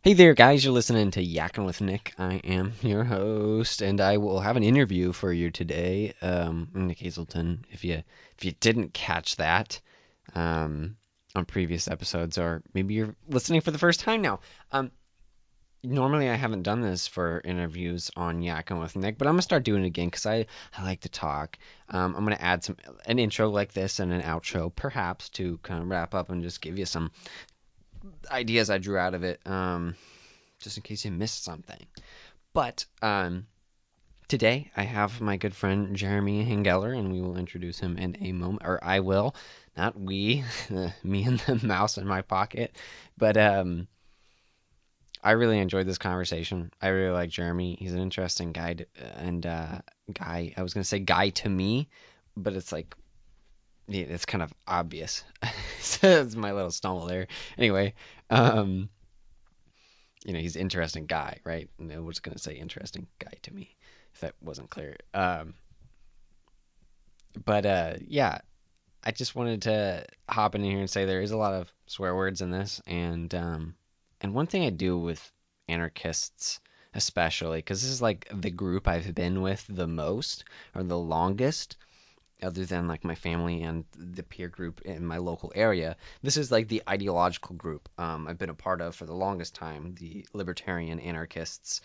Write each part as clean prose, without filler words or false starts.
Hey there, guys. You're listening to Yakkin with Nick. I am your host, and I will have an interview for you today. I'm Nick Hazelton. If you didn't catch that um, on previous episodes, or maybe you're listening for the first time now. Normally I haven't done this for interviews on Yakkin with Nick, but I'm gonna start doing it again because I like to talk. I'm gonna add an intro like this and an outro, perhaps, to kind of wrap up and just give you some ideas I drew out of it. Just in case you missed something. But today I have my good friend Jeremy Henggeler, and we will introduce him in a moment, or I will, not we, me and the mouse in my pocket. But I really enjoyed this conversation. I really like Jeremy. He's an interesting guy, and guy. I was gonna say guy to me, but it's like yeah, it's kind of obvious. So it's my little stumble there. Anyway, um, he's an interesting guy, right? And I was going to say interesting guy to me, if that wasn't clear. But yeah, I just wanted to hop in here and say there is a lot of swear words in this, and one thing I do with anarchists, especially, because this is like the group I've been with the most or the longest, other than like my family and the peer group in my local area. This is like the ideological group I've been a part of for the longest time, the libertarian anarchists,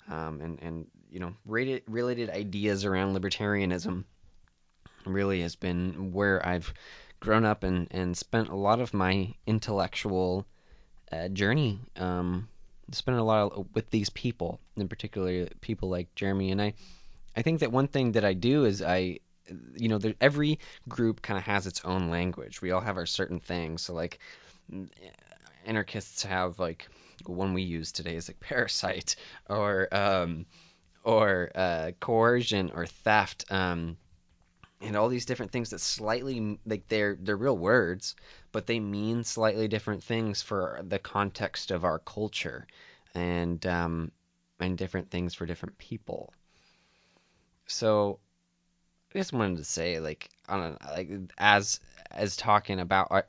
and related ideas around libertarianism really has been where I've grown up and spent a lot of my intellectual journey. Spent a lot with these people, in particular people like Jeremy, and I think that one thing that I do is every group kind of has its own language. We all have our certain things. So like anarchists have like one we use today is like parasite or coercion or theft. And all these different things that slightly like they're real words, but they mean slightly different things for the context of our culture, and different things for different people. So I just wanted to say, like, I don't know, like as talking about,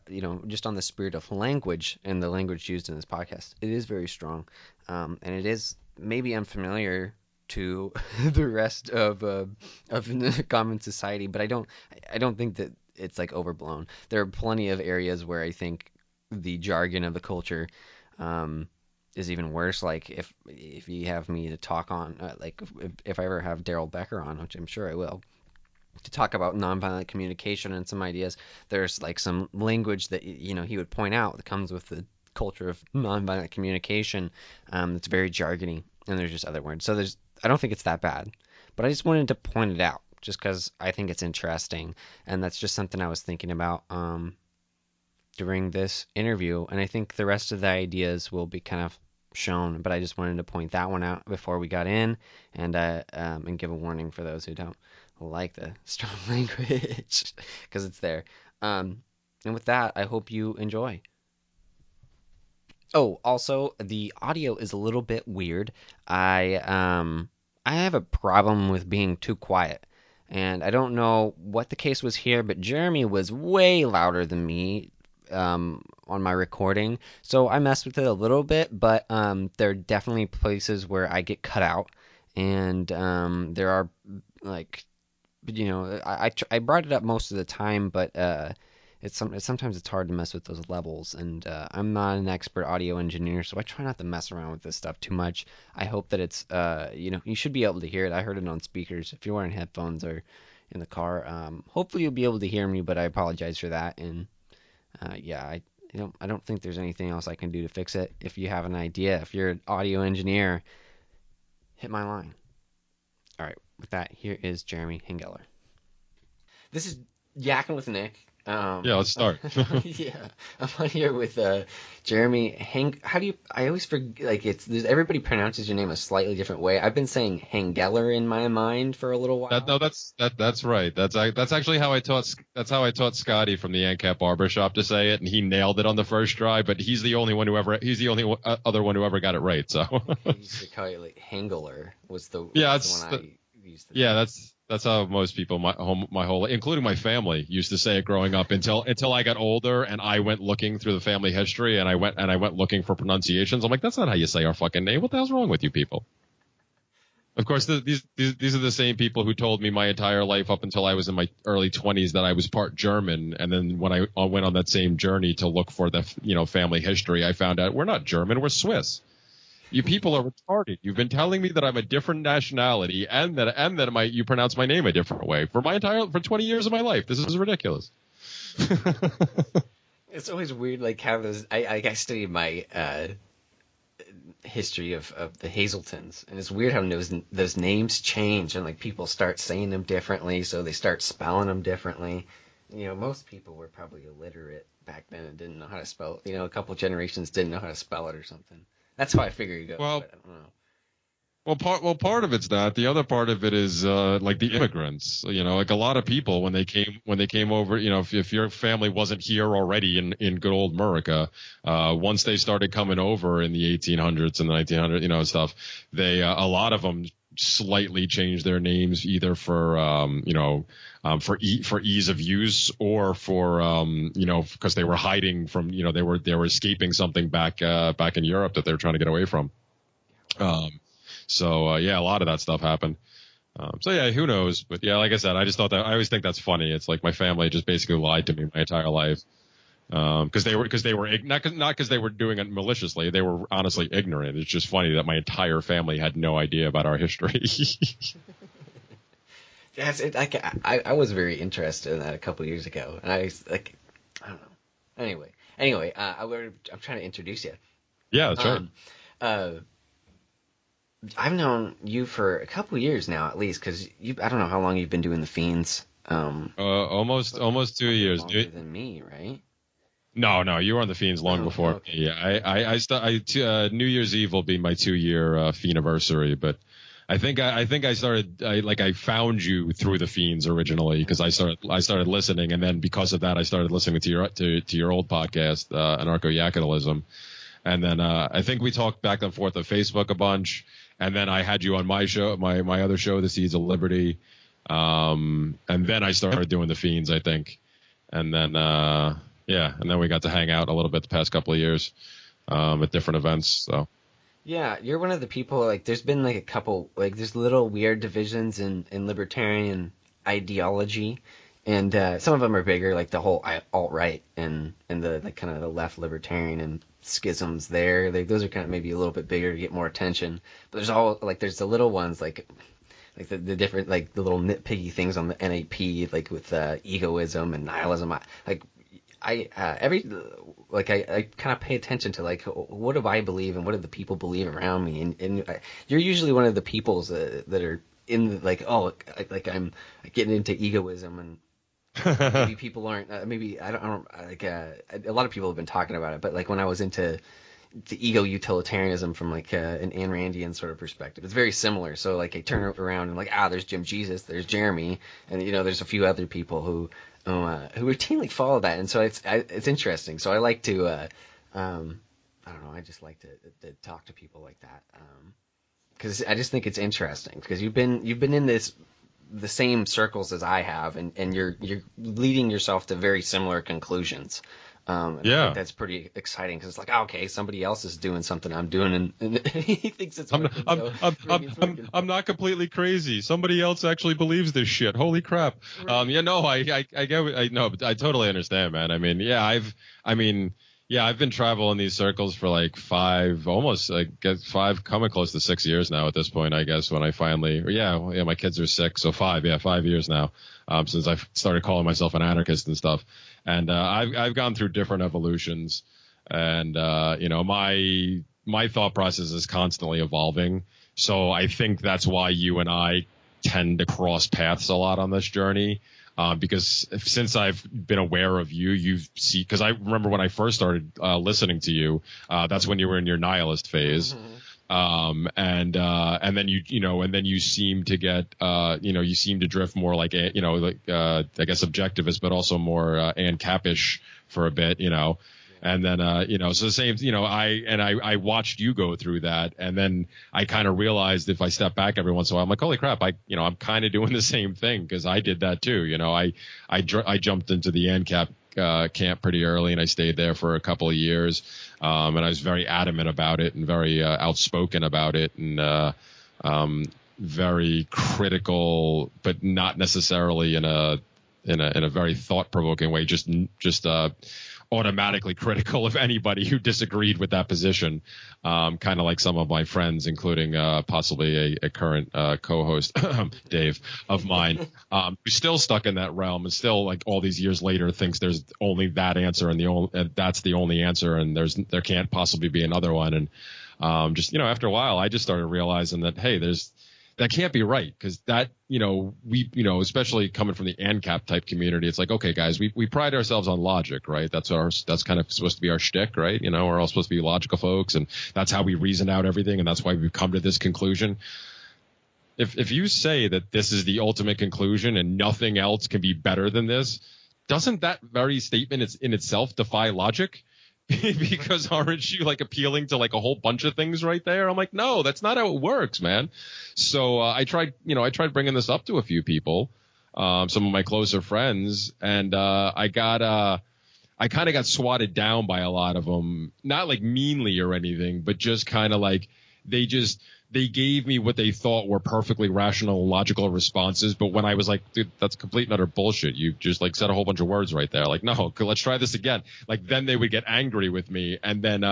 just on the spirit of language and the language used in this podcast, it is very strong, and it is maybe unfamiliar to the rest of the common society, but I don't think that it's like overblown. There are plenty of areas where I think the jargon of the culture um, is even worse. Like if you have me to talk on, like if I ever have Daryl Becker on, which I'm sure I will to talk about nonviolent communication and some ideas. There's like some language that he would point out that comes with the culture of nonviolent communication that's very jargony, and there's just other words. So I don't think it's that bad, but I just wanted to point it out just because I think it's interesting, and that's just something I was thinking about during this interview, and I think the rest of the ideas will be kind of shown, but I just wanted to point that one out before we got in, and give a warning for those who don't like the strong language because it's there. And with that, I hope you enjoy. Oh, also, the audio is a little bit weird. I have a problem with being too quiet. And I don't know what the case was here, but Jeremy was way louder than me on my recording. So I messed with it a little bit, but there are definitely places where I get cut out. And there are like I brought it up most of the time, but sometimes it's hard to mess with those levels, and I'm not an expert audio engineer, so I try not to mess around with this stuff too much. I hope that it's you should be able to hear it. I heard it on speakers. If you're wearing headphones or in the car, hopefully you'll be able to hear me, but I apologize for that. And yeah, I don't think there's anything else I can do to fix it. If you have an idea, if you're an audio engineer, hit my line. All right, with that, here is Jeremy Henggeler. This is Yakking with Nick. Yeah, let's start. Yeah, I'm on here with Jeremy How do you? I always forget. Like everybody pronounces your name a slightly different way. I've been saying Henggeler in my mind for a little That while. no, that's right. That's actually how I taught Scotty from the ANCAP barbershop to say it, and he nailed it on the first try. But he's the only other one who ever got it right. So I used to call it like Henggeler was the yeah, one that's I used to yeah, think. That's how most people my whole, including my family, used to say it growing up until I got older and I went looking through the family history and I went looking for pronunciations. I'm like, that's not how you say our fucking name. What the hell's wrong with you people? Of course, these are the same people who told me my entire life up until I was in my early 20s that I was part German, and then when I went on that same journey to look for the family history, I found out we're not German, we're Swiss. You people are retarded. You've been telling me that I'm a different nationality and that you pronounce my name a different way for 20 years of my life. This is ridiculous. It's always weird, like how those. I studied my history of the Hazeltons, and it's weird how those names change and like people start saying them differently, so they start spelling them differently. Most people were probably illiterate back then and didn't know how to spell. A couple generations didn't know how to spell it or something. That's how I figure you go. Well, but I don't know. Part of it's that. The other part of it is like the immigrants. Like a lot of people when they came over. If your family wasn't here already in good old America, once they started coming over in the 1800s and the 1900s, stuff, they a lot of them slightly changed their names either for for ease of use or for because they were hiding from they were escaping something back in Europe that they were trying to get away from. So a lot of that stuff happened. Who knows? But yeah, like I said, I just thought that I always think that's funny. It's like my family just basically lied to me my entire life. Because they were not because they were doing it maliciously. They were honestly ignorant. It's just funny that my entire family had no idea about our history. Yes, I was very interested in that a couple years ago, and I was like, I don't know. Anyway, I'm trying to introduce you. Yeah, that's right. I've known you for a couple years now, at least, because I don't know how long you've been doing the Feens. Almost 2 years. Longer than me, right? No, you were on the Feens long before. Okay. Yeah, New Year's Eve will be my 2-year Fiend-iversary, but I think I started I found you through the Feens originally because I started listening, and then because of that I started listening to your old podcast, Anarcho-Yakkinism, and then I think we talked back and forth on Facebook a bunch, and then I had you on my show, my other show, The Seeds of Liberty, and then I started doing the Feens, I think, and then. And then we got to hang out a little bit the past couple of years at different events. So. Yeah, you're one of the people, like, there's been, like, a couple, like, there's little weird divisions in libertarian ideology, and some of them are bigger, like the whole alt-right and the, like, kind of the left libertarian and schisms there. Those are kind of maybe a little bit bigger to get more attention. But there's the little ones, like the different, like, the little nitpicky things on the NAP, like, with egoism and nihilism. I kind of pay attention to, like, what do I believe and what do the people believe around me, and you're usually one of the peoples that are in the, like, I'm getting into egoism, and maybe people aren't, maybe I don't like a lot of people have been talking about it, but like when I was into the ego utilitarianism from like an Ayn Randian sort of perspective, it's very similar. So like I turn around and like, there's Jim Jesus, there's Jeremy, and there's a few other people who routinely follow that, and so it's interesting. So I like to I don't know, I just like to talk to people like that, because I just think it's interesting because you've been in the same circles as I have, and you're leading yourself to very similar conclusions. I think that's pretty exciting because it's like, okay, somebody else is doing something I'm doing, and he thinks it's working. I'm not completely crazy. Somebody else actually believes this shit. Holy crap! Right. I totally understand, man. I've been traveling these circles for like 5, coming close to 6 years now at this point, I guess, when I finally, my kids are 6, so 5 years now, since I started calling myself an anarchist and stuff. And, I've gone through different evolutions, and, my thought process is constantly evolving. So I think that's why you and I tend to cross paths a lot on this journey. Because since I've been aware of you, because I remember when I first started listening to you, that's when you were in your nihilist phase. Mm-hmm. And then you seem to get, you seem to drift more like, I guess objectivist, but also more ANCAP-ish for a bit, And then, so the same, I watched you go through that. And then I kind of realized if I step back every once in a while, I'm like, holy crap, I'm kind of doing the same thing because I did that too. I jumped into the ANCAP camp pretty early and I stayed there for a couple of years. And I was very adamant about it and very outspoken about it and very critical, but not necessarily in a very thought-provoking way, just automatically critical of anybody who disagreed with that position, kind of like some of my friends, including possibly a current co-host, Dave, of mine, who's still stuck in that realm and still, like, all these years later thinks there's only that answer and that's the only answer and there can't possibly be another one. And after a while, I just started realizing that, hey, that can't be right because that, especially coming from the ANCAP type community, it's like, okay, guys, we pride ourselves on logic, right? That's kind of supposed to be our shtick, right? We're all supposed to be logical folks and that's how we reason out everything. And that's why we've come to this conclusion. If you say that this is the ultimate conclusion and nothing else can be better than this, doesn't that very statement in itself defy logic? Because aren't you like appealing to like a whole bunch of things right there? I'm like, no, that's not how it works, man. So I tried bringing this up to a few people, some of my closer friends, and I kind of got swatted down by a lot of them, not like meanly or anything, but just kind of like they gave me what they thought were perfectly rational and logical responses. But when I was like, dude, that's complete and utter bullshit. You just like said a whole bunch of words right there. Like, no, let's try this again. Like then they would get angry with me. And then,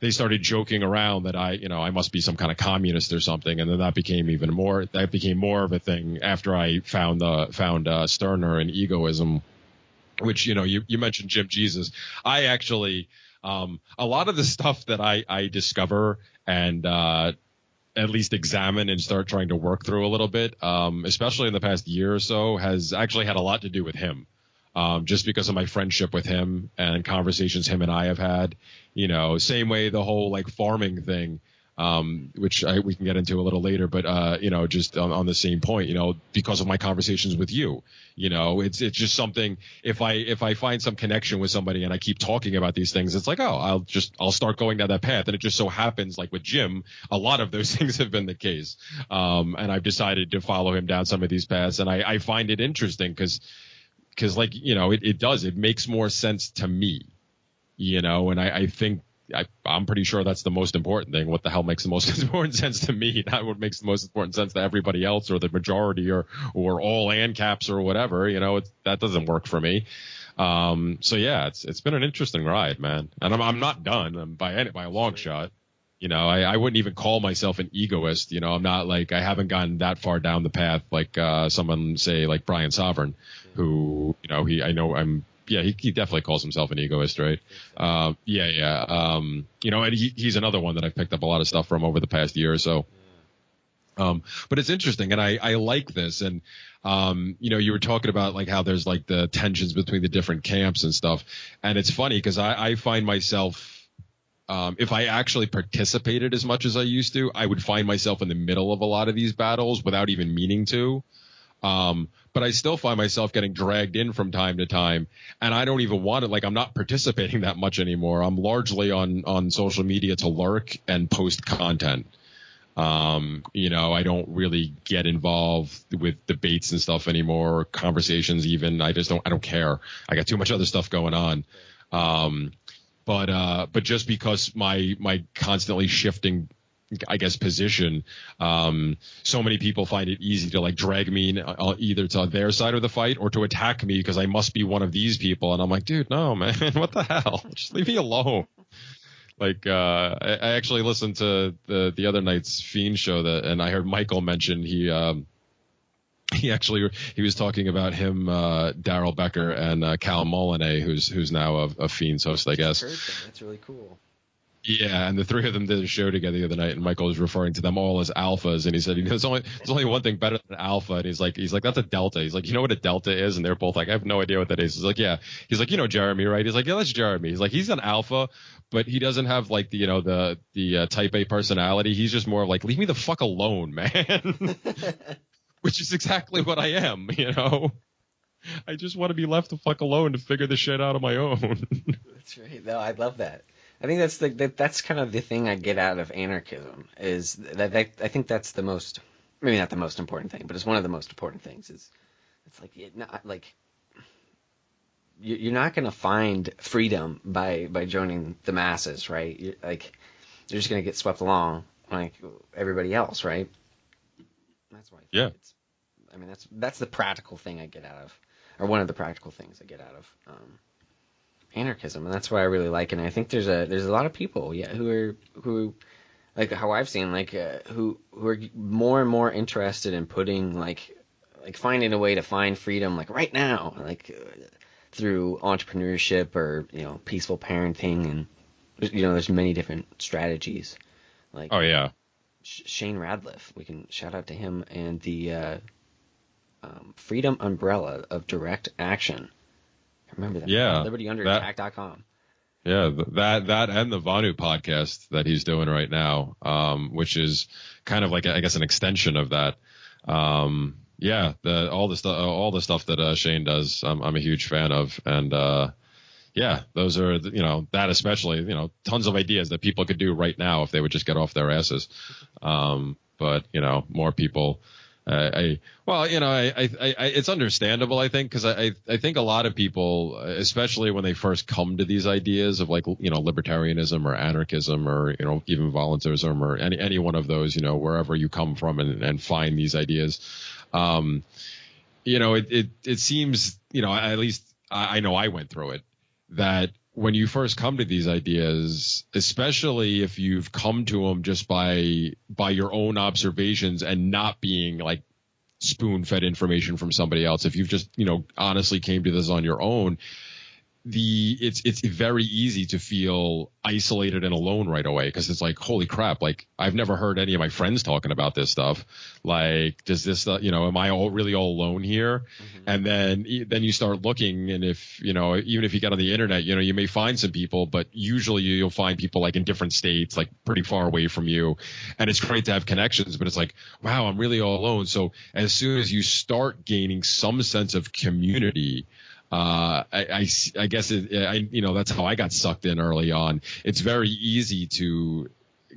they started joking around that I must be some kind of communist or something. And then that became more of a thing after I found Stirner and egoism, which, you mentioned Jim Jesus. I actually, a lot of the stuff that I discover and at least examine and start trying to work through a little bit, especially in the past year or so, has actually had a lot to do with him. Just because of my friendship with him and conversations him and I have had, same way the whole like farming thing, which we can get into a little later, but, just on the same point, because of my conversations with you, it's just something, if I find some connection with somebody and I keep talking about these things, it's like, oh, I'll start going down that path. And it just so happens like with Jim, a lot of those things have been the case. And I've decided to follow him down some of these paths. And I find it interesting because like, it makes more sense to me, and I think, I'm pretty sure that's the most important thing. What the hell makes the most important sense to me, not what makes the most important sense to everybody else or the majority or all ANCAPs or whatever. That doesn't work for me. So yeah, it's been an interesting ride, man. And I'm not done by a long shot. I wouldn't even call myself an egoist. I'm not like, I haven't gotten that far down the path like someone say like Brian Sovereign, who, he definitely calls himself an egoist, right? And he's another one that I've picked up a lot of stuff from over the past year or so. But it's interesting, and I like this. And, you were talking about like how there's like the tensions between the different camps and stuff. And it's funny because I find myself, if I actually participated as much as I used to, I would find myself in the middle of a lot of these battles without even meaning to. But I still find myself getting dragged in from time to time, and I don't even want it. Like, I'm not participating that much anymore. I'm largely on social media to lurk and post content. I don't really get involved with debates and stuff anymore, conversations even. I don't care. I got too much other stuff going on. But just because my constantly shifting, I guess, position, so many people find it easy to like drag me either to their side of the fight or to attack me because I must be one of these people. And I'm like, dude, no, man, what the hell? Just leave me alone. Like, I actually listened to the other night's Feens show and I heard Michael mention he was talking about him, Daryl Becker and Cal Molinay, who's now a Feens host, I guess. That's really cool. Yeah, and the three of them did a show together the other night, and Michael was referring to them all as alphas, and he said, there's only one thing better than alpha, and he's like, that's a delta. He's like, you know what a delta is? And they're both like, I have no idea what that is. He's like, yeah. He's like, Jeremy, right? He's like, yeah, that's Jeremy. He's like, he's an alpha, but he doesn't have like the type A personality. He's just more like, leave me the fuck alone, man. Which is exactly what I am, I just want to be left the fuck alone to figure this shit out on my own. That's right. No, I love that. I think that's kind of the thing I get out of anarchism is I think that's the most, maybe not the most important thing, but it's one of the most important things. Is it's like not like you're not going to find freedom by joining the masses, right? You're just going to get swept along like everybody else, right? That's why I think Yeah. I mean, that's the practical thing I get out of, or one of the practical things I get out of anarchism, and that's why I really like it. And I think there's a lot of people, yeah, who like how I've seen who are more and more interested in putting like finding a way to find freedom like right now, through entrepreneurship or peaceful parenting, and there's many different strategies. Like Oh yeah. Shane Radliff, we can shout out to him and the Freedom Umbrella of Direct Action. I remember that. Yeah. LibertyUnderAttack.com. Yeah, that and the Vanu podcast that he's doing right now, which is kind of like I guess an extension of that. Yeah, all the stuff that Shane does, I'm a huge fan of, and yeah, those are that especially tons of ideas that people could do right now if they would just get off their asses. But more people. It's understandable, I think, because I think a lot of people, especially when they first come to these ideas of libertarianism or anarchism or even voluntarism or any one of those, wherever you come from and find these ideas, it seems, at least I know I went through it, that when you first come to these ideas, especially if you've come to them just by your own observations and not being like spoon-fed information from somebody else, if you've just honestly came to this on your own, it's very easy to feel isolated and alone right away, because it's like, holy crap, like I've never heard any of my friends talking about this stuff. Like, does this am I really all alone here? Mm-hmm. And then you start looking, and if even if you get on the internet, you may find some people, but usually you'll find people like in different states, like pretty far away from you, and it's great to have connections, but it's like, wow, I'm really all alone. So as soon as you start gaining some sense of community, I guess that's how I got sucked in early on. It's very easy to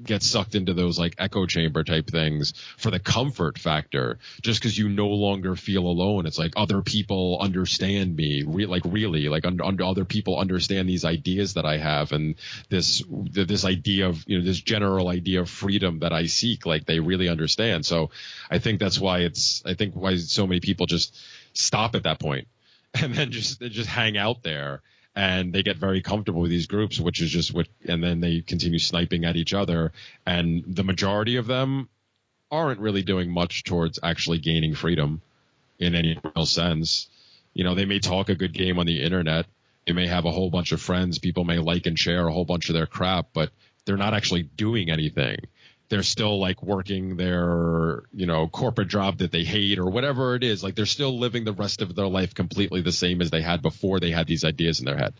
get sucked into those like echo chamber type things for the comfort factor, just because you no longer feel alone. It's like other people understand me, other people understand these ideas that I have, and this idea of this general idea of freedom that I seek, like they really understand. So I think that's why why so many people just stop at that point and then just hang out there, and they get very comfortable with these groups, which is just and then they continue sniping at each other, and the majority of them aren't really doing much towards actually gaining freedom in any real sense. They may talk a good game on the internet, they may have a whole bunch of friends, people may like and share a whole bunch of their crap, but they're not actually doing anything. They're still like working their, corporate job that they hate or whatever it is. Like they're still living the rest of their life completely the same as they had before they had these ideas in their head.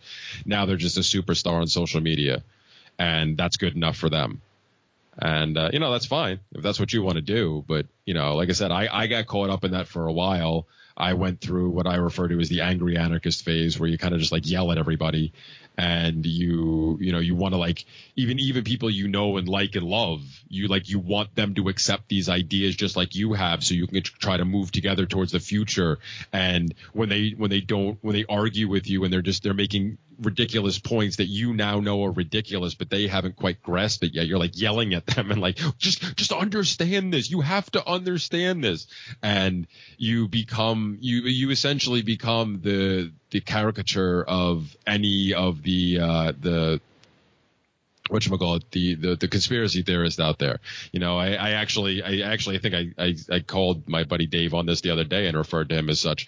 Now they're just a superstar on social media, and that's good enough for them. And, that's fine if that's what you want to do. But, like I said, I got caught up in that for a while. I went through what I refer to as the angry anarchist phase, where you kind of just like yell at everybody, and you want to like even people and like and love, you want them to accept these ideas just like you have, so you can try to move together towards the future. And when they argue with you and they're making ridiculous points that you now know are ridiculous, but they haven't quite grasped it yet, you're like yelling at them and like, just understand this. You have to understand this. And you essentially become the caricature of any of the whatchamacallit, the conspiracy theorist out there. I actually think I called my buddy Dave on this the other day and referred to him as such,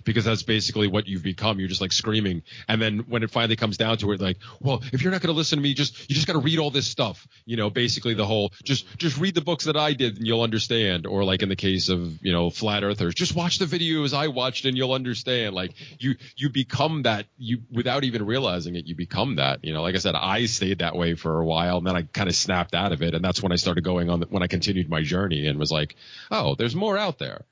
because that's basically what you've become. You're just like screaming, and then when it finally comes down to it, like, well, if you're not going to listen to me, you just got to read all this stuff. Basically the whole just read the books that I did and you'll understand. Or like in the case of flat earthers, just watch the videos I watched and you'll understand. Like you become that, without even realizing it, you become that. Like I said, I stayed that way for a while, and then I kind of snapped out of it, and that's when I started going on when I continued my journey and was like, oh, there's more out there.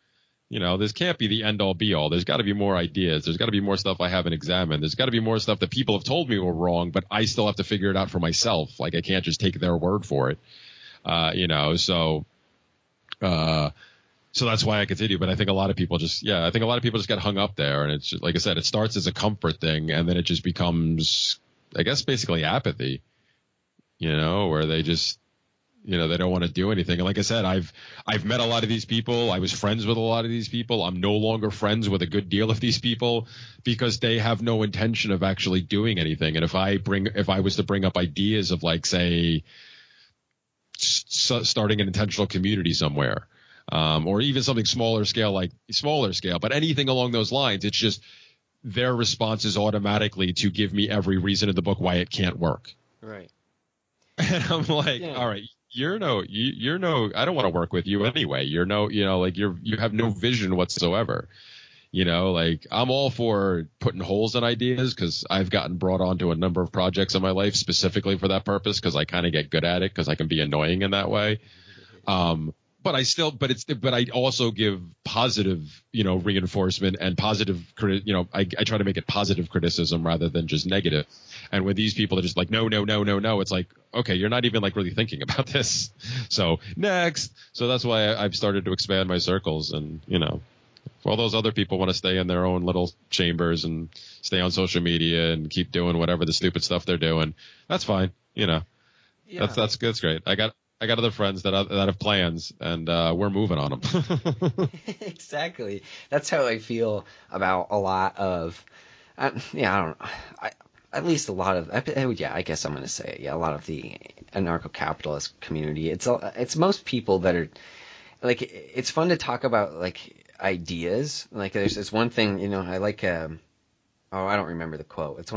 This can't be the end all be all. There's got to be more ideas. There's got to be more stuff I haven't examined. There's got to be more stuff that people have told me were wrong, but I still have to figure it out for myself. Like I can't just take their word for it. So that's why I continue. But I think a lot of people just get hung up there. And it's just, like I said, it starts as a comfort thing and then it just becomes, I guess, basically apathy, where they just, they don't want to do anything. And like I said, I've met a lot of these people. I was friends with a lot of these people. I'm no longer friends with a good deal of these people because they have no intention of actually doing anything. And if I was to bring up ideas of like, say, starting an intentional community somewhere, or even something smaller scale, but anything along those lines, it's just their response is automatically to give me every reason in the book why it can't work. Right. And I'm like, all right, I don't want to work with you anyway. You have no vision whatsoever. I'm all for putting holes in ideas because I've gotten brought onto a number of projects in my life specifically for that purpose because I kind of get good at it because I can be annoying in that way. But I also give positive, reinforcement and positive, I try to make it positive criticism rather than just negative. And when these people are just like, no, it's like, okay, you're not even like really thinking about this. So next. So that's why I've started to expand my circles and, if all those other people want to stay in their own little chambers and stay on social media and keep doing whatever the stupid stuff they're doing, that's fine. Yeah. That's great. I got other friends that have plans, and we're moving on them. Exactly. That's how I feel about a lot of, I don't know. At least a lot of, I guess I'm going to say it. Yeah, a lot of the anarcho-capitalist community. It's most people that are, like, it's fun to talk about, like, ideas. Like, there's this one thing, I like, I don't remember the quote.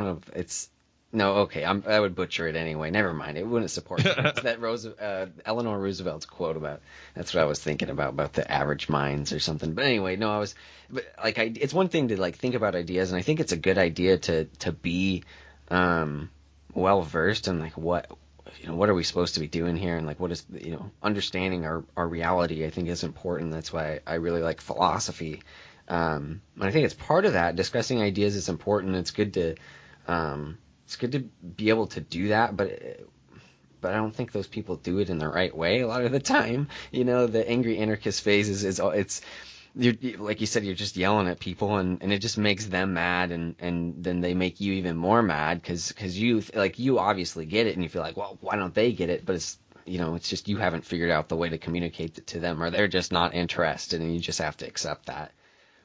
No, okay, I would butcher it anyway. Never mind. It wouldn't support it. It's that Eleanor Roosevelt's quote that's what I was thinking about the average minds or something. But anyway, no, it's one thing to like think about ideas, and I think it's a good idea to be well versed in like what are we supposed to be doing here, and like what is understanding our reality. I think is important. That's why I really like philosophy. And I think it's part of that. Discussing ideas is important. It's good to be able to do that, but I don't think those people do it in the right way a lot of the time. The angry anarchist phase it's like you said, you're just yelling at people and it just makes them mad and then they make you even more mad because you obviously get it and you feel like, well, why don't they get it? But it's it's just you haven't figured out the way to communicate it to them, or they're just not interested, and you just have to accept that.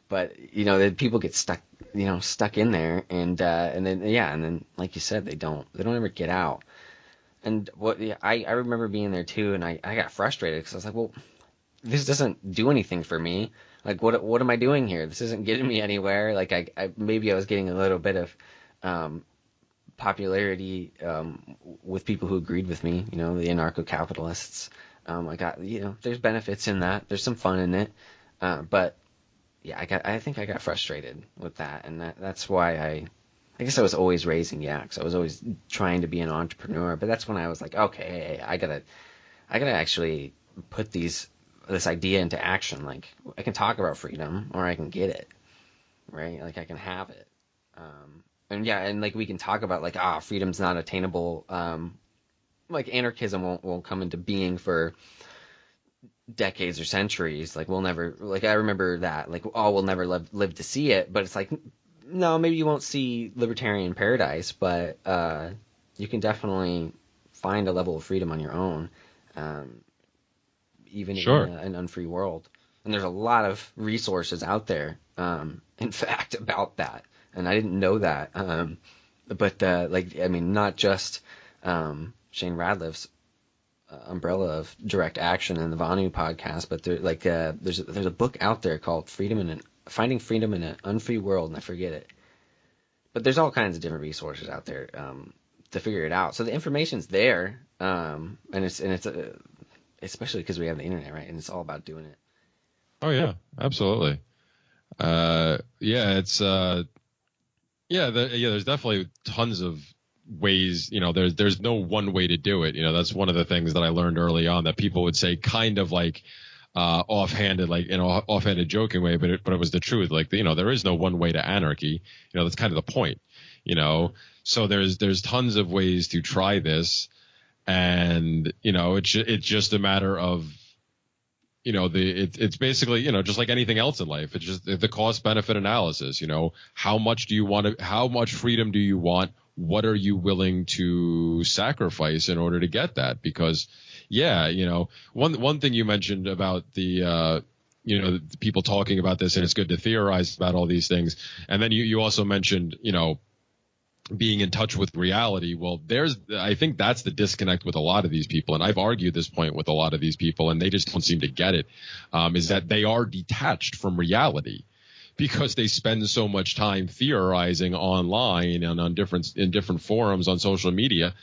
But the people get stuck in there, and then like you said, they don't ever get out. And I remember being there too, and I got frustrated because I was like, well, this doesn't do anything for me. Like, what am I doing here? This isn't getting me anywhere. Like, I maybe I was getting a little bit of popularity with people who agreed with me. The anarcho-capitalists. I got there's benefits in that. There's some fun in it, but yeah, I think I got frustrated with that, and that's why I guess I was always raising yaks. I was always trying to be an entrepreneur, but that's when I was like, okay, I gotta actually put this idea into action. Like, I can talk about freedom, or I can get it, right? Like, I can have it, and like we can talk about like, freedom's not attainable. Like anarchism won't come into being for decades or centuries. Like, we'll never, like, I remember that, like, we'll never live to see it. But it's like, no, maybe you won't see libertarian paradise, but you can definitely find a level of freedom on your own, even in an unfree world. And there's a lot of resources out there, in fact, about that. And I didn't know that. But not just Shane Radliff's umbrella of direct action in the Vanu podcast, but there's a book out there called Finding Freedom in an Unfree World, and I forget it. But there's all kinds of different resources out there to figure it out. So the information's there, and it's especially because we have the internet, right? And it's all about doing it. Oh yeah, absolutely. There's definitely tons of ways. There's no one way to do it. That's one of the things that I learned early on, that people would say kind of like offhanded, like in an offhanded joking way, but it was the truth. Like, there is no one way to anarchy. That's kind of the point. So there's tons of ways to try this, and it's just a matter of it's basically just like anything else in life. It's just the cost benefit analysis. How much freedom do you want? What are you willing to sacrifice in order to get that? Because one thing you mentioned about the the people talking about this, and it's good to theorize about all these things. And then you also mentioned being in touch with reality. Well, I think that's the disconnect with a lot of these people, and I've argued this point with a lot of these people, and they just don't seem to get it. Is that they are detached from reality because they spend so much time theorizing online and in different forums on social media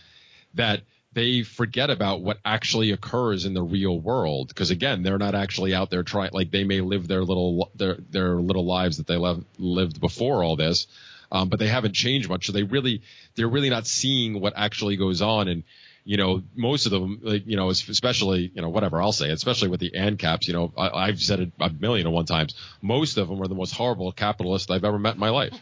that they forget about what actually occurs in the real world. Because again, they're not actually out there trying. Like, they may live their little lives that they lived before all this. But they haven't changed much, so they're really not seeing what actually goes on. And most of them, like, especially whatever I'll say, especially with the ANCAPs, I've said it a million and one times. Most of them are the most horrible capitalists I've ever met in my life.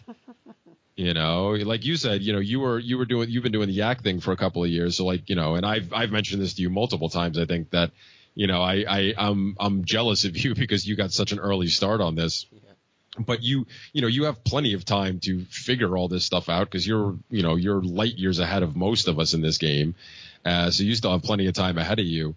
Like you said, you've been doing the yak thing for a couple of years, so and I've mentioned this to you multiple times. I think that I'm jealous of you because you got such an early start on this. But you have plenty of time to figure all this stuff out because you're light years ahead of most of us in this game. So you still have plenty of time ahead of you.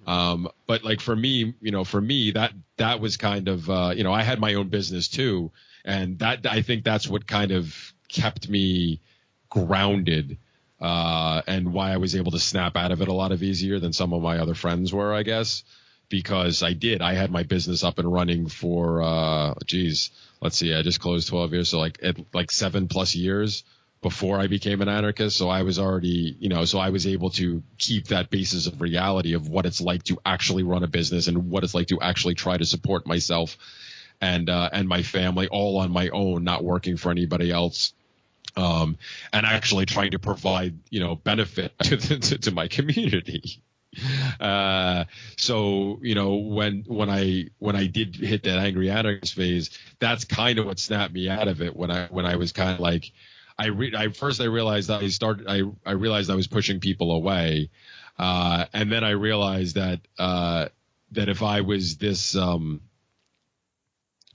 But like for me, that was kind of, I had my own business too. And that, I think that's what kind of kept me grounded, and why I was able to snap out of it a lot easier than some of my other friends were, I guess. Because I had my business up and running for, let's see, I just closed 12 years. So like 7+ years before I became an anarchist. So I was already, so I was able to keep that basis of reality of what it's like to actually run a business and what it's like to actually try to support myself and my family all on my own, not working for anybody else. And actually trying to provide, benefit to my community. So when I did hit that angry anarchist phase, that's kind of what snapped me out of it. When I was kind of like, I realized that I realized I was pushing people away, and then I realized that if I was this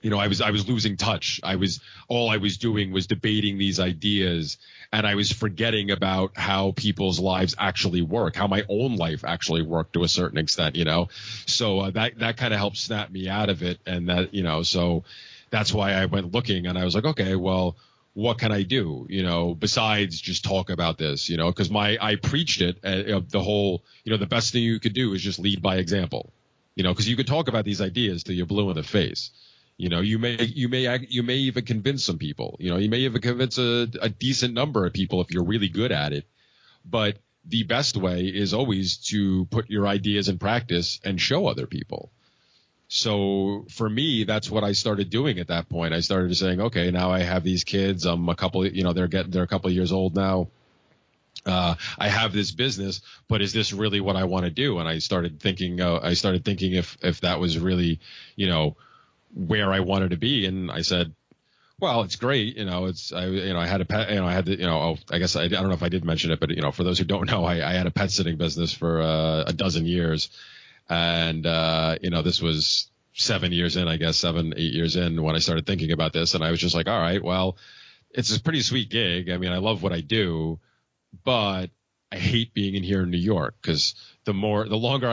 I was losing touch. All I was doing was debating these ideas, and I was forgetting about how people's lives actually work, how my own life actually worked to a certain extent, So that kind of helped snap me out of it, and that, so that's why I went looking, and I was like, okay, well, what can I do, besides just talk about this, because I preached it, the whole, the best thing you could do is just lead by example, because you could talk about these ideas till you're blue in the face. You may even convince some people. You may even convince a decent number of people if you're really good at it. But the best way is always to put your ideas in practice and show other people. So for me, that's what I started doing at that point. I started saying, okay, now I have these kids. I'm a couple, they're a couple of years old now. I have this business, but is this really what I want to do? And I started thinking if that was really, where I wanted to be. And I said, well, it's great. I had a pet, I guess I don't know if I did mention it, but, for those who don't know, I had a pet sitting business for a dozen years. And, this was 7 years in, I guess 7-8 years in when I started thinking about this. And I was just like, all right, well, it's a pretty sweet gig. I mean, I love what I do, but I hate being in here in New York because the longer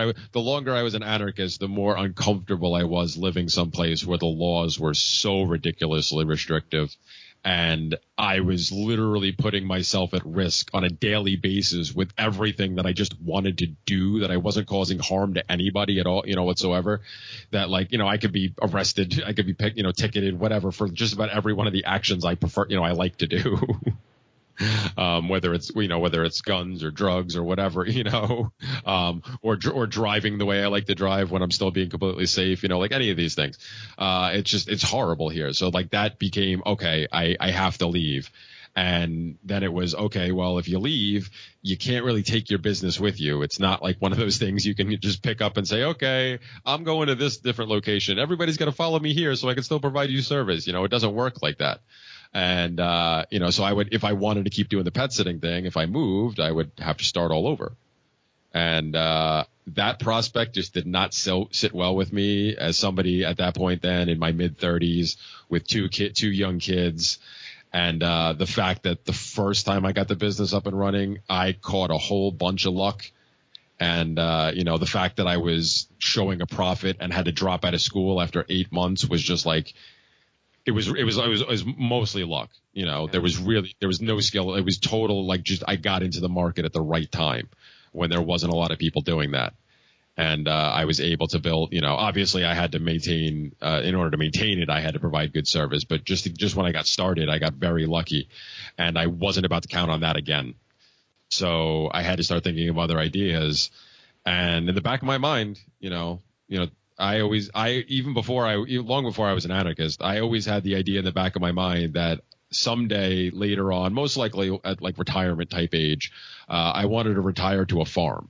I was an anarchist, the more uncomfortable I was living someplace where the laws were so ridiculously restrictive. And I was literally putting myself at risk on a daily basis with everything that I just wanted to do, that I wasn't causing harm to anybody at all, whatsoever. That I could be arrested, I could be ticketed, whatever, for just about every one of the actions I prefer, I like to do. Whether it's guns or drugs or whatever, or driving the way I like to drive when I'm still being completely safe, like any of these things. It's horrible here. So that became, okay, I have to leave. And then it was, okay, well, if you leave, you can't really take your business with you. It's not like one of those things you can just pick up and say, okay, I'm going to this different location. Everybody's got to follow me here so I can still provide you service. It doesn't work like that. And, so I would, if I wanted to keep doing the pet sitting thing, if I moved, I would have to start all over. And that prospect just did not sit well with me as somebody at that point then in my mid-30s with two young kids. And the fact that the first time I got the business up and running, I caught a whole bunch of luck. And, the fact that I was showing a profit and had to drop out of school after 8 months was just like, it was mostly luck. There was no skill. It was total, like, just I got into the market at the right time when there wasn't a lot of people doing that. And I was able to build, obviously I had to maintain, in order to maintain it, I had to provide good service. But just when I got started, I got very lucky, and I wasn't about to count on that again. So I had to start thinking of other ideas. And in the back of my mind, long before I was an anarchist, I always had the idea in the back of my mind that someday later on, most likely at like retirement type age, I wanted to retire to a farm.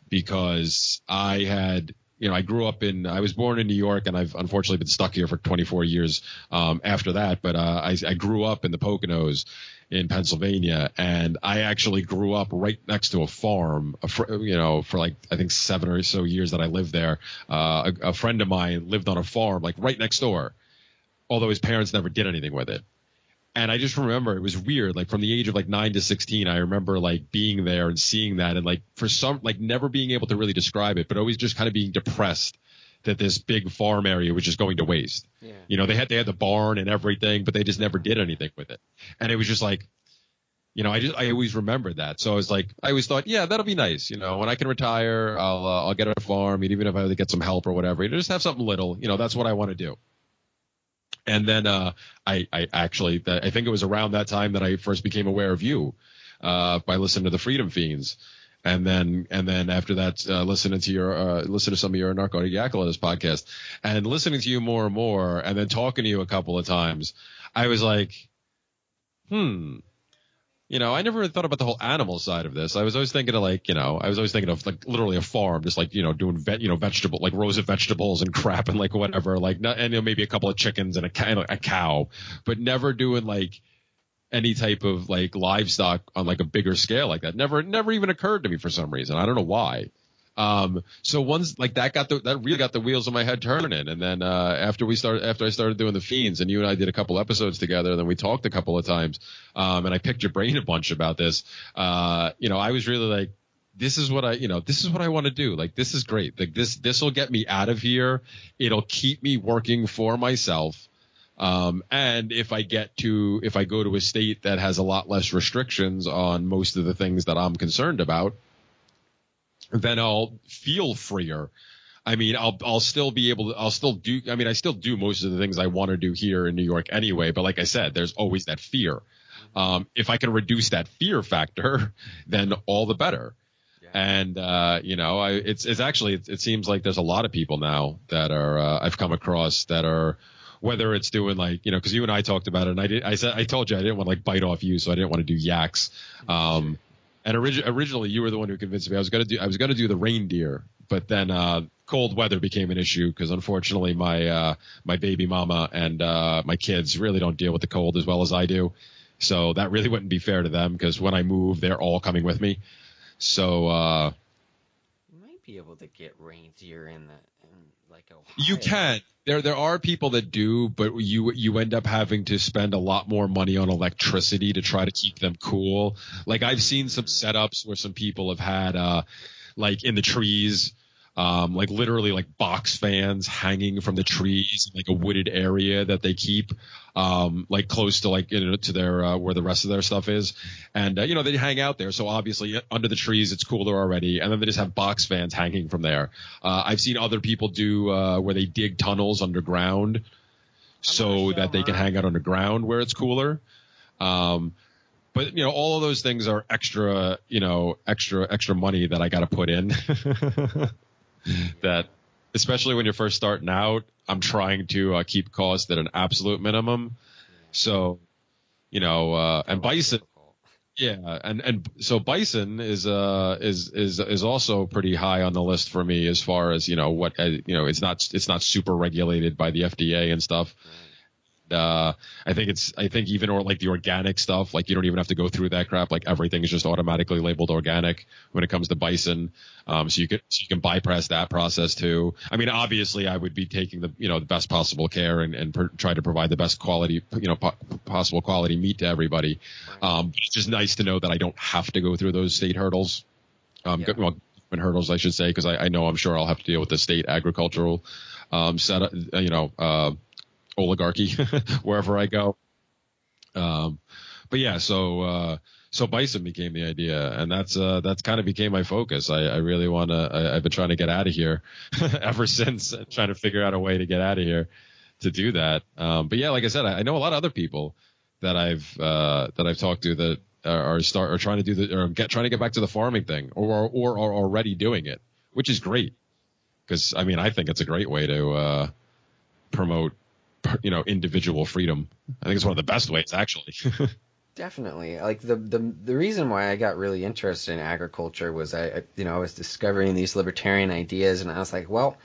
Because I had, I was born in New York, and I've unfortunately been stuck here for 24 years after that. But I grew up in the Poconos in Pennsylvania, and I actually grew up right next to a farm, for like, I think 7 or so years that I lived there. A friend of mine lived on a farm, like right next door, although his parents never did anything with it. And I just remember it was weird. Like from the age of like 9 to 16, I remember like being there and seeing that, and like for some, like never being able to really describe it, but always just kind of being depressed that this big farm area was just going to waste. Yeah. They had the barn and everything, but they just never did anything with it. And it was just like, I always remembered that. So I was like, I always thought, yeah, that'll be nice. When I can retire, I'll get a farm, even if I have to get some help or whatever. Just have something little. That's what I want to do. And then I think it was around that time that I first became aware of you by listening to the Freedom Feens. And then after that, listening to some of your Narcotic Yakkin podcast, and listening to you more and more, and then talking to you a couple of times, I was like, I never really thought about the whole animal side of this. I was always thinking of like, literally a farm, just like, doing vegetable, like rows of vegetables and crap and like whatever, like, and maybe a couple of chickens and a cow, but never doing like any type of like livestock on like a bigger scale like that. Never even occurred to me for some reason. I don't know why. So once like that really got the wheels in my head turning. And then, after I started doing the Feens, and you and I did a couple episodes together, then we talked a couple of times, and I picked your brain a bunch about this. I was really like, this is what I want to do. Like, this is great. Like this will get me out of here. It'll keep me working for myself. And if I go to a state that has a lot less restrictions on most of the things that I'm concerned about, then I'll feel freer. I mean, I'll still be able to, I still do most of the things I want to do here in New York anyway. But like I said, there's always that fear. If I can reduce that fear factor, then all the better. Yeah. And, it seems like there's a lot of people now that are, I've come across that are, whether it's doing like, cause you and I talked about it, and I told you I didn't want to like bite off you, so I didn't want to do yaks. And originally you were the one who convinced me I was going to do the reindeer, but then cold weather became an issue because unfortunately my baby mama and my kids really don't deal with the cold as well as I do. So that really wouldn't be fair to them because when I move, they're all coming with me. So you might be able to get reindeer in like Ohio. You can. There are people that do, but you end up having to spend a lot more money on electricity to try to keep them cool. Like I've seen some setups where some people have had like in the trees, like literally like box fans hanging from the trees in like a wooded area that they keep like close to like to their where the rest of their stuff is, and they hang out there. So obviously under the trees it's cooler already, and then they just have box fans hanging from there. I've seen other people do where they dig tunnels underground so that they can hang out underground where it's cooler. But all of those things are extra money that I got to put in. That, especially when you're first starting out, I'm trying to keep costs at an absolute minimum. So And Totally bison. difficult. Yeah, and so bison is also pretty high on the list for me as far as it's not super regulated by the FDA and stuff. Right. I think even or like the organic stuff, like you don't even have to go through that crap. Like everything is just automatically labeled organic when it comes to bison. So you can bypass that process too. I mean, obviously, I would be taking the best possible care and try to provide the best quality possible quality meat to everybody. Right. It's just nice to know that I don't have to go through those state hurdles. Yeah. Well, hurdles, I should say, because I know I'm sure I'll have to deal with the state agricultural setup. Oligarchy wherever I go. But yeah, so bison became the idea, and that's kind of became my focus. I really want to. I've been trying to get out of here ever since, trying to figure out a way to get out of here to do that. But yeah, like I said, I know a lot of other people that I've talked to that are trying to do trying to get back to the farming thing, or are already doing it, which is great because I mean I think it's a great way to promote individual freedom. I think it's one of the best ways, actually. Definitely. Like the reason why I got really interested in agriculture was I was discovering these libertarian ideas, and I was like, well,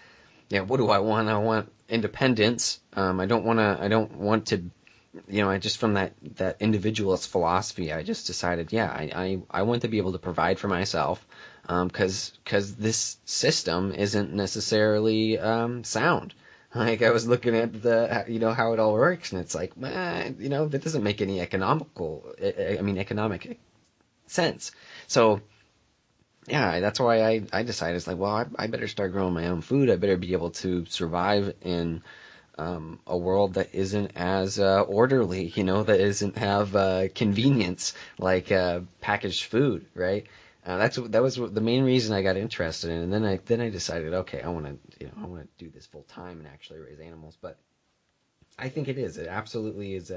yeah, what do I want? I want independence. I don't want to, I just from that individualist philosophy, I just decided, yeah, I want to be able to provide for myself, because this system isn't necessarily sound. Like I was looking at how it all works, and it's like, man, that doesn't make any economic sense. So yeah, that's why I decided it's like, well, I better start growing my own food. I better be able to survive in a world that isn't as orderly, that doesn't have convenience like packaged food, right? That was the main reason I got interested in it. And then I decided, okay, I want to do this full time and actually raise animals. But I think it is. It absolutely is.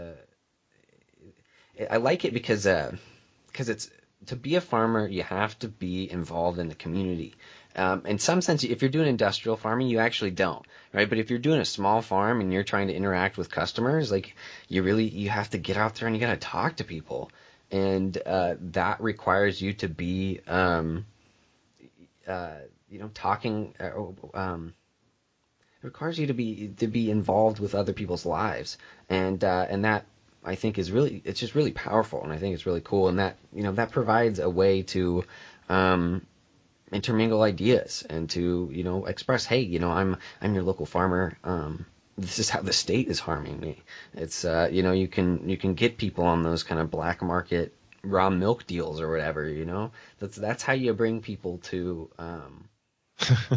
I like it because it's to be a farmer, you have to be involved in the community. In some sense, if you're doing industrial farming, you actually don't, right? But if you're doing a small farm and you're trying to interact with customers, like you have to get out there and you got to talk to people, and that requires you to be, talking. It requires you to be involved with other people's lives, and that I think it's just really powerful, and I think it's really cool, and that provides a way to intermingle ideas and to express, hey, I'm your local farmer. This is how the state is harming me. It's you can get people on those kind of black market raw milk deals or whatever. That's how you bring people to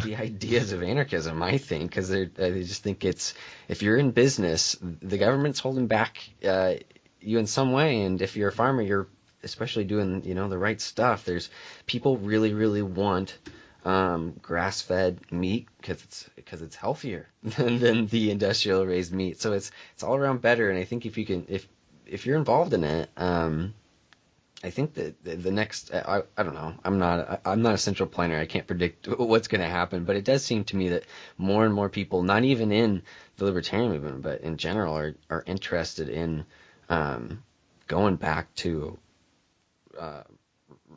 the ideas of anarchism, I think, because they just think it's, if you're in business, the government's holding back you in some way, and if you're a farmer, you're especially doing the right stuff. There's people really really want grass-fed meat because it's healthier than the industrial raised meat, so it's all around better. And I think if you're involved in it, I think that the next, I don't know, I'm not a central planner. I can't predict what's going to happen, but it does seem to me that more and more people, not even in the libertarian movement, but in general, are interested in going back to uh,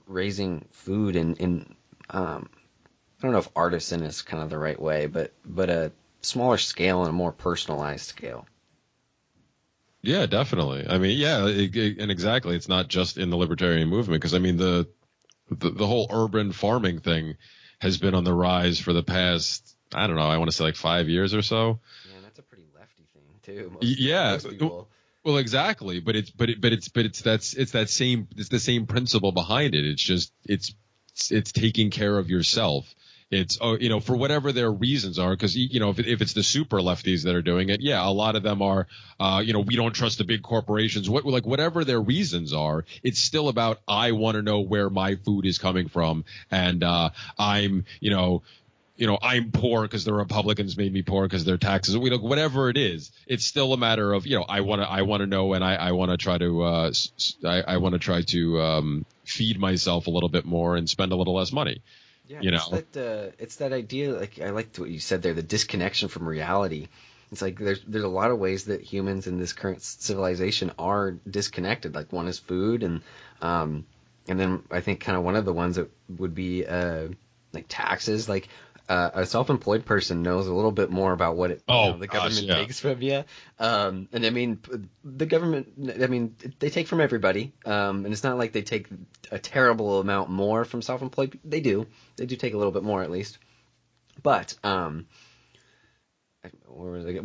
raising food in I don't know if artisan is kind of the right way, but a smaller scale and a more personalized scale. Yeah, definitely. I mean, yeah, and exactly. It's not just in the libertarian movement because I mean the whole urban farming thing has been on the rise for the past, I don't know, I want to say like 5 years or so. Yeah, and that's a pretty lefty thing too. Yeah. Most people. Well, exactly, but it's the same principle behind it. It's just it's taking care of yourself. It's for whatever their reasons are, because if it's the super lefties that are doing it, yeah, a lot of them are we don't trust the big corporations. Whatever their reasons are, it's still about, I want to know where my food is coming from, and I'm poor because the Republicans made me poor because their taxes. Whatever it is, it's still a matter of I want to know, and I want to try to I want to try to feed myself a little bit more and spend a little less money. Yeah, it's that idea. Like I liked what you said there, the disconnection from reality. It's like there's a lot of ways that humans in this current civilization are disconnected. Like one is food, and then I think kind of one of the ones that would be like taxes. Like a self-employed person knows a little bit more about what Oh the gosh, government yeah. takes from you. And I mean the government. I mean they take from everybody, and it's not like they take a terrible amount more from self-employed. They do take a little bit more at least. But where was I? It's You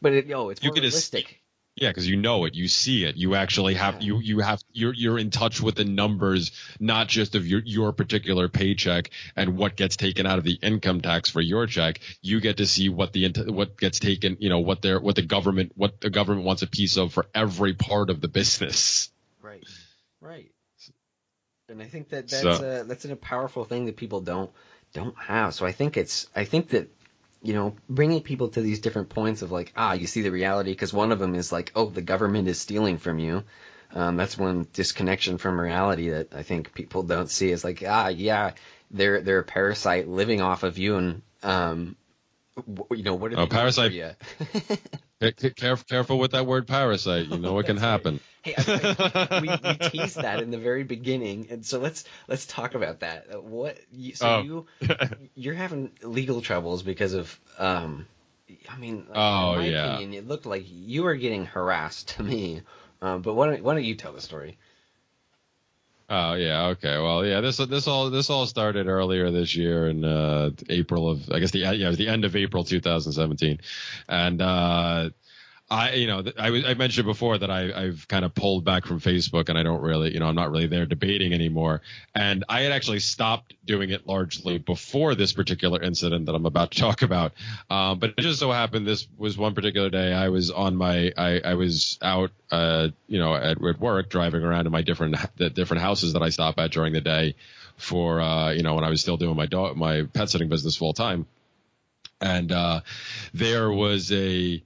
more could just realistic. Yeah, because you know it, you see it, you actually have Yeah. you're in touch with the numbers, not just of your particular paycheck and what gets taken out of the income tax for your check. You get to see what gets taken, what the government wants a piece of for every part of the business. Right. Right. And I think that So, that's a powerful thing that people don't have. So I think that bringing people to these different points of like, you see the reality, because one of them is like, oh, the government is stealing from you. That's one disconnection from reality that I think people don't see. Is like, yeah, they're a parasite living off of you, and what are they doing for parasite. you? Careful with that word parasite. You know what can That's right. happen. Hey, we teased that in the very beginning, and so let's talk about that. Oh, You're having legal troubles because of I mean, like, in oh my yeah. opinion, it looked like you were getting harassed to me. But why don't you tell the story? Oh yeah, okay. Well, yeah, this all started earlier this year in April of, I guess, it was the end of April 2017. And I mentioned before that I've kind of pulled back from Facebook, and I don't really, I'm not really there debating anymore. And I had actually stopped doing it largely before this particular incident that I'm about to talk about. But it just so happened this was one particular day I was I was out, at work, driving around to my different houses that I stop at during the day for, when I was still doing my pet sitting business full time. And there was a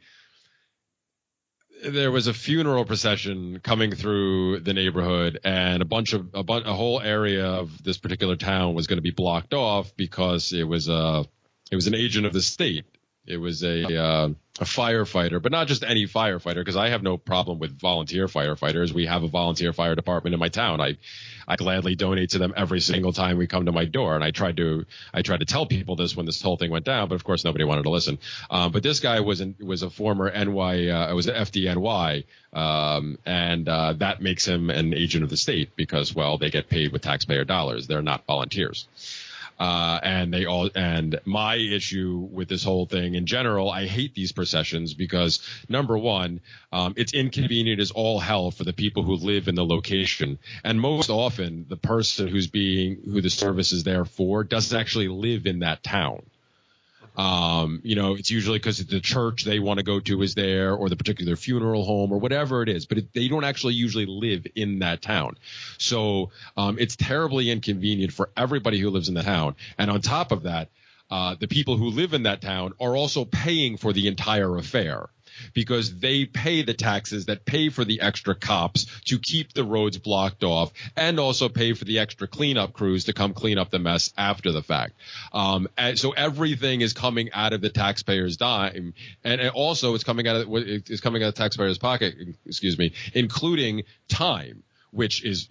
funeral procession coming through the neighborhood, and a whole area of this particular town was going to be blocked off because it was an agent of the state. It was a firefighter, but not just any firefighter, because I have no problem with volunteer firefighters. We have a volunteer fire department in my town. I gladly donate to them every single time we come to my door. And I tried to tell people this when this whole thing went down, but of course nobody wanted to listen. But this guy was a former was an FDNY, and that makes him an agent of the state because, well, they get paid with taxpayer dollars. They're not volunteers. And my issue with this whole thing in general, I hate these processions because, number one, it's inconvenient as all hell for the people who live in the location. And most often the person who the service is there for doesn't actually live in that town. It's usually because the church they want to go to is there, or the particular funeral home, or whatever it is, but they don't actually usually live in that town. So it's terribly inconvenient for everybody who lives in the town. And on top of that, the people who live in that town are also paying for the entire affair, because they pay the taxes that pay for the extra cops to keep the roads blocked off, and also pay for the extra cleanup crews to come clean up the mess after the fact. And so everything is coming out of the taxpayer's dime, and also it's coming out of the taxpayer's pocket, including time, which is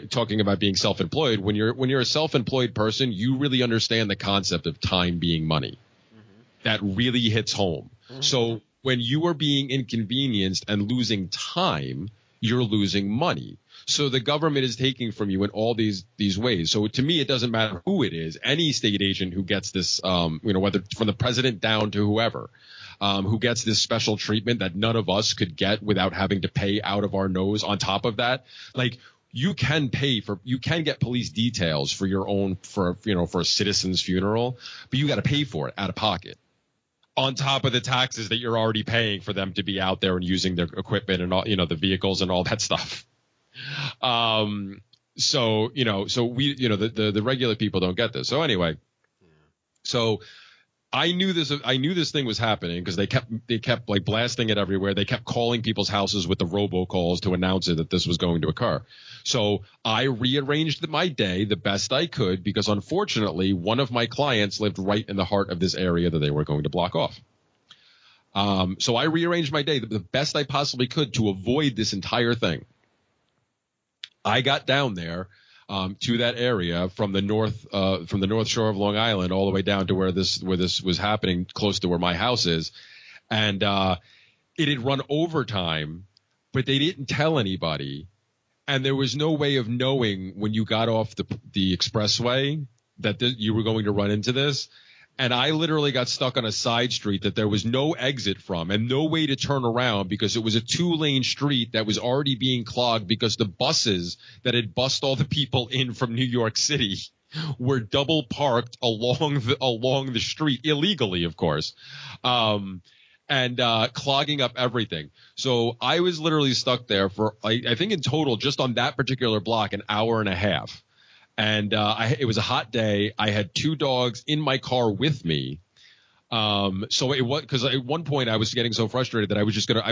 talking about being self-employed. When you're a self-employed person, you really understand the concept of time being money. Mm-hmm. That really hits home. Mm-hmm. So when you are being inconvenienced and losing time, you're losing money. So the government is taking from you in all these ways. So to me, it doesn't matter who it is. Any state agent who gets this, whether from the president down to whoever, who gets this special treatment that none of us could get without having to pay out of our nose. On top of that, like, you can get police details for a citizen's funeral, but you got to pay for it out of pocket, on top of the taxes that you're already paying for them to be out there and using their equipment and all, the vehicles and all that stuff. So we, the regular people don't get this. So anyway, so I knew this thing was happening because they kept like blasting it everywhere. They kept calling people's houses with the robocalls to announce it, that this was going to occur. So I rearranged my day the best I could, because unfortunately one of my clients lived right in the heart of this area that they were going to block off. So I rearranged my day the best I possibly could to avoid this entire thing. I got down there to that area from the north shore of Long Island all the way down to where this was happening, close to where my house is, and it had run overtime, but they didn't tell anybody, and there was no way of knowing when you got off the expressway that you were going to run into this. And I literally got stuck on a side street that there was no exit from and no way to turn around because it was a 2-lane street that was already being clogged because the buses that had bussed all the people in from New York City were double parked along the street illegally, of course, and clogging up everything. So I was literally stuck there for, I think in total, just on that particular block, an hour and a half. And it was a hot day. I had 2 dogs in my car with me. So it was because at one point I was getting so frustrated that I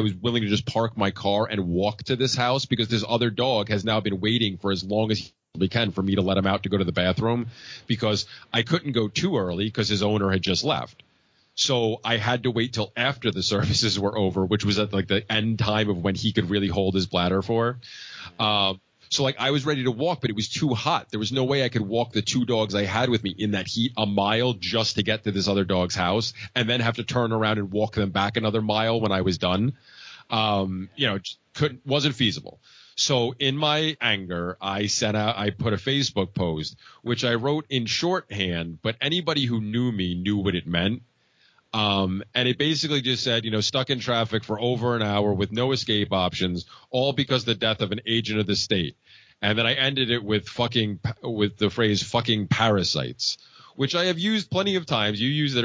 was willing to just park my car and walk to this house because this other dog has now been waiting for as long as he can for me to let him out to go to the bathroom because I couldn't go too early because his owner had just left. So I had to wait till after the services were over, which was at like the end time of when he could really hold his bladder for. So like I was ready to walk, but it was too hot. There was no way I could walk the 2 dogs I had with me in that heat a mile just to get to this other dog's house and then have to turn around and walk them back another mile when I was done. Wasn't feasible. So in my anger, I put a Facebook post, which I wrote in shorthand, but anybody who knew me knew what it meant. And it basically just said, stuck in traffic for over an hour with no escape options, all because of the death of an agent of the state. And then I ended it with the phrase "fucking parasites," which I have used plenty of times. You used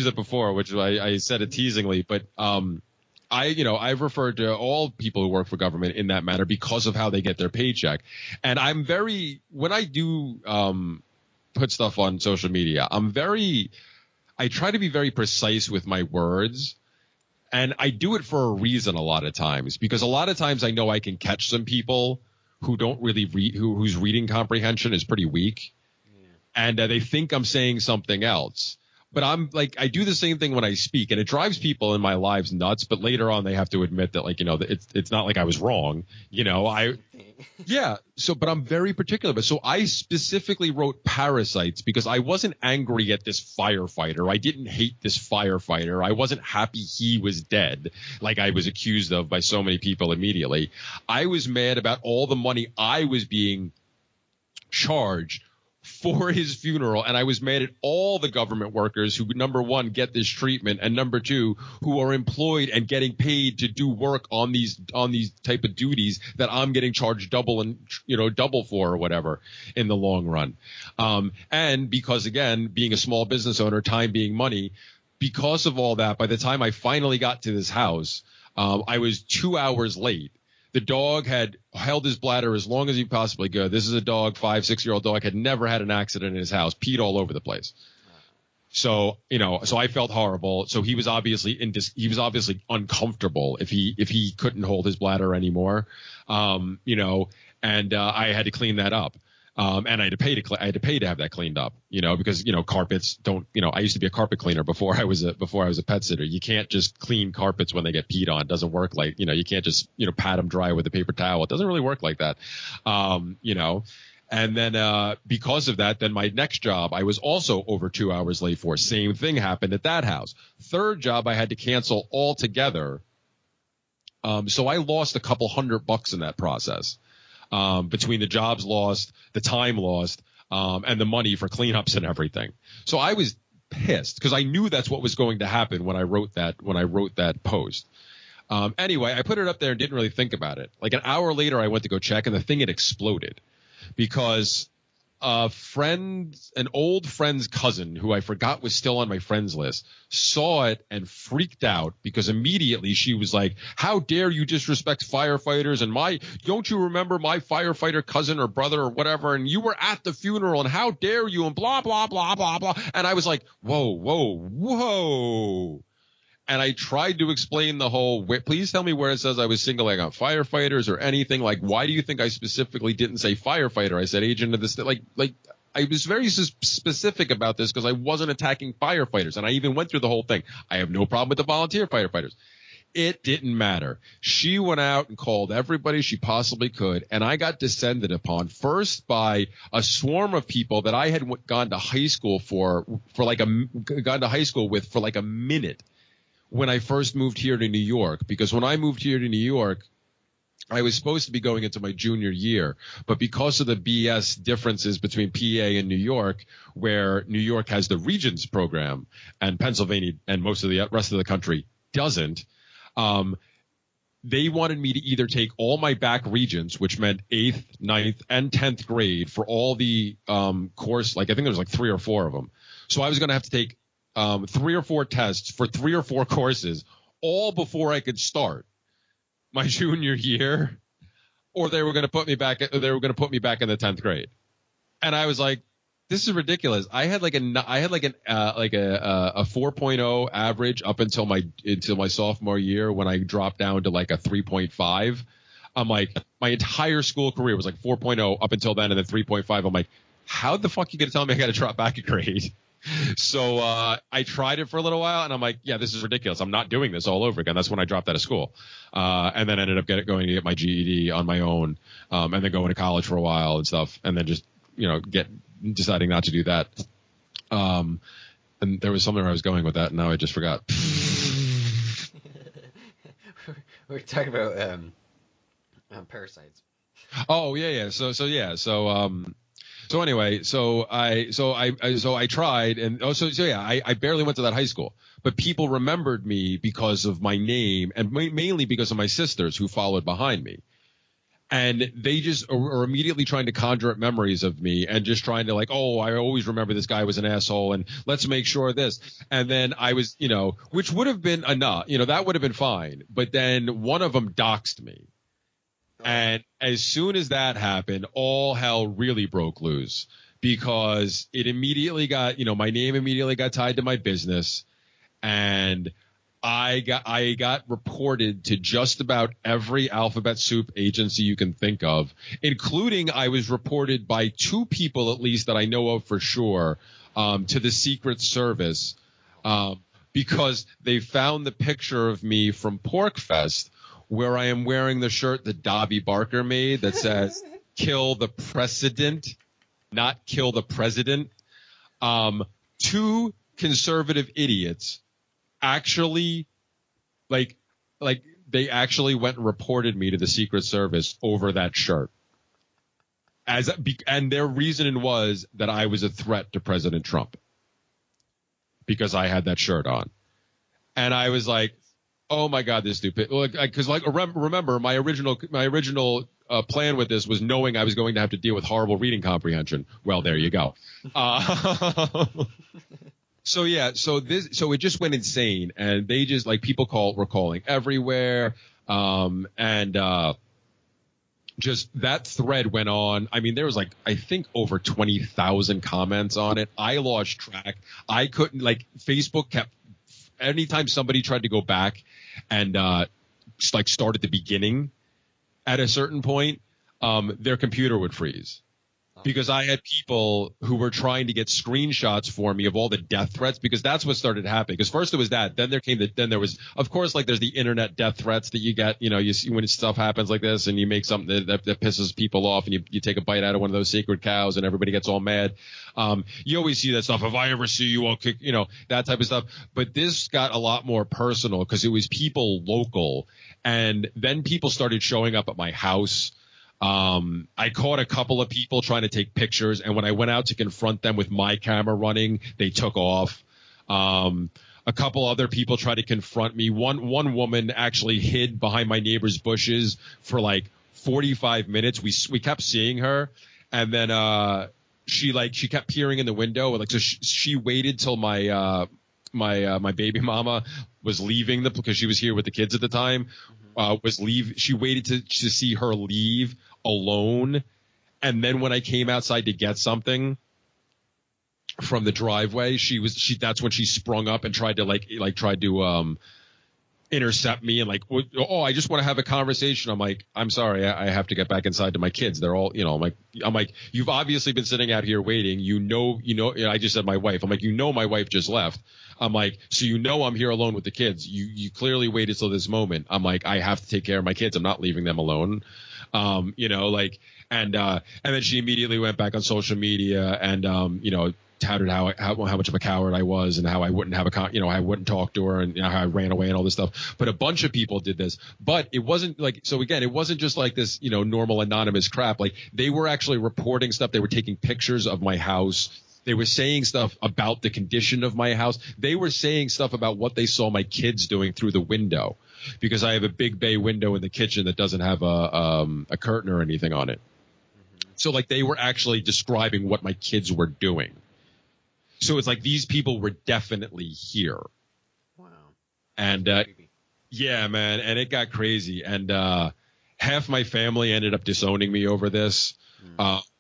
it before, which I said it teasingly, but I've referred to all people who work for government in that manner because of how they get their paycheck. And when I do put stuff on social media, I try to be very precise with my words, and I do it for a reason a lot of times, because a lot of times I know I can catch some people who don't really read, whose reading comprehension is pretty weak, and they think I'm saying something else. But I'm like, I do the same thing when I speak, and it drives people in my lives nuts. But later on, they have to admit that, it's not like I was wrong, but I'm very particular. But so I specifically wrote parasites because I wasn't angry at this firefighter. I didn't hate this firefighter. I wasn't happy he was dead, like I was accused of by so many people immediately. I was mad about all the money I was being charged for his funeral, and I was mad at all the government workers who, number one, get this treatment, and number two, who are employed and getting paid to do work on these type of duties that I'm getting charged double for or whatever in the long run. And because, again, being a small business owner, time being money, because of all that, by the time I finally got to this house, I was 2 hours late. The dog had held his bladder as long as he possibly could. This is a dog, 5-6-year-old dog, had never had an accident in his house, peed all over the place. So, so I felt horrible. So he was obviously uncomfortable if he couldn't hold his bladder anymore. And I had to clean that up. And I had to pay to have that cleaned up, because, carpets don't, I used to be a carpet cleaner before I was a pet sitter. You can't just clean carpets when they get peed on. It doesn't work like, you can't just, pat them dry with a paper towel. It doesn't really work like that. And then, because of that, then my next job, I was also over 2 hours late for. Same thing happened at that house. Third job, I had to cancel altogether. So I lost a couple $100 in that process. Between the jobs lost, the time lost, and the money for cleanups and everything. So I was pissed because I knew that's what was going to happen when I wrote that post. Anyway, I put it up there and didn't really think about it. Like an hour later, I went to go check, and the thing had exploded because an old friend's cousin, who I forgot was still on my friends list, saw it and freaked out because immediately she was like, "How dare you disrespect firefighters, and don't you remember my firefighter cousin or brother or whatever, and you were at the funeral, and how dare you, and blah, blah, blah, blah, blah." And I was like, whoa, whoa, whoa. And I tried to explain the whole, please tell me where it says I was singling out firefighters or anything. Like, why do you think I specifically didn't say firefighter? I said agent of the state. Like, I was very specific about this because I wasn't attacking firefighters, and I even went through the whole thing. I have no problem with the volunteer firefighters. It didn't matter. She went out and called everybody she possibly could, and I got descended upon first by a swarm of people that I had gone to high school with for like a minute when I first moved here to New York. Because when I moved here to New York, I was supposed to be going into my junior year, but because of the BS differences between PA and New York, where New York has the Regents program and Pennsylvania and most of the rest of the country doesn't, they wanted me to either take all my back Regents, which meant 8th, 9th, and 10th grade for all the course, like I think there was like 3 or 4 of them. So I was going to have to take 3 or 4 tests for 3 or 4 courses all before I could start my junior year, or they were going to put me back in the 10th grade. And I was like, this is ridiculous. I had like a 4.0 average up until my sophomore year, when I dropped down to like a 3.5. I'm like, my entire school career was like 4.0 up until then, and then 3.5. I'm like, how the fuck are you going to tell me I got to drop back a grade? So I tried it for a little while, and I'm like, yeah, this is ridiculous. I'm not doing this all over again. That's when I dropped out of school, and then ended up going to get my GED on my own, and then going to college for a while and stuff, and then just deciding not to do that. And there was somewhere I was going with that, and now I just forgot. We're talking about parasites. Oh yeah. So anyway, I tried, and I barely went to that high school, but people remembered me because of my name, and mainly because of my sisters who followed behind me. And they just are immediately trying to conjure up memories of me, and just trying to like, oh, I always remember this guy was an asshole, and let's make sure of this. And then I was, which would have been enough, that would have been fine. But then one of them doxed me. And as soon as that happened, all hell really broke loose, because it immediately got, my name immediately got tied to my business, and I got reported to just about every alphabet soup agency you can think of, including I was reported by 2 people at least that I know of for sure, to the Secret Service, because they found the picture of me from Porkfest, where I am wearing the shirt that Davy Barker made that says "Kill the Precedent," not "Kill the President." 2 conservative idiots actually, like they actually went and reported me to the Secret Service over that shirt. And their reasoning was that I was a threat to President Trump because I had that shirt on. And I was like, oh my God, this stupid. Because remember, my original plan with this was knowing I was going to have to deal with horrible reading comprehension. Well, there you go. So it just went insane, and they just were calling everywhere, and just that thread went on. I mean, there was I think over 20,000 comments on it. I lost track. I couldn't Facebook kept. Anytime somebody tried to go back and start at the beginning at a certain point, their computer would freeze. Because I had people who were trying to get screenshots for me of all the death threats, because that's what started happening. Because first it was that, then there was, of course, there's the internet death threats that you get, you see when stuff happens like this and you make something that pisses people off, and you take a bite out of one of those sacred cows and everybody gets all mad. You always see that stuff. If I ever see you, I'll kick, that type of stuff. But this got a lot more personal because it was people local, and then people started showing up at my house. I caught a couple of people trying to take pictures, and when I went out to confront them with my camera running, they took off. A couple other people tried to confront me. One woman actually hid behind my neighbor's bushes for 45 minutes. We kept seeing her, and then she kept peering in the window. So she waited till my baby mama was leaving because she was here with the kids at the time. She waited to see her leave alone, and then when I came outside to get something from the driveway, that's when she sprung up and tried to intercept me and like, oh, I just want to have a conversation. I'm like, I'm sorry, I have to get back inside to my kids. They're all, I'm like, you've obviously been sitting out here waiting. I just said my wife. I'm like, my wife just left. I'm like, so I'm here alone with the kids. You clearly waited till this moment. I'm like, I have to take care of my kids. I'm not leaving them alone. And then she immediately went back on social media and, touted how much of a coward I was and how I wouldn't I wouldn't talk to her and how I ran away and all this stuff. But a bunch of people did this. But it wasn't like, so again, it wasn't just like this, normal anonymous crap. Like they were actually reporting stuff. They were taking pictures of my house. They were saying stuff about the condition of my house. They were saying stuff about what they saw my kids doing through the window, because I have a big bay window in the kitchen that doesn't have a curtain or anything on it. So like they were actually describing what my kids were doing. So it's like these people were definitely here. Wow. And yeah, man, and it got crazy. And half my family ended up disowning me over this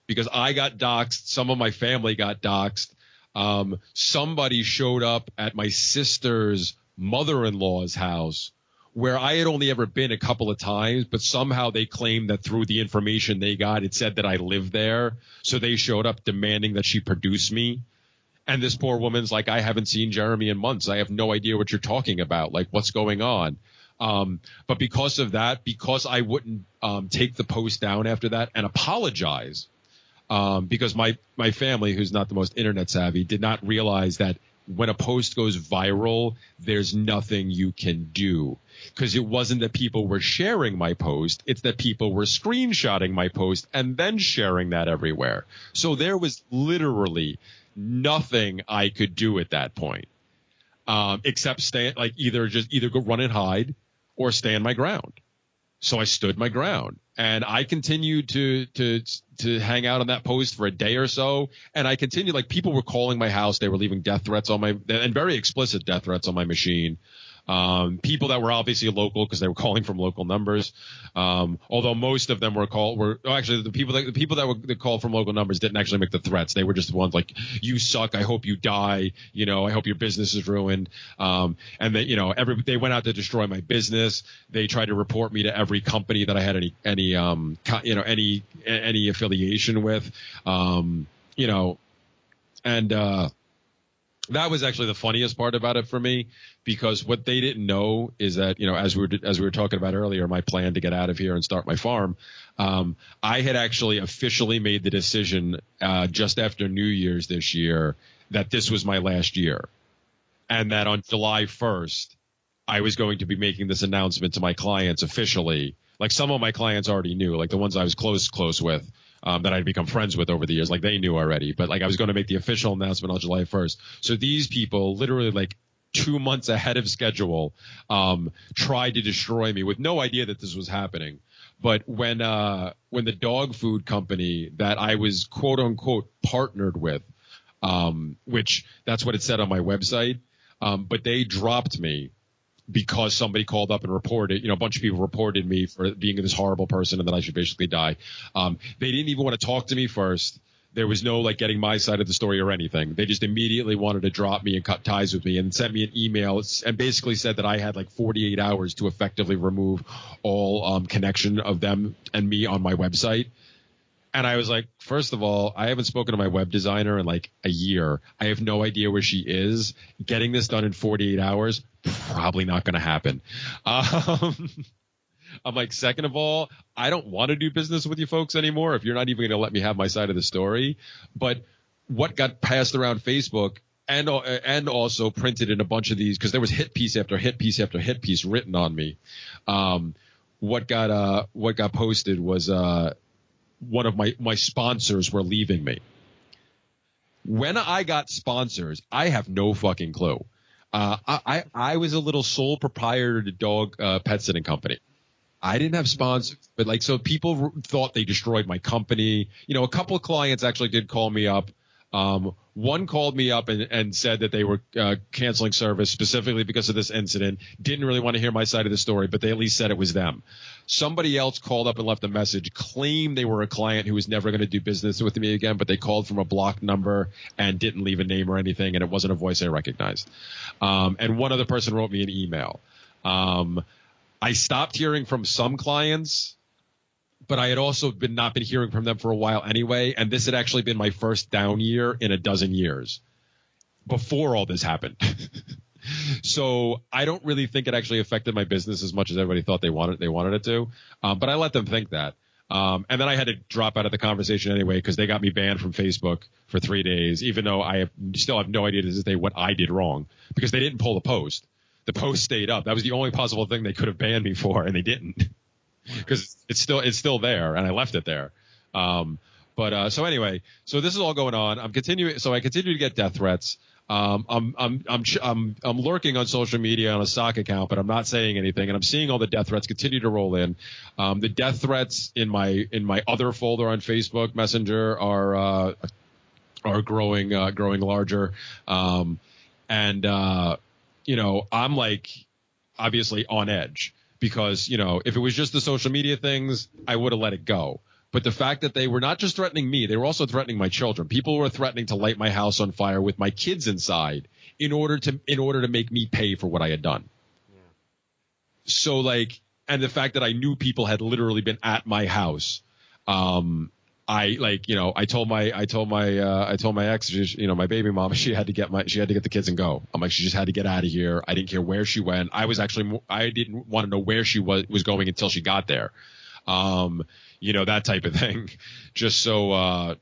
because I got doxxed. Some of my family got doxxed. Somebody showed up at my sister's mother-in-law's house where I had only ever been a couple of times, but somehow they claimed that through the information they got, it said that I lived there. So they showed up demanding that she produce me. And this poor woman's like, I haven't seen Jeremy in months. I have no idea what you're talking about. Like, what's going on? But because of that, because I wouldn't take the post down after that and apologize, because my family, who's not the most internet savvy, did not realize that when a post goes viral, there's nothing you can do. Because it wasn't that people were sharing my post. It's that people were screenshotting my post and then sharing that everywhere. So there was literally nothing I could do at that point, except either go run and hide or stand my ground. So I stood my ground and I continued to hang out on that post for a day or so. And I continued, like, people were calling my house. They were leaving death threats and very explicit death threats on my machine. People that were obviously local because they were calling from local numbers. Although most of them actually the people that called from local numbers didn't actually make the threats. They were just the ones like, you suck. I hope you die. I hope your business is ruined. And they went out to destroy my business. They tried to report me to every company that I had any affiliation with, that was actually the funniest part about it for me, because what they didn't know is that, as we were talking about earlier, my plan to get out of here and start my farm, I had actually officially made the decision just after New Year's this year that this was my last year, and that on July 1st I was going to be making this announcement to my clients officially. Like, some of my clients already knew, like the ones I was close with. That I'd become friends with over the years, like they knew already, but like I was going to make the official announcement on July 1st. So these people literally like 2 months ahead of schedule tried to destroy me with no idea that this was happening. But when the dog food company that I was quote unquote partnered with, which that's what it said on my website, but they dropped me because somebody called up and reported, a bunch of people reported me for being this horrible person and that I should basically die. They didn't even want to talk to me first. There was no like getting my side of the story or anything. They just immediately wanted to drop me and cut ties with me and sent me an email and basically said that I had like 48 hours to effectively remove all connection of them and me on my website. And I was like, first of all, I haven't spoken to my web designer in like a year. I have no idea where she is. Getting this done in 48 hours, probably not going to happen. I'm like, second of all, I don't want to do business with you folks anymore if you're not even going to let me have my side of the story. But what got passed around Facebook and also printed in a bunch of these, because there was hit piece after hit piece after hit piece written on me. What got posted was one of my sponsors were leaving me. When I got sponsors, I have no fucking clue. I was a little sole proprietor to dog pet sitting company. I didn't have sponsors, but like, so people thought they destroyed my company. A couple of clients actually did call me up. One called me up and said that they were canceling service specifically because of this incident. Didn't really want to hear my side of the story, but they at least said it was them. Somebody else called up and left a message, claimed they were a client who was never going to do business with me again, but they called from a blocked number and didn't leave a name or anything, and it wasn't a voice I recognized. And one other person wrote me an email. I stopped hearing from some clients, but I had also not been hearing from them for a while anyway. And this had actually been my first down year in a dozen years before all this happened. So I don't really think it actually affected my business as much as everybody thought they wanted it to. But I let them think that. And then I had to drop out of the conversation anyway because they got me banned from Facebook for 3 days, even though still have no idea to this day what I did wrong because they didn't pull the post. The post stayed up. That was the only possible thing they could have banned me for, and they didn't because it's still there, and I left it there. So anyway, so this is all going on. I continue to get death threats. I'm lurking on social media on a stock account, but I'm not saying anything, and I'm seeing all the death threats continue to roll in. The death threats in my other folder on Facebook Messenger are growing larger, I'm like obviously on edge because if it was just the social media things, I would have let it go. But the fact that they were not just threatening me, they were also threatening my children. People were threatening to light my house on fire with my kids inside in order to make me pay for what I had done. Yeah. So and the fact that I knew people had literally been at my house. I told my ex, my baby mama, she had to get the kids and go. I'm like, she just had to get out of here. I didn't care where she went. I didn't want to know where she was going until she got there. That type of thing, just so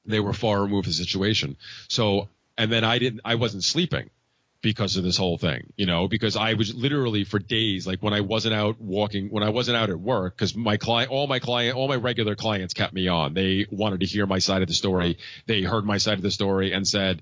they were far removed from the situation. So, and then I wasn't sleeping because of this whole thing, because I was literally for days, like when I wasn't out walking, when I wasn't out at work, because all my regular clients kept me on. They wanted to hear my side of the story. They heard my side of the story and said,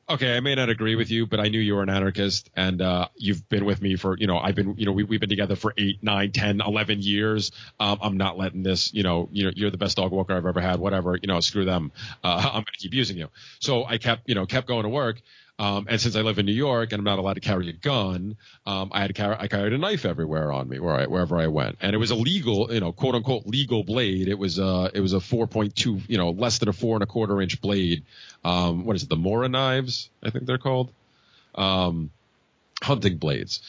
okay, I may not agree with you, but I knew you were an anarchist, and you've been with me for, we've been together for 8, 9, 10, 11 years. I'm not letting this, you're the best dog walker I've ever had, whatever, screw them. I'm going to keep using you. So I kept going to work. And since I live in New York and I'm not allowed to carry a gun, I carried a knife everywhere on me wherever I went. And it was a legal, quote unquote legal blade. It was a 4.2, less than a 4 1/4 inch blade. What is it? The Mora knives, I think they're called. Hunting blades,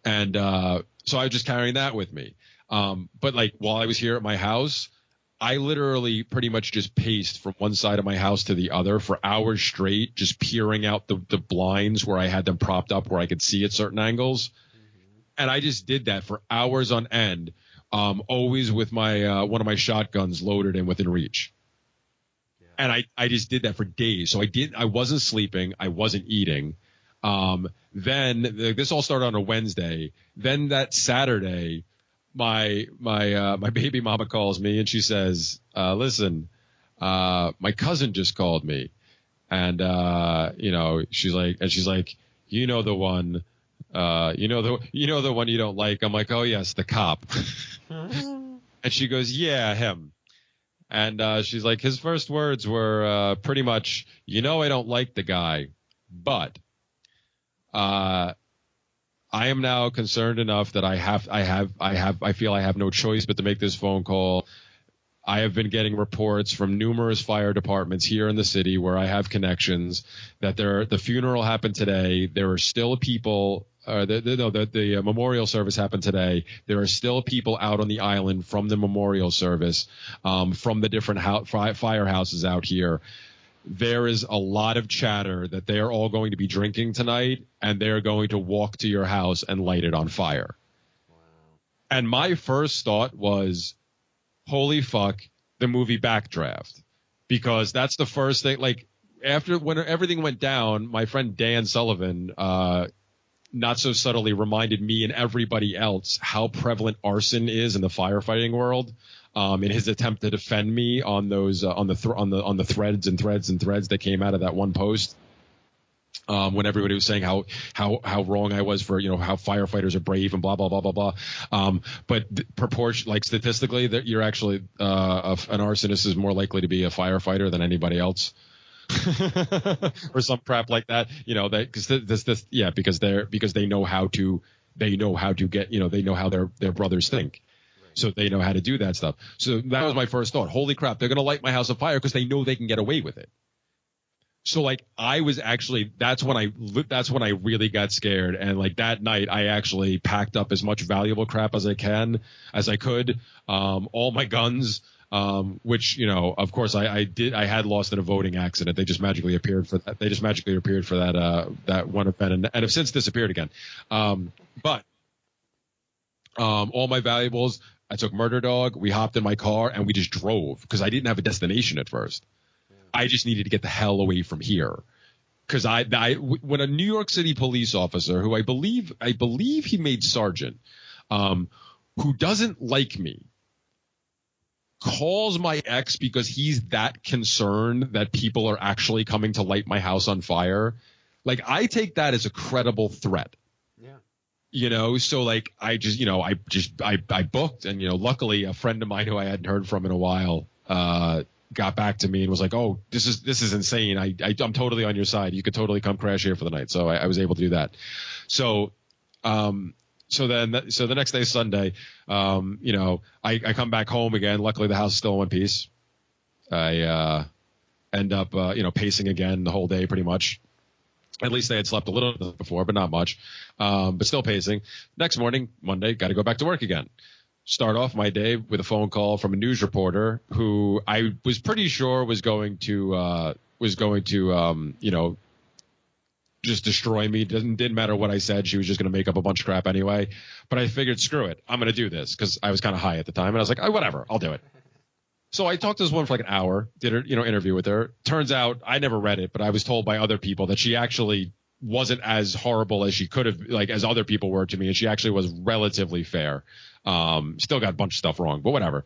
and so I was just carrying that with me. But while I was here at my house, I literally pretty much just paced from one side of my house to the other for hours straight, just peering out the blinds where I had them propped up where I could see at certain angles. Mm-hmm. And I just did that for hours on end, always with my one of my shotguns loaded and within reach. Yeah. And I just did that for days. So I wasn't sleeping. I wasn't eating. Then this all started on a Wednesday. Then that Saturday, my baby mama calls me and she says, listen, my cousin just called me, and she's like, the one, the one you don't like. I'm like, oh yes, the cop. And she goes, yeah, him. And she's like, his first words were pretty much, I don't like the guy, but I am now concerned enough that I feel I have no choice but to make this phone call. I have been getting reports from numerous fire departments here in the city where I have connections that the funeral happened today. There are still people. The memorial service happened today. There are still people out on the island from the memorial service, from the different firehouses out here. There is a lot of chatter that they are all going to be drinking tonight, and they're going to walk to your house and light it on fire. Wow. And my first thought was, holy fuck, the movie Backdraft. Because that's the first thing, after when everything went down, my friend Dan Sullivan, not so subtly reminded me and everybody else how prevalent arson is in the firefighting world. In his attempt to defend me on those on the threads that came out of that one post, when everybody was saying how wrong I was for how firefighters are brave and blah blah blah blah blah. But statistically, that you're actually an arsonist is more likely to be a firefighter than anybody else. Or some crap like that, because they know how to get, they know how their brothers think. So they know how to do that stuff. So that was my first thought. Holy crap, they're going to light my house on fire because they know they can get away with it. So like I was actually that's when I really got scared, and like that night I actually packed up as much valuable crap as I could, all my guns, which of course I had lost in a voting accident. They just magically appeared for that. That one event, and have since disappeared again. But all my valuables. I took Murder Dog. We hopped in my car and we just drove because I didn't have a destination at first. I just needed to get the hell away from here, because when a New York City police officer, who I believe he made sergeant, who doesn't like me, calls my ex because he's that concerned that people are actually coming to light my house on fire, like I take that as a credible threat. Yeah. So like I booked, and luckily a friend of mine who I hadn't heard from in a while got back to me and was like, "Oh, this is insane. I'm totally on your side. You could totally come crash here for the night." So I was able to do that. So the next day, Sunday, I come back home again. Luckily, the house is still in one piece. I end up pacing again the whole day pretty much. At least I had slept a little bit before, but not much. But still pacing. Next morning, Monday, got to go back to work again. Start off my day with a phone call from a news reporter who I was pretty sure was going to just destroy me. Didn't matter what I said. She was just going to make up a bunch of crap anyway. But I figured, screw it. I'm going to do this, because I was kind of high at the time. And I was like, oh, whatever, I'll do it. So I talked to this woman for like an hour, did her, interview with her. Turns out I never read it, but I was told by other people that she actually wasn't as horrible as she could have, like as other people were to me. And she actually was relatively fair. Still got a bunch of stuff wrong, but whatever.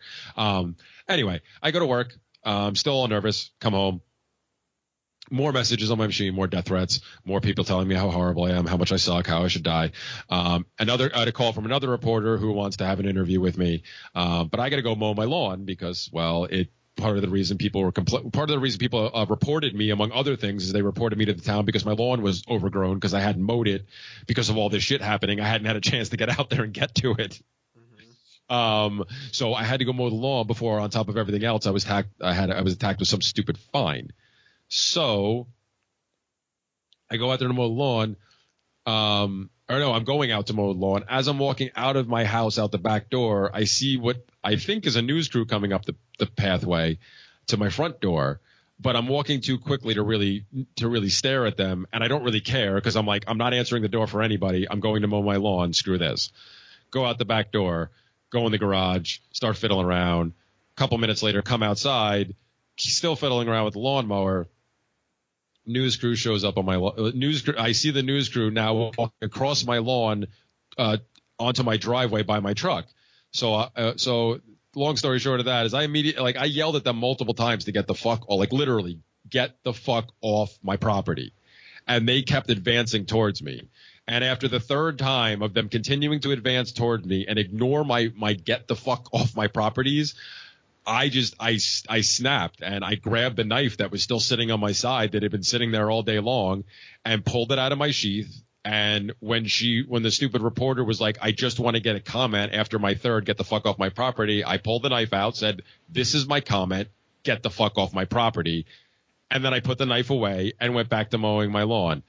Anyway, I go to work. Still all nervous. Come home. More messages on my machine, more death threats, more people telling me how horrible I am, how much I suck, how I should die. I had a call from another reporter who wants to have an interview with me. But I got to go mow my lawn because, well, part of the reason people reported me, among other things, is they reported me to the town because my lawn was overgrown because I hadn't mowed it because of all this shit happening. I hadn't had a chance to get out there and get to it. So I had to go mow the lawn before, on top of everything else, I was attacked with some stupid fine. So I go out there to mow the lawn. I'm going out to mow the lawn. As I'm walking out of my house, out the back door, I see what I think is a news crew coming up the pathway to my front door. But I'm walking too quickly to really stare at them, and I don't really care because I'm like, I'm not answering the door for anybody. I'm going to mow my lawn. Screw this. Go out the back door, go in the garage, start fiddling around. A couple minutes later, come outside, still fiddling around with the lawnmower. News crew shows up on my news. I see the news crew now walking across my lawn onto my driveway by my truck. So long story short of that is I yelled at them multiple times to get the fuck, or like literally get the fuck off my property, and they kept advancing towards me. And after the third time of them continuing to advance toward me and ignore my get the fuck off my properties, I snapped, and I grabbed the knife that was still sitting on my side that had been sitting there all day long and pulled it out of my sheath. And when the stupid reporter was like, I just want to get a comment after my third get the fuck off my property, I pulled the knife out, said, this is my comment, get the fuck off my property. And then I put the knife away and went back to mowing my lawn.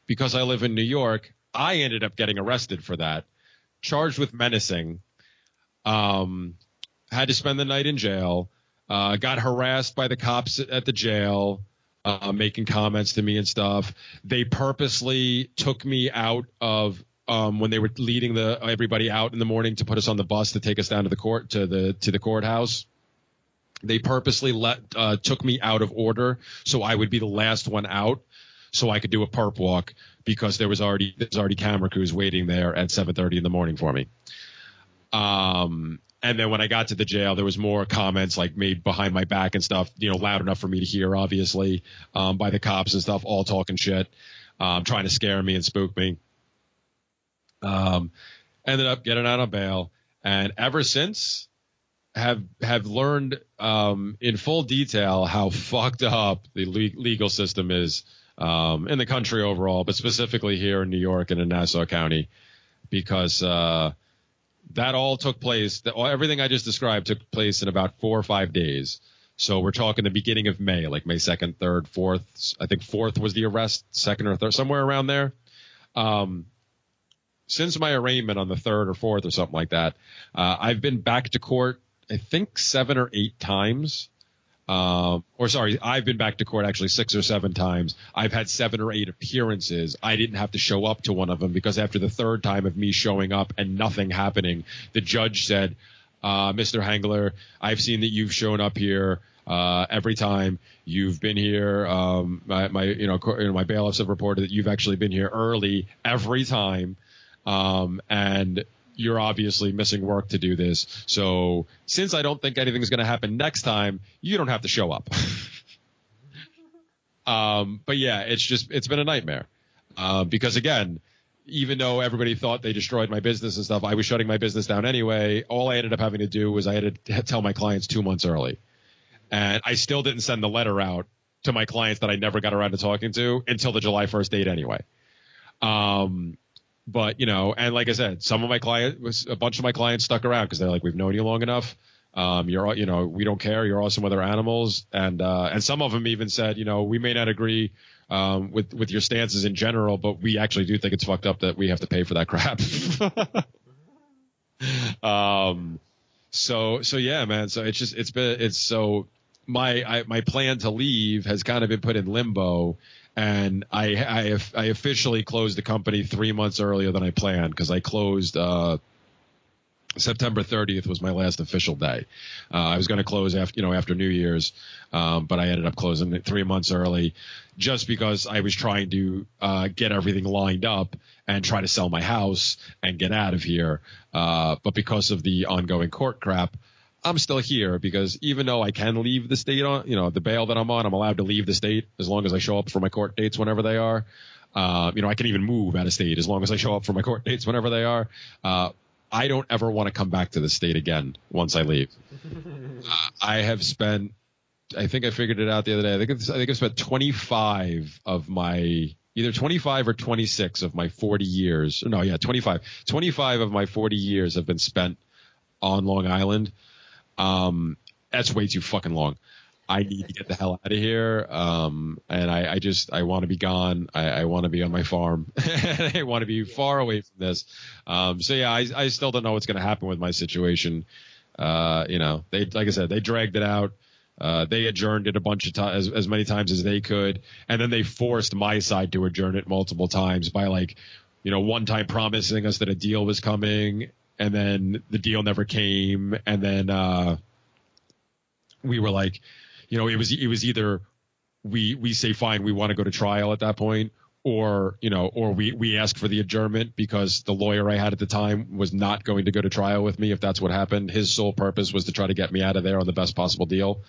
Because I live in New York, I ended up getting arrested for that, charged with menacing. Had to spend the night in jail, got harassed by the cops at the jail, making comments to me and stuff. They purposely took me out of when they were leading everybody out in the morning to put us on the bus to take us down to the courthouse. They purposely took me out of order so I would be the last one out, so I could do a perp walk, because there's already camera crews waiting there at 7:30 in the morning for me. And then when I got to the jail, there was more comments like made behind my back and stuff, loud enough for me to hear, obviously, by the cops and stuff, all talking shit, trying to scare me and spook me. Ended up getting out on bail, and ever since have learned in full detail how fucked up the legal system is in the country overall, but specifically here in New York and in Nassau County, because that all took place. Everything I just described took place in about 4 or 5 days. So we're talking the beginning of May, like May 2nd, 3rd, 4th. I think 4th was the arrest, 2nd or 3rd, somewhere around there. Since my arraignment on the 3rd or 4th or something like that, I've been back to court, I think 7 or 8 times. I've been back to court actually 6 or 7 times. I've had 7 or 8 appearances. I didn't have to show up to one of them because after the 3rd time of me showing up and nothing happening, the judge said, Mr. Henggeler, I've seen that you've shown up here every time you've been here. My bailiffs have reported that you've actually been here early every time, and you're obviously missing work to do this. So since I don't think anything's going to happen next time, you don't have to show up. But yeah, it's been a nightmare because again, even though everybody thought they destroyed my business and stuff, I was shutting my business down anyway. All I ended up having to do was I had to tell my clients 2 months early. And I still didn't send the letter out to my clients that I never got around to talking to until the July 1st date anyway. But, and like I said, a bunch of my clients stuck around because they're like, we've known you long enough. We don't care. You're awesome with our animals. And some of them even said, we may not agree with your stances in general, but we actually do think it's fucked up that we have to pay for that crap. So yeah, man. So my plan to leave has kind of been put in limbo, and I officially closed the company 3 months earlier than I planned because I closed September 30th was my last official day. I was going to close after New Year's, but I ended up closing it 3 months early just because I was trying to get everything lined up and try to sell my house and get out of here. But because of the ongoing court crap, I'm still here because even though I can leave the state on, the bail that I'm on, I'm allowed to leave the state as long as I show up for my court dates whenever they are. I can even move out of state as long as I show up for my court dates whenever they are. I don't ever want to come back to the state again once I leave. I have spent, I think I figured it out the other day. I think I've spent 25 of my, either 25 or 26 of my 40 years. No, yeah, 25. 25 of my 40 years have been spent on Long Island. That's way too fucking long. I need to get the hell out of here. And I want to be gone. I want to be on my farm. I want to be far away from this. So yeah, I still don't know what's going to happen with my situation. Like I said, they dragged it out. They adjourned it a bunch of times, as many times as they could. And then they forced my side to adjourn it multiple times by one time promising us that a deal was coming. And then the deal never came. And then, we were like, it was either we say, fine, we want to go to trial at that point, or we ask for the adjournment because the lawyer I had at the time was not going to go to trial with me if that's what happened. His sole purpose was to try to get me out of there on the best possible deal.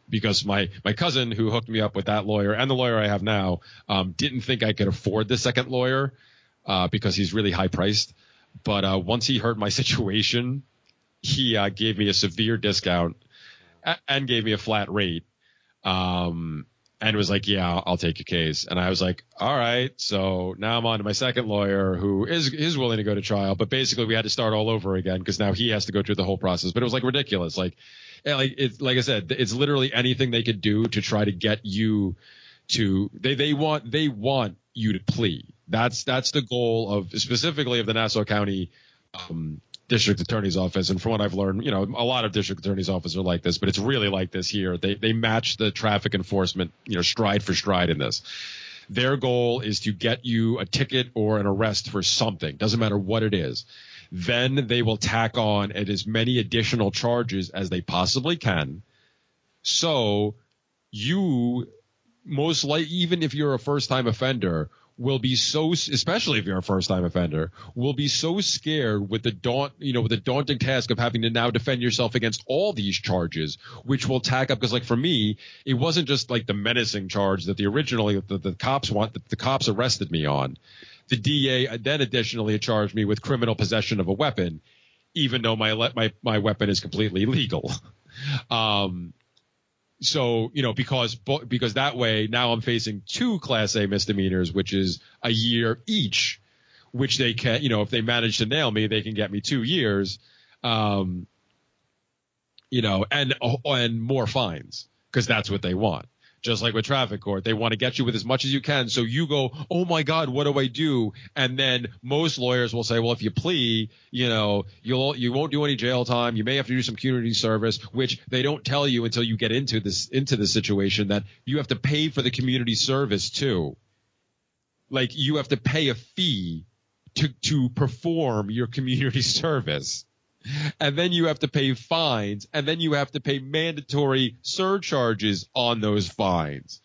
Because my cousin who hooked me up with that lawyer and the lawyer I have now, didn't think I could afford the second lawyer, because he's really high priced. But, once he heard my situation, he, gave me a severe discount and gave me a flat rate, and was like, yeah, I'll take your case. And I was like, all right. So now I'm on to my second lawyer who is willing to go to trial, but basically we had to start all over again because now he has to go through the whole process. But it was ridiculous. Like I said, it's literally anything they could do to try to get you to, they want you to plea. That's the goal of specifically of the Nassau County, District Attorney's Office. And from what I've learned, a lot of District Attorney's Offices are like this, but it's really like this here. They match the traffic enforcement, stride for stride in this. Their goal is to get you a ticket or an arrest for something. Doesn't matter what it is. Then they will tack on at as many additional charges as they possibly can. So you most likely, even if you're a first-time offender, will be especially if you're a first-time offender, will be so scared with the daunting task of having to now defend yourself against all these charges, which will tack up. Because for me, it wasn't just the menacing charge that the cops arrested me on. The DA then additionally charged me with criminal possession of a weapon, even though my weapon is completely legal. So, because that way now I'm facing 2 Class A misdemeanors, which is a year each, which they can, if they manage to nail me, they can get me 2 years. And and more fines, because that's what they want. Just like with traffic court, they want to get you with as much as you can. So you go, oh my God, what do I do? And then most lawyers will say, well, if you plea, you won't do any jail time. You may have to do some community service, which they don't tell you until you get into the situation that you have to pay for the community service too. Like you have to pay a fee to perform your community service. And then you have to pay fines, and then you have to pay mandatory surcharges on those fines.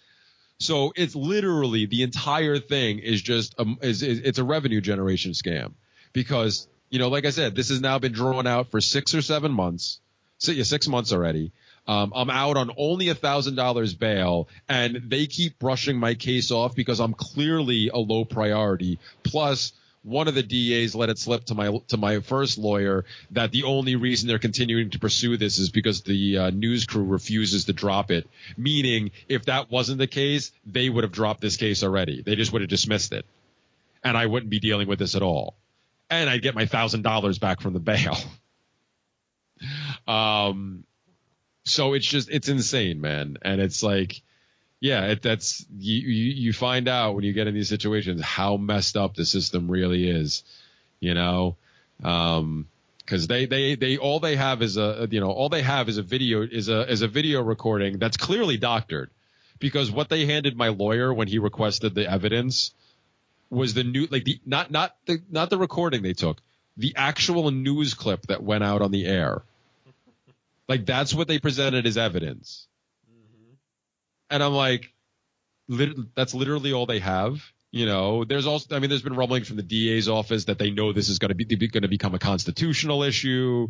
So it's literally the entire thing is just it's a revenue generation scam, because like I said, this has now been drawn out for 6 or 7 months. So 6 months already. I'm out on only $1,000 bail, and they keep brushing my case off because I'm clearly a low priority. Plus, one of the DAs let it slip to my first lawyer that the only reason they're continuing to pursue this is because the news crew refuses to drop it. Meaning, if that wasn't the case, they would have dropped this case already. They just would have dismissed it, and I wouldn't be dealing with this at all. And I'd get my $1,000 back from the bail. So it's insane, man. And it's like, yeah, that's you find out when you get in these situations how messed up the system really is, because they all they have is a video recording that's clearly doctored, because what they handed my lawyer when he requested the evidence was the new, like not the recording they took, the actual news clip that went out on the air. Like that's what they presented as evidence. And I'm like, that's literally all they have. There's also, there's been rumblings from the DA's office that they know this is going to become a constitutional issue,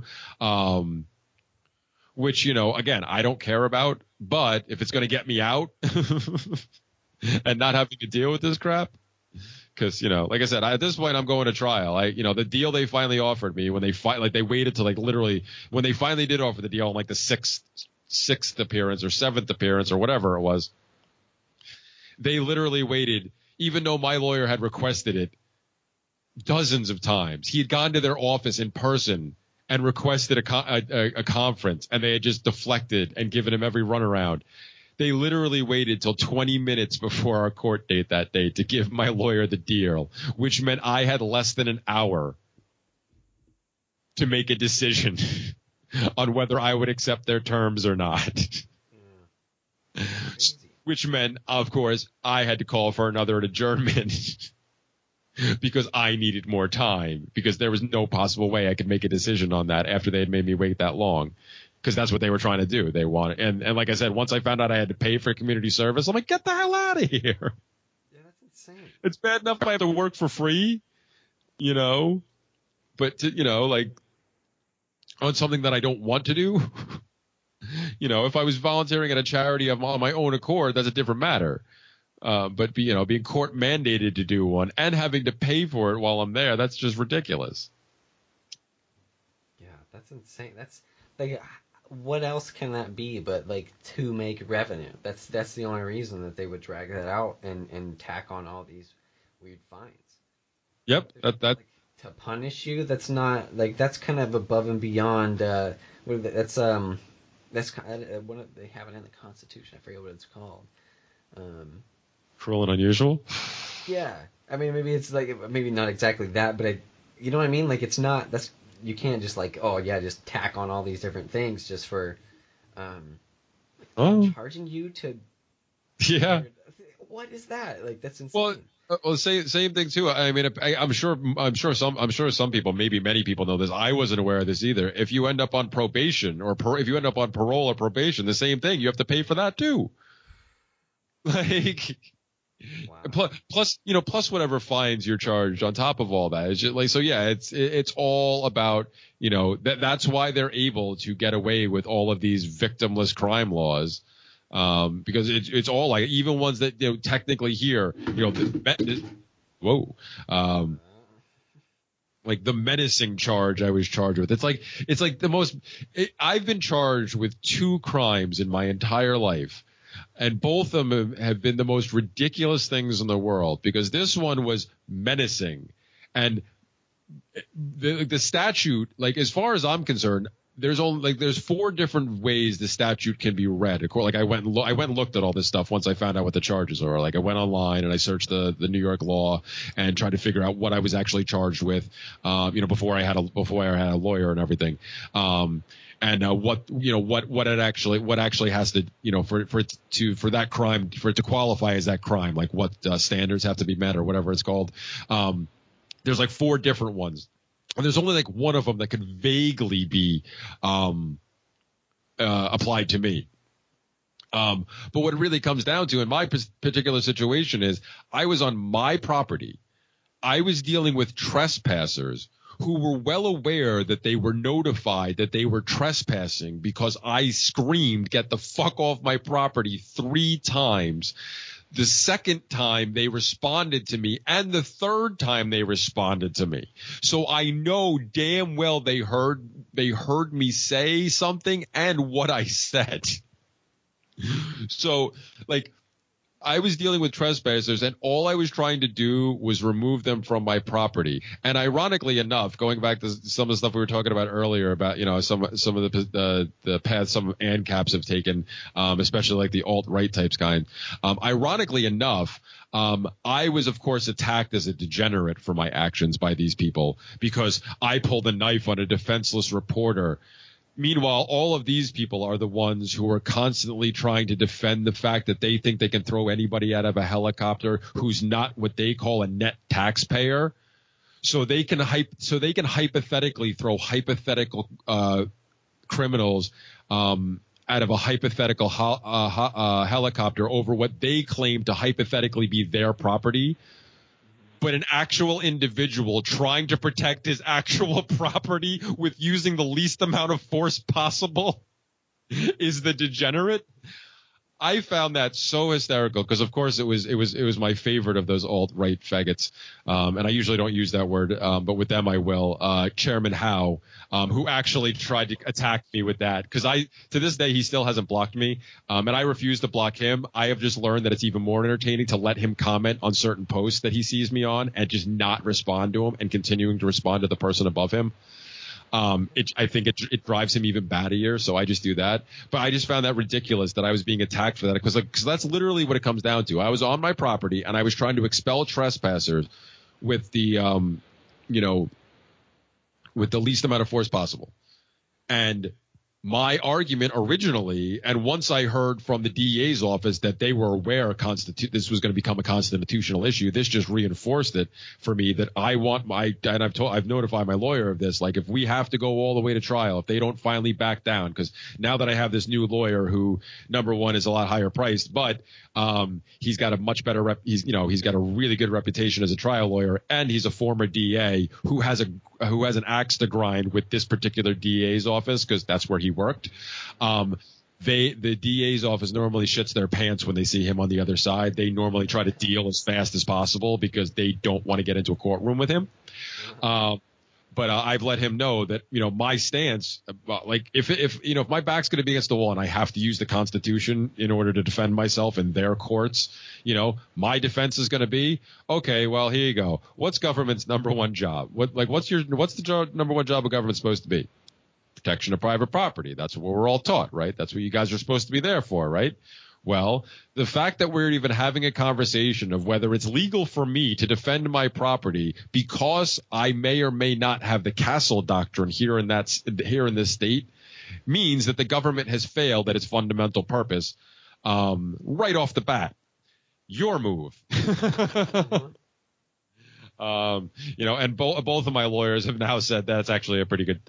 which, again, I don't care about. But if it's going to get me out and not having to deal with this crap, because, like I said, at this point, I'm going to trial. The deal they finally offered me when they waited to literally when they finally did offer the deal on the sixth appearance or seventh appearance or whatever it was, they literally waited, even though my lawyer had requested it dozens of times. He had gone to their office in person and requested a conference, and they had just deflected and given him every runaround. They literally waited till 20 minutes before our court date that day to give my lawyer the deal, which meant I had less than an hour to make a decision on whether I would accept their terms or not. Which meant, of course, I had to call for another adjournment because I needed more time, because there was no possible way I could make a decision on that after they had made me wait that long, because that's what they were trying to do. They wanted, and like I said, once I found out I had to pay for community service, I'm like, get the hell out of here. Yeah, that's insane. It's bad enough if I have to work for free, but on something that I don't want to do. If I was volunteering at a charity on my own accord, that's a different matter. But being court mandated to do one and having to pay for it while I'm there, that's just ridiculous. Yeah, that's insane. That's like, what else can that be but to make revenue? That's the only reason that they would drag that out and tack on all these weird fines. Yep, that to punish you. That's not that's kind of above and beyond. That's kind of, they have it in the Constitution. I forget what it's called. Cruel and unusual. Yeah, maybe it's maybe not exactly that, but you know what I mean. It's not. You can't just just tack on all these different things just for charging you to. Yeah. What is that? That's insane. Well, same thing too. I'm sure some people, maybe many people know this. I wasn't aware of this either. If you end up on probation if you end up on parole or probation, the same thing. You have to pay for that too. Wow. Plus whatever fines you're charged on top of all that. It's just so yeah, it's all about, that's why they're able to get away with all of these victimless crime laws. Because it's all even ones that technically here, the menacing charge I was charged with. It's like the most. I've been charged with 2 crimes in my entire life, and both of them have been the most ridiculous things in the world. Because this one was menacing, and the statute, as far as I'm concerned, there's four different ways the statute can be read. Like I went and looked at all this stuff once I found out what the charges are. Like I went online and I searched the New York law and tried to figure out what I was actually charged with. Before I had a lawyer and everything. And what it actually has to, for that crime, for it to qualify as that crime, like what standards have to be met or whatever it's called. There's like four different ones. And there's only like one of them that could vaguely be applied to me. But what it really comes down to in my particular situation is I was on my property. I was dealing with trespassers who were well aware that they were notified that they were trespassing because I screamed, "Get the fuck off my property" 3 times. The second time they responded to me, and the third time they responded to me. So I know damn well they heard me say something and what I said. So, like, I was dealing with trespassers, and all I was trying to do was remove them from my property. And ironically enough, going back to some of the stuff we were talking about earlier about, some of the paths some ANCAPs have taken, especially like the alt-right types kind. Ironically enough, I was, of course, attacked as a degenerate for my actions by these people because I pulled a knife on a defenseless reporter. Meanwhile, all of these people are the ones who are constantly trying to defend the fact that they think they can throw anybody out of a helicopter who's not what they call a net taxpayer. So they can hypothetically throw hypothetical criminals out of a hypothetical helicopter over what they claim to hypothetically be their property. But an actual individual trying to protect his actual property with using the least amount of force possible is the degenerate. I found that so hysterical because, of course, it was my favorite of those alt-right faggots, and I usually don't use that word, but with them I will. Chairman Howe, who actually tried to attack me with that because to this day he still hasn't blocked me, and I refuse to block him. I have just learned that it's even more entertaining to let him comment on certain posts that he sees me on and just not respond to him and continuing to respond to the person above him. I think it drives him even battier, so I just do that. But I just found that ridiculous that I was being attacked for that because that's literally what it comes down to. I was on my property and I was trying to expel trespassers with the with the least amount of force possible. And my argument originally, and once I heard from the DEA's office that they were aware this was going to become a constitutional issue, this just reinforced it for me that I've notified my lawyer of this. Like, if we have to go all the way to trial, if they don't finally back down, because now that I have this new lawyer who, number one, is a lot higher priced, but he's got a much better he's got a really good reputation as a trial lawyer, and he's a former DA who has an axe to grind with this particular DA's office because that's where he worked. The DA's office normally shits their pants when they see him on the other side. They normally try to deal as fast as possible because they don't want to get into a courtroom with him. But I've let him know that, my stance, like if my back's going to be against the wall and I have to use the Constitution in order to defend myself in their courts, my defense is going to be, okay, well, here you go. What's government's number one job? What's the number one job of government supposed to be? Protection of private property. That's what we're all taught, right? That's what you guys are supposed to be there for, right? Well, the fact that we're even having a conversation of whether it's legal for me to defend my property because I may or may not have the castle doctrine here in this state means that the government has failed at its fundamental purpose right off the bat. Your move. And both of my lawyers have now said that's actually a pretty good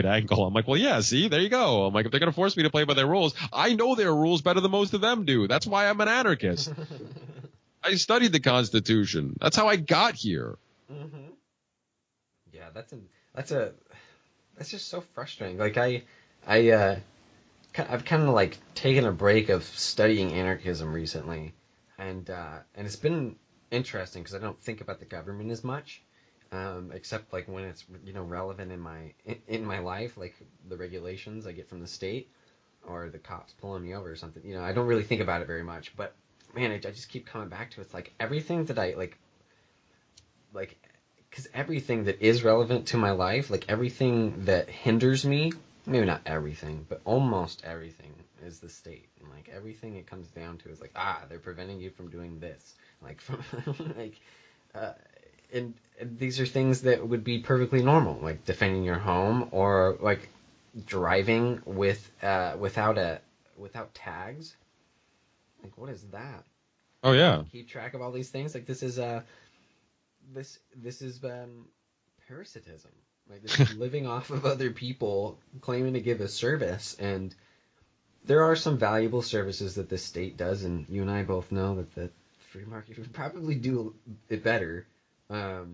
angle. I'm like, well, yeah, see, there you go. I'm like, if they're going to force me to play by their rules, I know their rules better than most of them do. That's why I'm an anarchist. I studied the Constitution. That's how I got here. Mm-hmm. Yeah, that's just so frustrating. Like I've kind of like taken a break of studying anarchism recently, and it's been interesting because I don't think about the government as much, except like when it's relevant in my life, like the regulations I get from the state or the cops pulling me over or something. I don't really think about it very much, but man, I just keep coming back to it. It's like everything that I like because everything that is relevant to my life, like everything that hinders me, maybe not everything, but almost everything is the state. And like everything it comes down to is like, they're preventing you from doing this. Like from like uh and these are things that would be perfectly normal, like defending your home or like driving without tags. Like what is that? Oh yeah. Keep track of all these things. Like this is parasitism. Like this is living off of other people, claiming to give a service, and there are some valuable services that the state does, and you and I both know that the free market would probably do it better. But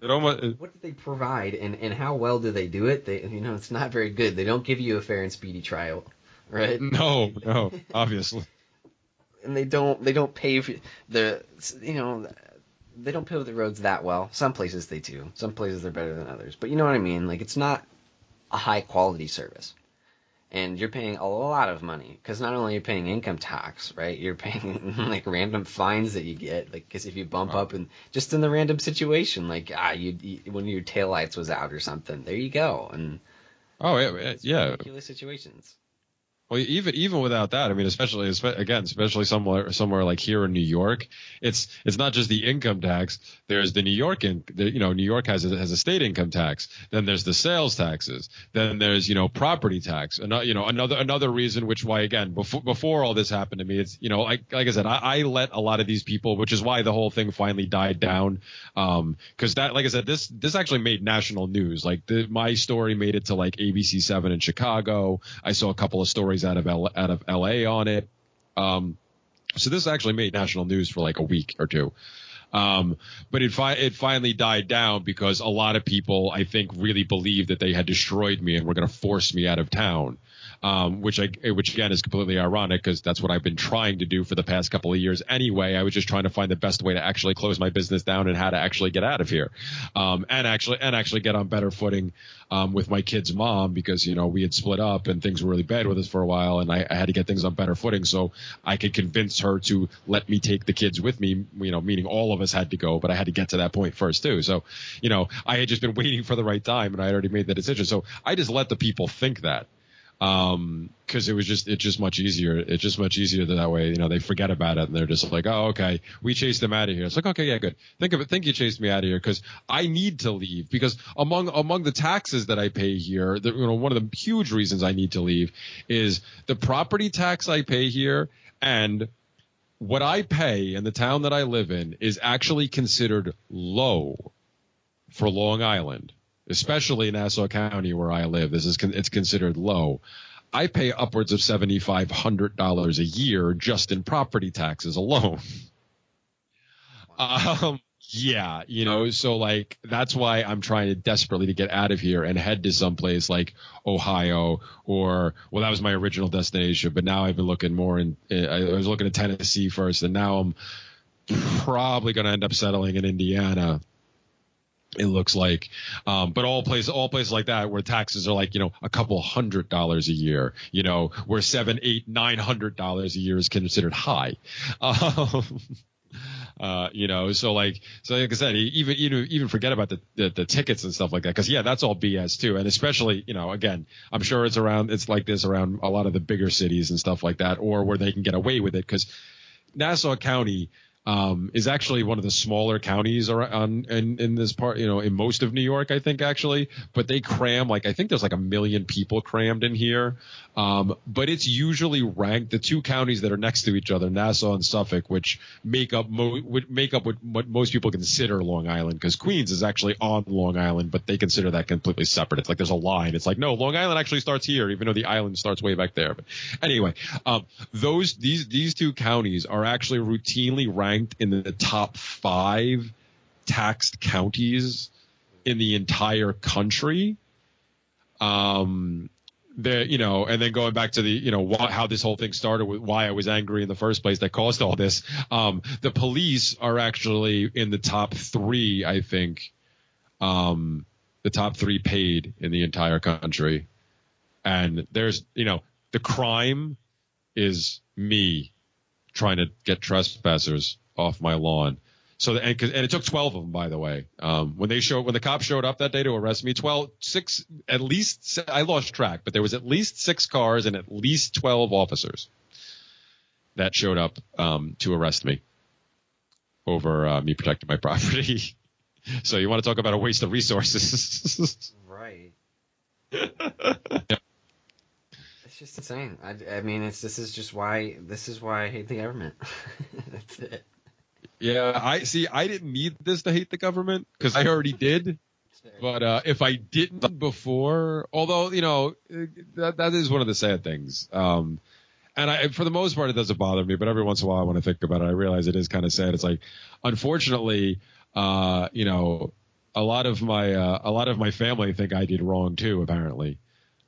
It almost what do they provide, and how well do they do it? It's not very good. They don't give you a fair and speedy trial, right? no, obviously. And they don't pave the you know they don't pave the roads that well. Some places they do. Some places they're better than others. But you know what I mean? Like it's not a high quality service. And you're paying a lot of money because not only are you paying income tax, right? You're paying like random fines that you get, like because if you bump up and just in the random situation, like when your taillights was out or something, there you go, and Oh it's yeah. ridiculous situations. Well, even without that, I mean, especially somewhere like here in New York, it's not just the income tax. There's the New York New York has a state income tax. Then there's the sales taxes. Then there's property tax. And another reason why again before all this happened to me, it's like I said, I let a lot of these people, which is why the whole thing finally died down. Because that, like I said, this actually made national news. Like my story made it to like ABC7 in Chicago. I saw a couple of stories out of LA on it. So this actually made national news for like a week or two. But it finally died down because a lot of people, I think, really believed that they had destroyed me and were going to force me out of town. Which again is completely ironic because that's what I've been trying to do for the past couple of years anyway. I was just trying to find the best way to actually close my business down and how to actually get out of here, and actually get on better footing with my kid's mom because we had split up and things were really bad with us for a while, and I had to get things on better footing so I could convince her to let me take the kids with me. Meaning all of us had to go, but I had to get to that point first too. So I had just been waiting for the right time, and I had already made the decision. So I just let the people think that. Cause it's just much easier. It's just much easier that way. They forget about it and they're just like, oh, okay, we chased them out of here. It's like, okay, yeah, good. Think you chased me out of here because I need to leave because among the taxes that I pay here, one of the huge reasons I need to leave is the property tax I pay here, and what I pay in the town that I live in is actually considered low for Long Island. Especially in Nassau County where I live, it's considered low. I pay upwards of $7,500 a year just in property taxes alone. Yeah, so like that's why I'm trying to desperately to get out of here and head to someplace like Ohio that was my original destination, but now I've been looking more I was looking at Tennessee first, and now I'm probably going to end up settling in Indiana. It looks like, but all places like that where taxes are like, a couple $100 a year, where $700, $800, $900 a year is considered high. So like I said, even forget about the tickets and stuff like that. Cause yeah, that's all BS too. And especially, again, I'm sure it's like this around a lot of the bigger cities and stuff like that, or where they can get away with it. Cause Nassau County, is actually one of the smaller counties around in this part, in most of New York, I think actually, but they cram I think there's like 1 million people crammed in here. But it's usually ranked the two counties that are next to each other, Nassau and Suffolk, which make up what most people consider Long Island, because Queens is actually on Long Island, but they consider that completely separate. It's like there's a line. It's like, no, Long Island actually starts here, even though the island starts way back there. But anyway, these two counties are actually routinely ranked in the top 5 taxed counties in the entire country. And then going back to the, how this whole thing started with why I was angry in the first place that caused all this. The police are actually in the top 3, I think, the top 3 paid in the entire country. And there's, the crime is me trying to get trespassers off my lawn. So and it took 12 of them, by the way. When the cops showed up that day to arrest me, at least I lost track, but there was at least 6 cars and at least 12 officers that showed up to arrest me over me protecting my property. So you want to talk about a waste of resources? Right. Yeah. It's just insane. I mean, this is why I hate the government. That's it. Yeah, I didn't need this to hate the government because I already did. But if I didn't before, although, that is one of the sad things. And for the most part, it doesn't bother me. But every once in a while, when I think about it, I realize it is kind of sad. It's like, unfortunately, a lot of my family think I did wrong too, apparently.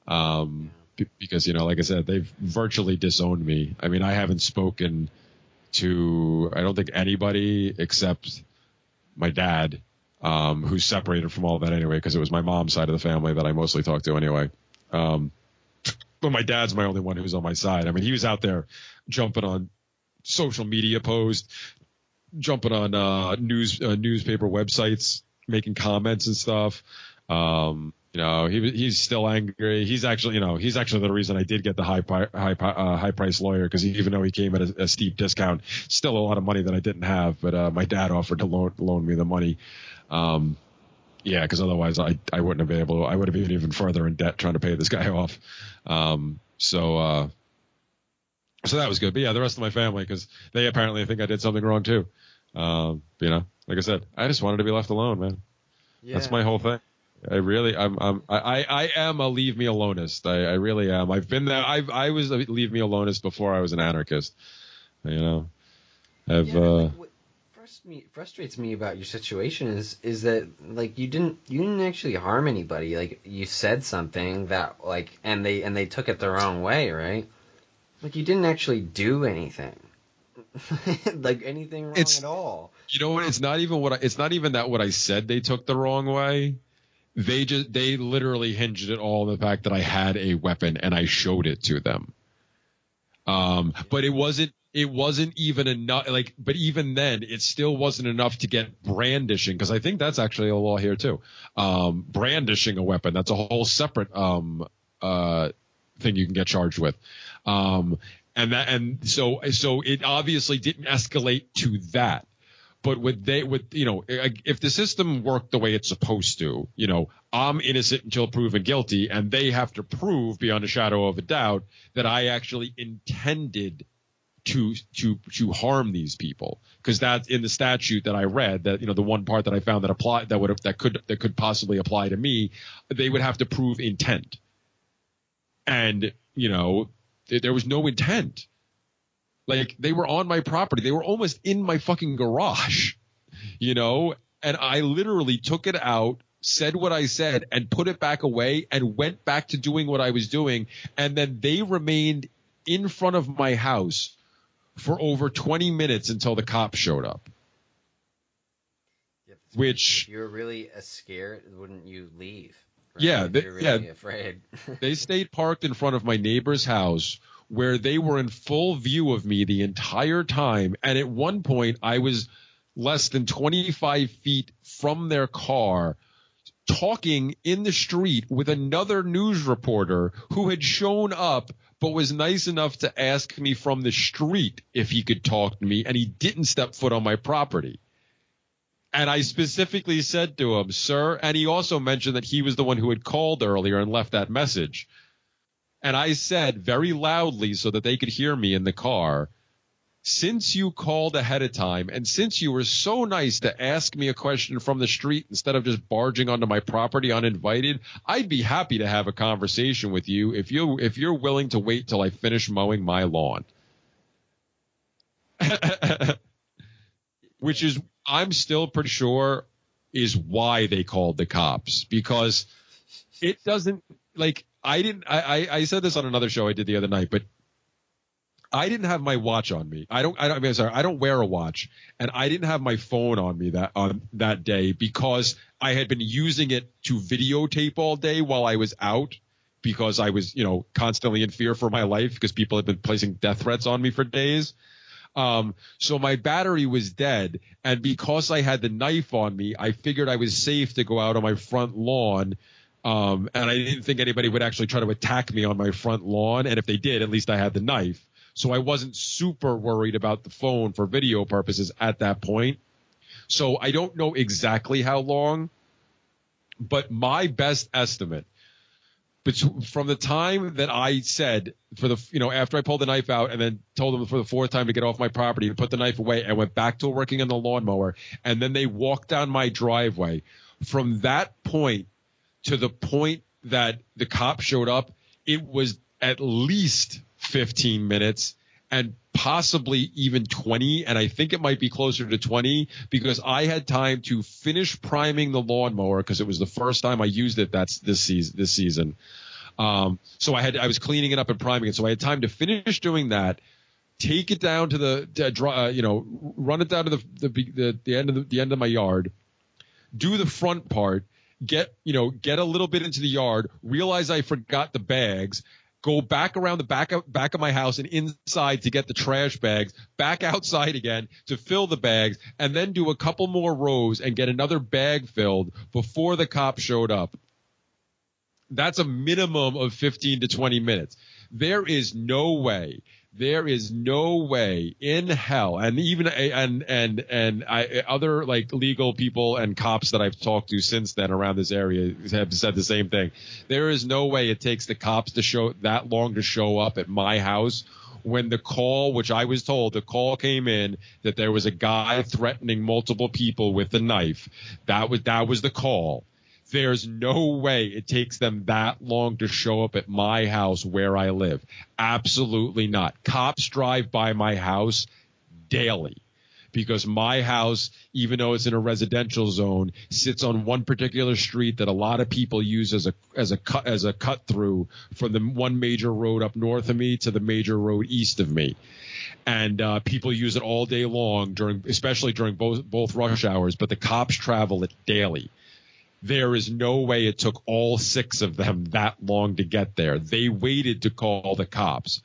Because, like I said, they've virtually disowned me. I mean, I haven't spoken to, I don't think, anybody except my dad, who's separated from all that anyway, because it was my mom's side of the family that I mostly talked to anyway. But my dad's my only one who's on my side. I mean, he was out there jumping on social media posts, jumping on newspaper websites, making comments and stuff. He's still angry. He's actually the reason I did get the high price lawyer, because even though he came at a steep discount, still a lot of money that I didn't have. But my dad offered to loan me the money. Because otherwise I wouldn't have been able to. I would have been even further in debt trying to pay this guy off. So that was good. But yeah, the rest of my family, because they apparently think I did something wrong too. Like I said, I just wanted to be left alone, man. Yeah. That's my whole thing. I am a leave me aloneist. I really am. I've been there. I was a leave me aloneist before I was an anarchist. What frustrates me about your situation is that, like, you didn't actually harm anybody. Like, you said something that, like, and they took it the wrong way, right? Like, you didn't actually do anything. Like, anything wrong at all. You know what? It's not even that what I said they took the wrong way. They literally hinged it all on the fact that I had a weapon and I showed it to them. But it wasn't even enough. Like, but even then, it still wasn't enough to get brandishing, because I think that's actually a law here too. Brandishing a weapon, that's a whole separate thing you can get charged with. So it obviously didn't escalate to that. But if the system worked the way it's supposed to, I'm innocent until proven guilty, and they have to prove beyond a shadow of a doubt that I actually intended to harm these people, because that's in the statute that I read, that the one part that I found that could possibly apply to me, they would have to prove intent, and there was no intent. Like, they were on my property. They were almost in my fucking garage, and I literally took it out, said what I said, and put it back away and went back to doing what I was doing. And then they remained in front of my house for over 20 minutes until the cops showed up. Yep. Which, if you're really scared, wouldn't you leave? Right? Yeah. You're really afraid. They stayed parked in front of my neighbor's house, where they were in full view of me the entire time. And at one point, I was less than 25 feet from their car, talking in the street with another news reporter who had shown up, but was nice enough to ask me from the street if he could talk to me, and he didn't step foot on my property. And I specifically said to him, "Sir," and he also mentioned that he was the one who had called earlier and left that message. And I said very loudly so that they could hear me in the car, "Since you called ahead of time, and since you were so nice to ask me a question from the street instead of just barging onto my property uninvited, I'd be happy to have a conversation with you if you're willing to wait till I finish mowing my lawn." Which is, I'm still pretty sure, is why they called the cops, because it doesn't, like, I said this on another show I did the other night, but I didn't have my watch on me. I don't wear a watch, and I didn't have my phone on me that day, because I had been using it to videotape all day while I was out, because I was, constantly in fear for my life because people had been placing death threats on me for days. So my battery was dead, and because I had the knife on me, I figured I was safe to go out on my front lawn. And I didn't think anybody would actually try to attack me on my front lawn. And if they did, at least I had the knife. So I wasn't super worried about the phone for video purposes at that point. So I don't know exactly how long, but my best estimate, but from the time that I said after I pulled the knife out and then told them for the fourth time to get off my property and put the knife away, and went back to working on the lawnmower, and then they walked down my driveway, from that point to the point that the cop showed up, it was at least 15 minutes and possibly even 20. And I think it might be closer to 20 because I had time to finish priming the lawnmower because it was the first time I used it this season. So I was cleaning it up and priming it. So I had time to finish doing that, take it down to run it down to the end of my yard, do the front part, get a little bit into the yard, realize I forgot the bags, go back around the back of my house and inside to get the trash bags, back outside again to fill the bags, and then do a couple more rows and get another bag filled before the cop showed up. That's a minimum of 15 to 20 minutes. There is no way in hell, and even other like legal people and cops that I've talked to since then around this area have said the same thing. There is no way it takes the cops to show that long to show up at my house when the call, which I was told, the call came in that there was a guy threatening multiple people with a knife. That was the call. There's no way it takes them that long to show up at my house where I live. Absolutely not. Cops drive by my house daily because my house, even though it's in a residential zone, sits on one particular street that a lot of people use as a cut through from the one major road up north of me to the major road east of me. And people use it all day long, especially during both rush hours, but the cops travel it daily. There is no way it took all 6 of them that long to get there. They waited to call the cops.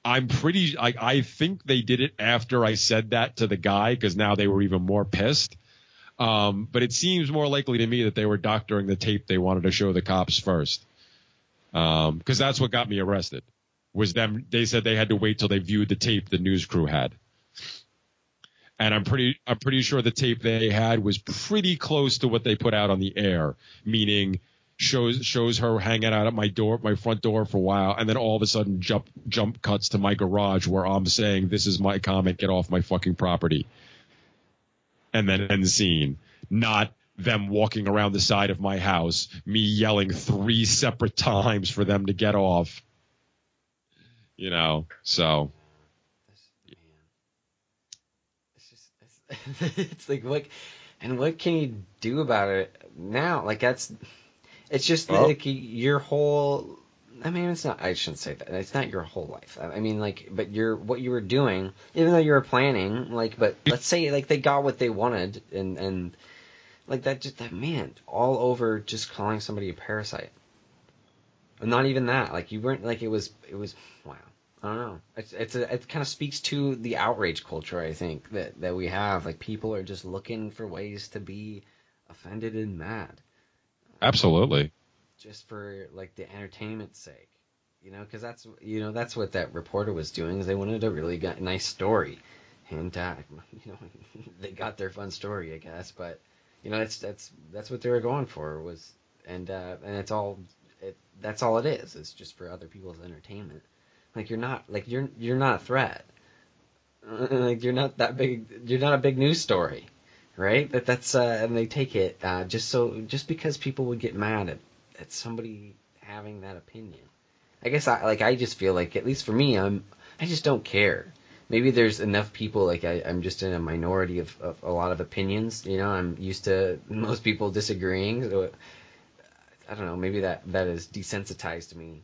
I think they did it after I said that to the guy because now they were even more pissed. But it seems more likely to me that they were doctoring the tape they wanted to show the cops first. Because that's what got me arrested. Was them? They said they had to wait till they viewed the tape the news crew had. And I'm pretty sure the tape they had was pretty close to what they put out on the air, meaning shows her hanging out at my front door for a while, and then all of a sudden jump cuts to my garage where I'm saying, "This is my comment, get off my fucking property." And then end scene. Not them walking around the side of my house, me yelling 3 separate times for them to get off. So. It's like what can you do about it now? Like it's just like your whole. I mean, it's not. I shouldn't say that. It's not your whole life. I mean, like, but what you were doing, even though you were planning, like, but let's say like they got what they wanted, and like that man all over just calling somebody a parasite. Not even that. Like you weren't like it was wow. I don't know. It kind of speaks to the outrage culture, I think, that we have. Like people are just looking for ways to be offended and mad. Absolutely. Just for like the entertainment's sake, because that's what that reporter was doing. Is they wanted a really nice story, and they got their fun story, I guess. But that's what they were going for was, and it's all that's all it is. It's just for other people's entertainment. Like you're not a threat. Like you're not that big. You're not a big news story, right? That's and they take it just because people would get mad at somebody having that opinion. I guess I just feel like, at least for me, I just don't care. Maybe there's enough people, like I'm just in a minority of a lot of opinions. I'm used to most people disagreeing. So I don't know. Maybe that is desensitized me.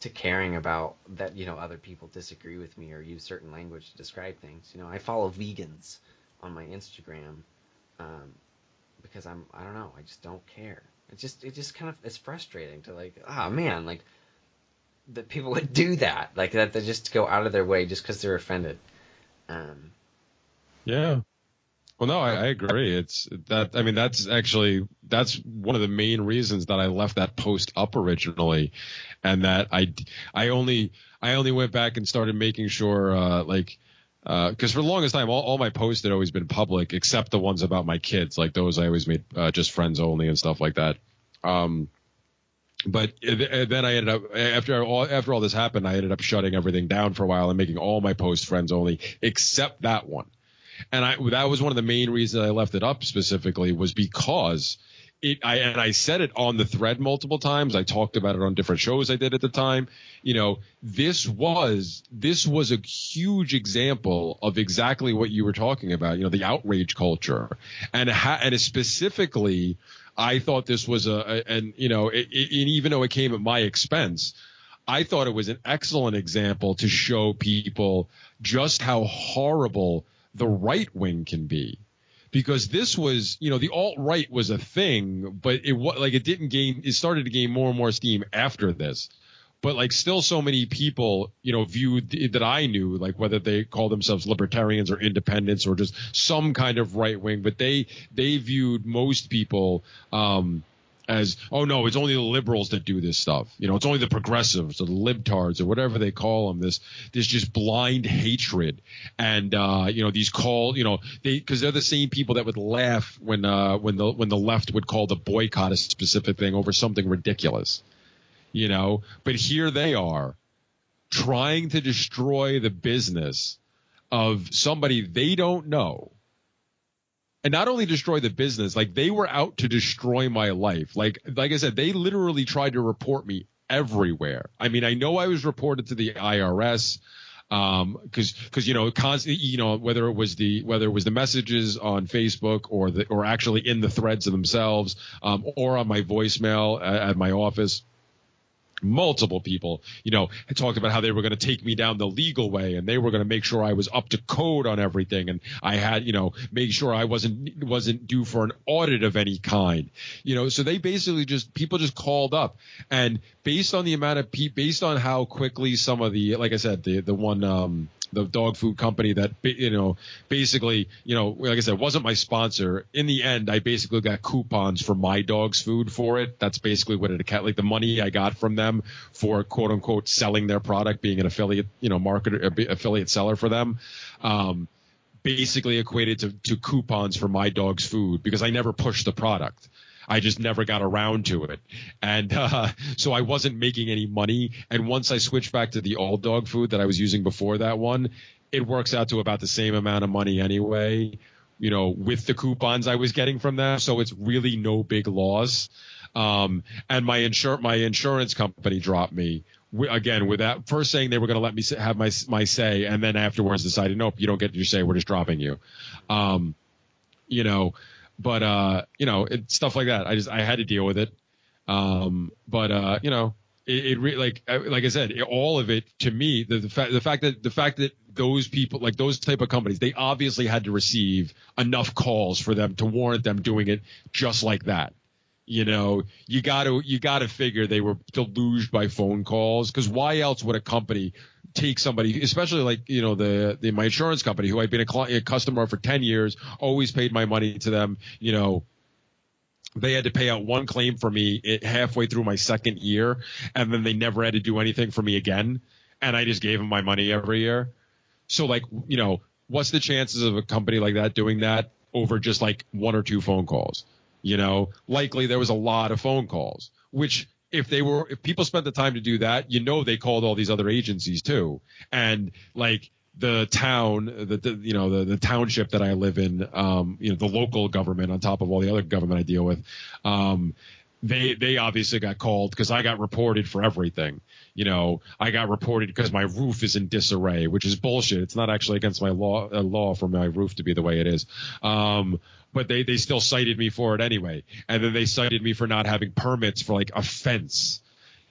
To caring about that, other people disagree with me or use certain language to describe things. I follow vegans on my Instagram because I don't know, I just don't care. It just kind of, it's frustrating to like, man, like that people would do that, like that they just go out of their way just because they're offended. Um, Yeah. Well, no, I agree. It's that. I mean, that's one of the main reasons that I left that post up originally, and that I only went back and started making sure, because for the longest time, all my posts had always been public, except the ones about my kids. Like those, I always made just friends only and stuff like that. But then I ended up after all this happened, I ended up shutting everything down for a while and making all my posts friends only, except that one. And that was one of the main reasons I left it up specifically, was because I said it on the thread multiple times. I talked about it on different shows I did at the time. This was a huge example of exactly what you were talking about, the outrage culture. And specifically, I thought this was and even though it came at my expense, I thought it was an excellent example to show people just how horrible the right wing can be, because this was, the alt-right was a thing, but it started to gain more and more steam after this. But still so many people, viewed that I knew, whether they call themselves libertarians or independents or just some kind of right wing, but they viewed most people, as, oh no, it's only the liberals that do this stuff. It's only the progressives or the libtards or whatever they call them. This just blind hatred, and these because they're the same people that would laugh when the left would call the boycott a specific thing over something ridiculous. But here they are trying to destroy the business of somebody they don't know. And not only destroy the business, they were out to destroy my life. Like I said, they literally tried to report me everywhere. I mean, I know I was reported to the IRS, because constantly, whether it was the messages on Facebook or actually in the threads themselves, or on my voicemail at my office. Multiple people, had talked about how they were going to take me down the legal way, and they were going to make sure I was up to code on everything, and I had, make sure I wasn't due for an audit of any kind, So they basically people just called up, and based on the amount of based on how quickly some of the, like I said, the one the dog food company that, basically, like I said, wasn't my sponsor. In the end, I basically got coupons for my dog's food for it. That's basically what like the money I got from them for quote unquote selling their product, being an affiliate, marketer, affiliate seller for them. Basically equated to coupons for my dog's food, because I never pushed the product. I just never got around to it. And so I wasn't making any money. And once I switched back to the old dog food that I was using before that one, it works out to about the same amount of money anyway, with the coupons I was getting from them. So it's really no big loss. And my insurance company dropped me. Again, without first saying they were going to let me have my say, and then afterwards decided, nope, you don't get your say. We're just dropping you. But stuff like that. I had to deal with it. Like I said, all of it to me, the fact that those people, like those type of companies, they obviously had to receive enough calls for them to warrant them doing it just like that. You got to figure they were deluged by phone calls, because why else would a company take somebody, especially my insurance company, who I've been a customer for 10 years, always paid my money to them. They had to pay out one claim for me halfway through my second year, and then they never had to do anything for me again. And I just gave them my money every year. So what's the chances of a company like that doing that over just one or two phone calls? Likely there was a lot of phone calls, which if people spent the time to do that, they called all these other agencies too. And the town, the township that I live in, the local government on top of all the other government I deal with, they obviously got called because I got reported for everything. I got reported because my roof is in disarray, which is bullshit. It's not actually against my law for my roof to be the way it is. But they still cited me for it anyway. And then they cited me for not having permits for a fence.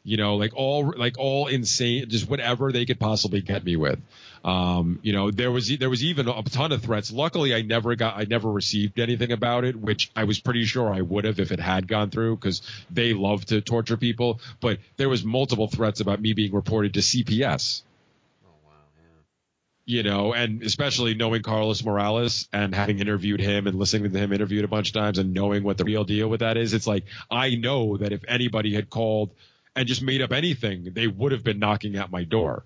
like all insane, just whatever they could possibly get me with. There was even a ton of threats. Luckily, I never received anything about it, which I was pretty sure I would have if it had gone through, because they love to torture people. But there was multiple threats about me being reported to CPS. Oh wow, yeah. And especially knowing Carlos Morales and having interviewed him and listening to him interviewed a bunch of times and knowing what the real deal with that is, it's like, I know that if anybody had called and just made up anything, they would have been knocking at my door.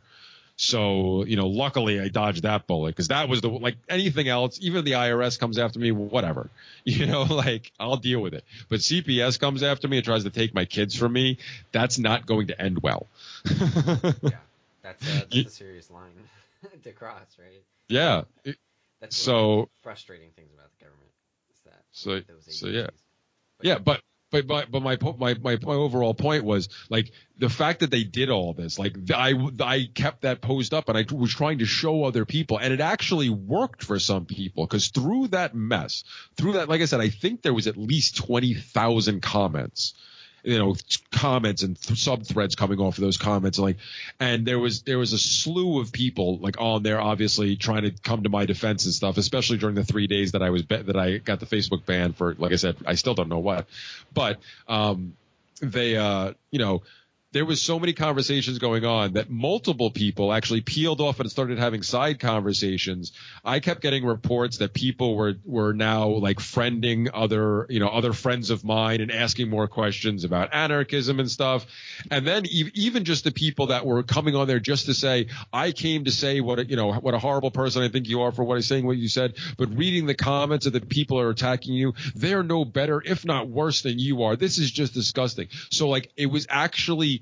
So, luckily I dodged that bullet, because that was anything else, even if the IRS comes after me, whatever, I'll deal with it. But CPS comes after me and tries to take my kids from me. That's not going to end well. Yeah, that's a serious line to cross, right? Yeah. That's one of the frustrating things about the government is that those agencies. Yeah, but my overall point was, the fact that they did all this, I kept that posed up and I was trying to show other people, and it actually worked for some people, because through that, like I said, I think there was at least 20,000 comments. Comments and sub threads coming off of those comments, and there was a slew of people on there, obviously trying to come to my defense and stuff, especially during the 3 days that I got the Facebook ban for, like I said, I still don't know what, but there was so many conversations going on that multiple people actually peeled off and started having side conversations. I kept getting reports that people were now friending other friends of mine and asking more questions about anarchism and stuff. And then even just the people that were coming on there just to say, I came to say what a horrible person I think you are for saying what you said, but reading the comments of the people who are attacking you, they're no better, if not worse than you are. This is just disgusting. So it was actually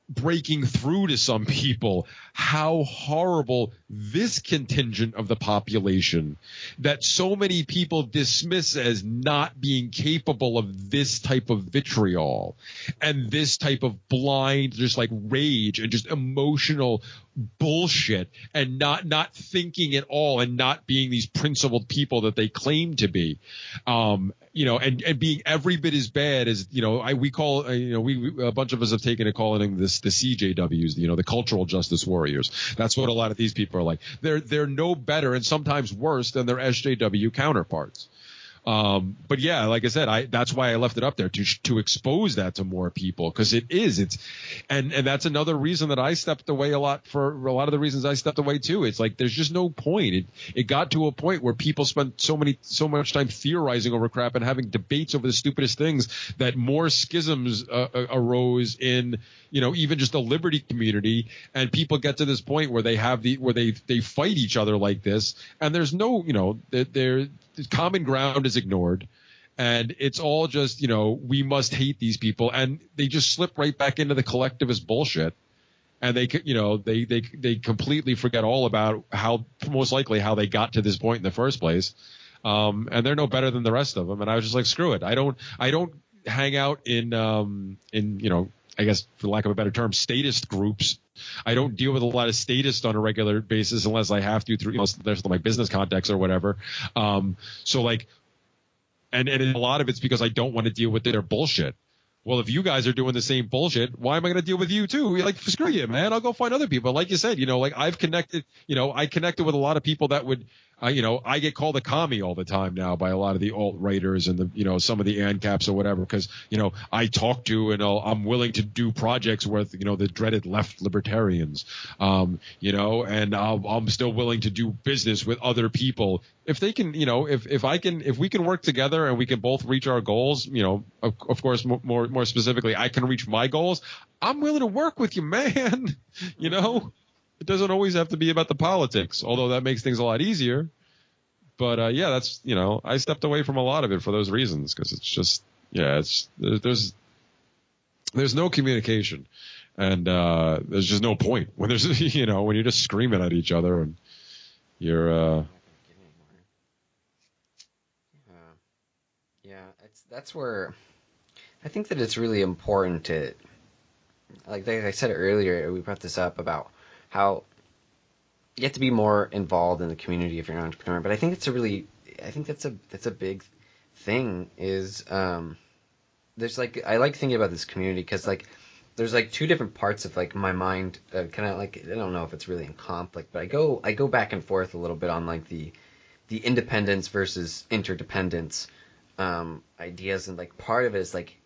breaking through to some people how horrible this contingent of the population that so many people dismiss as not being capable of this type of vitriol and this type of blind just rage and just emotional bullshit, and not thinking at all, and not being these principled people that they claim to be, and being every bit as bad as, we call, a bunch of us have taken to calling this the CJWs, the cultural justice warriors. That's what a lot of these people are like. They're no better and sometimes worse than their SJW counterparts. But yeah, like I said, that's why I left it up there to expose that to more people, because and that's another reason that I stepped away a lot, for a lot of the reasons I stepped away too. It's there's just no point. It got to a point where people spent so much time theorizing over crap and having debates over the stupidest things that more schisms arose in, even just the liberty community, and people get to this point where they fight each other like this, and there's no, common ground is ignored, and it's all just, we must hate these people, and they just slip right back into the collectivist bullshit, and they completely forget all about most likely how they got to this point in the first place, and they're no better than the rest of them. And I was just like, screw it. I don't hang out in I guess, for lack of a better term, statist groups. I don't deal with a lot of statists on a regular basis unless I have to through there's my business contacts or whatever. And a lot of it's because I don't want to deal with their bullshit. Well, if you guys are doing the same bullshit, why am I going to deal with you too? Screw you, man. I'll go find other people. Like you said, I've connected, I connected with a lot of people that would, I get called a commie all the time now by a lot of the alt-writers and the, some of the ANCAPs or whatever, because, I talk to and I'm willing to do projects with, the dreaded left libertarians, and I'm still willing to do business with other people. If they can, if we can work together and we can both reach our goals, of course, more specifically, I can reach my goals. I'm willing to work with you, man. It doesn't always have to be about the politics, although that makes things a lot easier. But yeah, that's, I stepped away from a lot of it for those reasons, because it's just, there's no communication, and there's just no point when there's, when you're just screaming at each other and you're. That's where I think that it's really important to, like I said earlier, we brought this up about how you have to be more involved in the community if you're an entrepreneur. But I think that's a big thing is, there's I like thinking about this community because there's like two different parts of like my mind, kind of like I don't know if it's really in conflict, but I go back and forth a little bit on like the independence versus interdependence ideas, and like part of it is like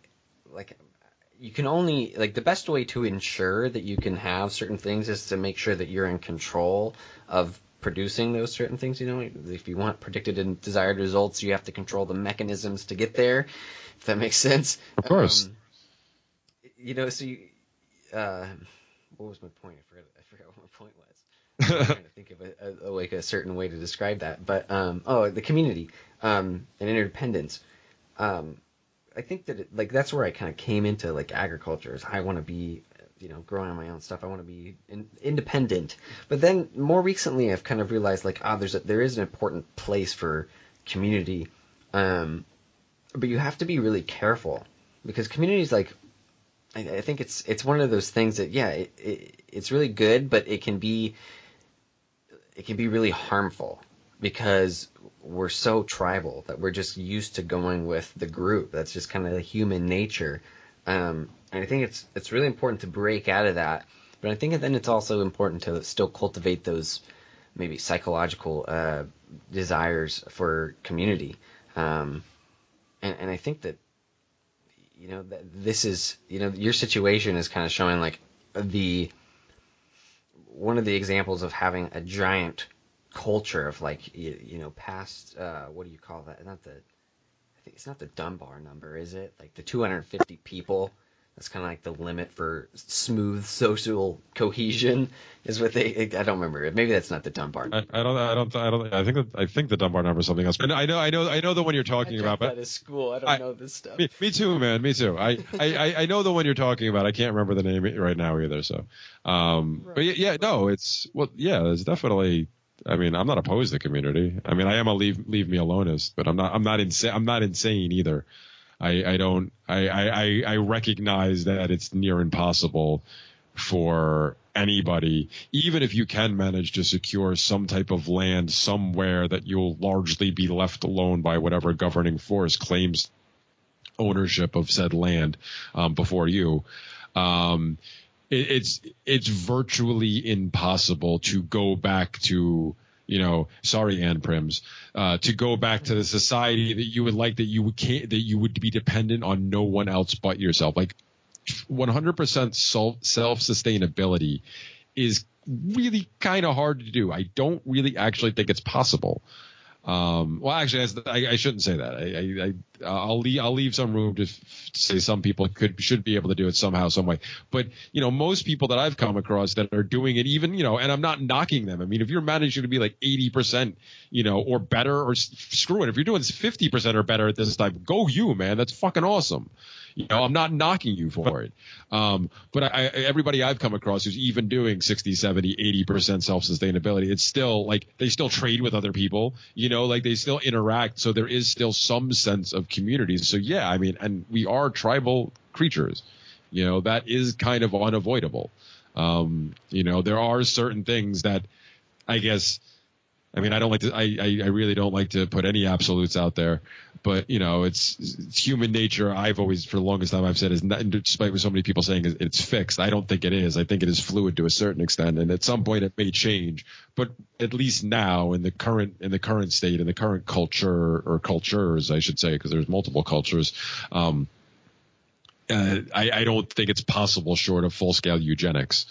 you can only like the best way to ensure that you can have certain things is to make sure that you're in control of producing those certain things. You know, if you want predicted and desired results, you have to control the mechanisms to get there. If that makes sense. Of course. So you, uh, what was my point? I forgot what my point was. I'm trying to think of like a certain way to describe that. But the community and interdependence. Um, I think that like that's where I kind of came into like agriculture. Is I want to be, growing my own stuff. I want to be independent. But then more recently, I've kind of realized like there is an important place for community, but you have to be really careful because communities like I think it's one of those things that yeah it's really good, but it can be really harmful because we're so tribal that we're just used to going with the group. That's just kind of the human nature. And I think it's really important to break out of that. But I think then it's also important to still cultivate those maybe psychological desires for community. And I think that that this is your situation is kind of showing like the one of the examples of having a giant culture of like past what do you call that? Not the I think it's not the Dunbar number, is it? Like the 250 people. That's kind of like the limit for smooth social cohesion, is what they. I don't remember. Maybe that's not the Dunbar I, number. I don't I don't I don't I think the Dunbar number is something else. But I know the one you're I talking about. dropped But out of school. I don't I know this stuff. me too, man. Me too. I know the one you're talking about. I can't remember the name right now either. So, but Right. yeah, no, it's definitely. I mean, I'm not opposed to community. I mean, I am a leave me aloneist, but I'm not insane either. I recognize that it's near impossible for anybody, even if you can manage to secure some type of land somewhere that you'll largely be left alone by whatever governing force claims ownership of said land before you. Um, it's virtually impossible to go back to sorry, Ann Prims, to go back to the society that you would like that you would be dependent on no one else but yourself. Like 100% self-sustainability is really kind of hard to do. I don't really actually think it's possible. Well, actually, I shouldn't say that. I'll leave some room to say some people should be able to do it somehow, some way. But most people that I've come across that are doing it, even and I'm not knocking them. I mean, if you're managing to be like 80%, or better, or screw it, if you're doing 50% or better at this time, go you, man. That's fucking awesome. I'm not knocking you for it. But everybody I've come across who's even doing 60, 70, 80% self-sustainability, it's still like they still trade with other people, like they still interact. So there is still some sense of community. So yeah, I mean, and we are tribal creatures, that is kind of unavoidable. There are certain things that I guess, I mean, I really don't like to put any absolutes out there, but it's human nature. I've always, for the longest time, I've said is not, despite what so many people saying it's fixed. I don't think it is. I think it is fluid to a certain extent, and at some point it may change. But at least now, in the current state, in the current culture or cultures, I should say, because there's multiple cultures. I don't think it's possible, short of full scale eugenics,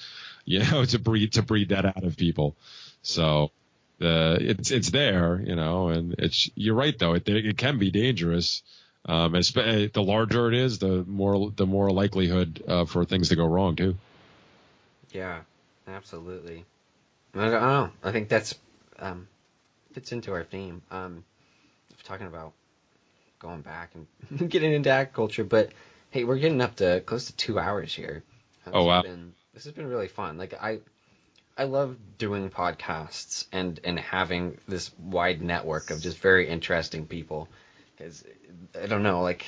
to breed that out of people. So. It's there, and you're right though. It can be dangerous. The larger it is, the more likelihood for things to go wrong too. Yeah, absolutely. I don't know. I think that's fits into our theme. Talking about going back and getting into agriculture, but hey, we're getting up to close to 2 hours here. Oh wow. This has been really fun. Like I love doing podcasts and having this wide network of just very interesting people. Because I don't know, like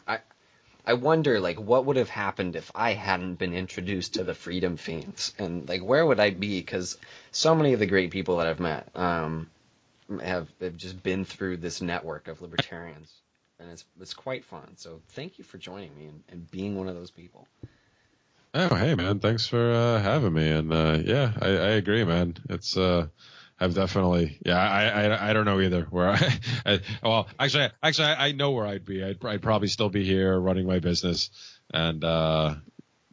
I wonder like what would have happened if I hadn't been introduced to the Freedom Feens, and like where would I be? Because so many of the great people that I've met have just been through this network of libertarians, and it's quite fun. So thank you for joining me and being one of those people. Oh, hey man, thanks for having me. And yeah, I agree, man. It's I've definitely, yeah, I don't know either where well, actually, I know where I'd be. I'd probably still be here running my business and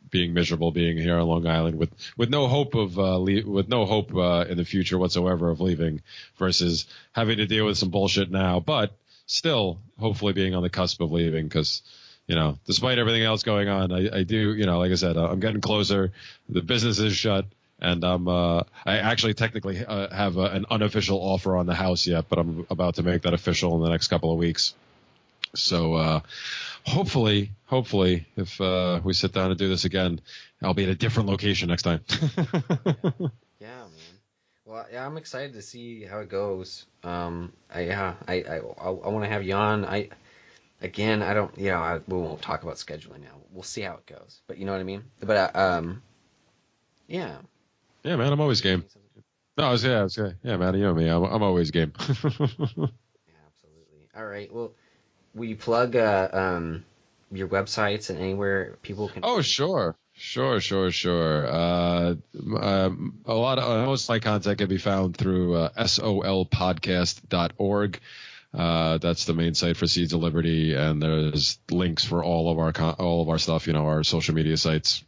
being miserable being here on Long Island with no hope of with no hope in the future whatsoever of leaving, versus having to deal with some bullshit now, but still hopefully being on the cusp of leaving because. Despite everything else going on, I do, like I said, I'm getting closer. The business is shut, and I actually technically have an unofficial offer on the house yet, but I'm about to make that official in the next couple of weeks. So hopefully, if we sit down and do this again, I'll be at a different location next time. Yeah. Yeah, man. Well, yeah, I'm excited to see how it goes. I want to have you on. Again, I don't, we won't talk about scheduling now. We'll see how it goes. But you know what I mean? But yeah. Yeah, man, I'm always You were game. saying something? No, yeah, man, you know me, I'm always game. Yeah, absolutely. All right. Well, will you plug your websites and anywhere people can Oh, find you? sure. A lot of most of my content can be found through solpodcast.org. That's the main site for Seeds of Liberty, and there's links for all of our stuff. Our social media sites.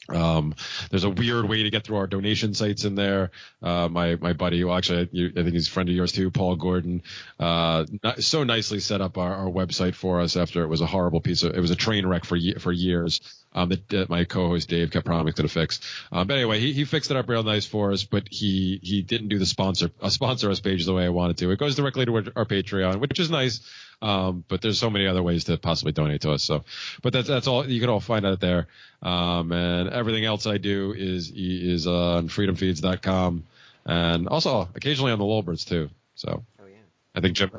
There's a weird way to get through our donation sites in there. My buddy, who actually I think he's a friend of yours too, Paul Gordon, so nicely set up our website for us after it was a horrible it was a train wreck for years. That my co-host Dave kept promising to fix. But anyway, he fixed it up real nice for us, but he didn't do the sponsor us page the way I wanted to. It goes directly to our Patreon, which is nice. But there's so many other ways to possibly donate to us. So, but that's all you can all find out there. And everything else I do is on freedomfeeds.com, and also occasionally on the Lulberts too. So Oh yeah. I think Jim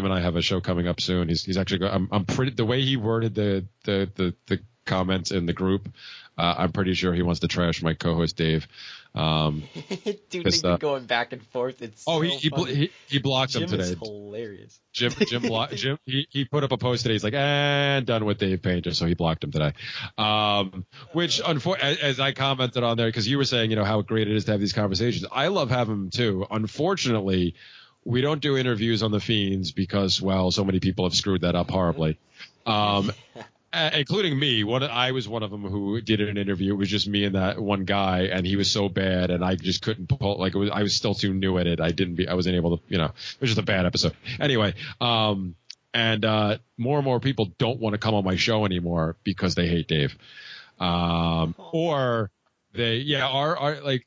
and I have a show coming up soon. He's actually I'm pretty, the way he worded the comments in the group. I'm pretty sure he wants to trash my co-host Dave. Dude, 'Cause, they've been going back and forth. It's oh, so funny. he blocked him Jim is today. hilarious. Jim he put up a post today. He's like, and done with Dave Painter, so he blocked him today. Which as I commented on there, because you were saying, how great it is to have these conversations. I love having them too. Unfortunately, we don't do interviews on the Feens because, well, so many people have screwed that up horribly. Including me. I was one of them who did an interview. It was just me and that one guy, and he was so bad, and I just couldn't pull. I was still too new at it. I wasn't able to. It was just a bad episode. Anyway, and more and more people don't want to come on my show anymore because they hate Dave, or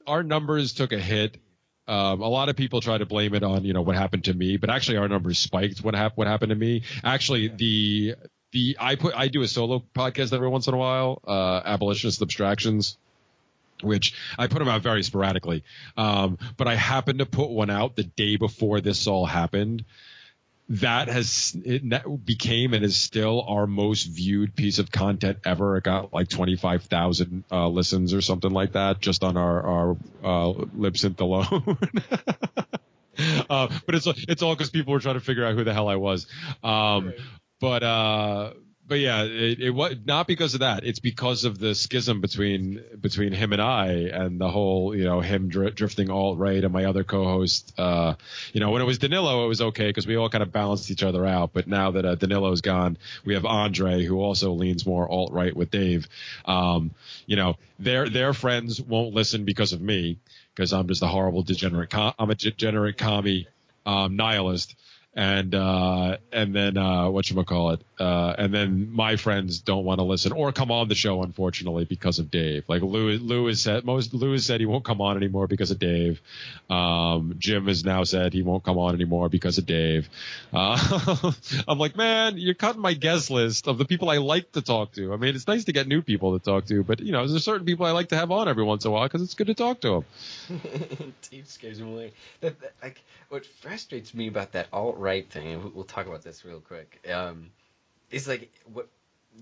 our numbers took a hit. A lot of people try to blame it on what happened to me, but actually our numbers spiked. What happened to me? Actually, I do a solo podcast every once in a while, Abolitionist Abstractions, which I put them out very sporadically. But I happened to put one out the day before this all happened. That became and is still our most viewed piece of content ever. It got like 25,000 listens or something like that just on our lip sync alone. But it's all because people were trying to figure out who the hell I was. Right. But yeah, it was not because of that. It's because of the schism between him and I, and the whole, him drifting alt right, and my other co-host. When it was Danilo, it was okay because we all kind of balanced each other out. But now that Danilo's gone, we have Andre, who also leans more alt right with Dave. Their friends won't listen because of me, because I'm just a horrible degenerate. I'm a degenerate commie, nihilist. And then whatchamacallit, and then my friends don't want to listen or come on the show, unfortunately, because of Dave. Like Lou said he won't come on anymore because of Dave. Jim has now said he won't come on anymore because of Dave. I'm like, man, you're cutting my guest list of the people I like to talk to. I mean, it's nice to get new people to talk to, but there's certain people I like to have on every once in a while because it's good to talk to them. Dave scares me away. Like, what frustrates me about that alt-right thing, and we'll talk about this real quick, is like what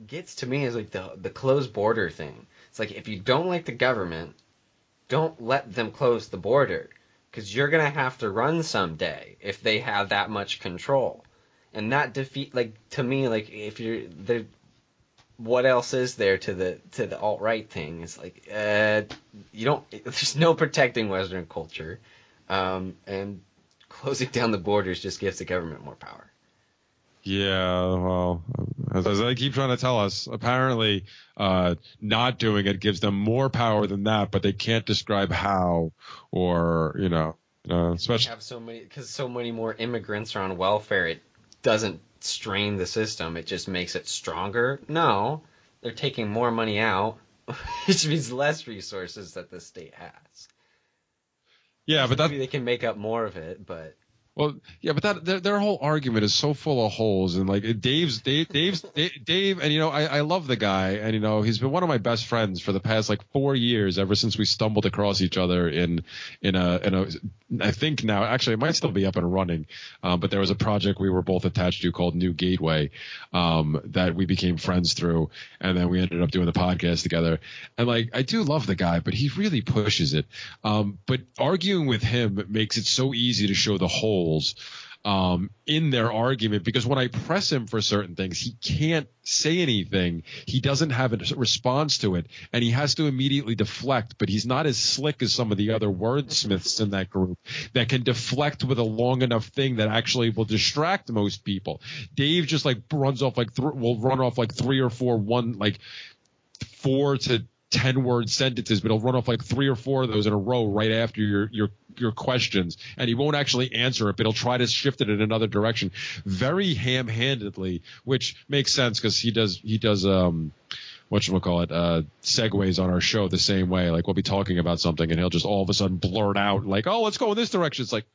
gets to me is like the closed border thing. It's like if you don't like the government, don't let them close the border, because you're gonna have to run someday if they have that much control, and that defeat, like, to me, like, if you're there, what else is there to the alt-right thing? It's like you don't. There's no protecting Western culture, and closing down the borders just gives the government more power. Yeah, well, as they keep trying to tell us, apparently not doing it gives them more power than that, but they can't describe how, or especially Have so many more immigrants are on welfare. It doesn't strain the system. It just makes it stronger. No, they're taking more money out, which means less resources that the state has. yeah, So but that maybe they can make up more of it, but Well, yeah, but their whole argument is so full of holes, and like Dave, and I love the guy, and he's been one of my best friends for the past like 4 years, ever since we stumbled across each other in a I think now actually it might still be up and running, but there was a project we were both attached to called New Gateway, that we became friends through, and then we ended up doing the podcast together, and like I do love the guy, but he really pushes it, but arguing with him makes it so easy to show the holes in their argument, because when I press him for certain things, he can't say anything. He doesn't have a response to it, and he has to immediately deflect, but he's not as slick as some of the other wordsmiths in that group that can deflect with a long enough thing that actually will distract most people. Dave just like runs off will run off like 3 or 4 4 to 10 word sentences, but he'll run off like 3 or 4 of those in a row right after your questions, and he won't actually answer it, but he'll try to shift it in another direction very ham-handedly, which makes sense because he does whatchamacallit, segues on our show the same way. Like we'll be talking about something and he'll just all of a sudden blurt out like, oh, let's go in this direction. It's like,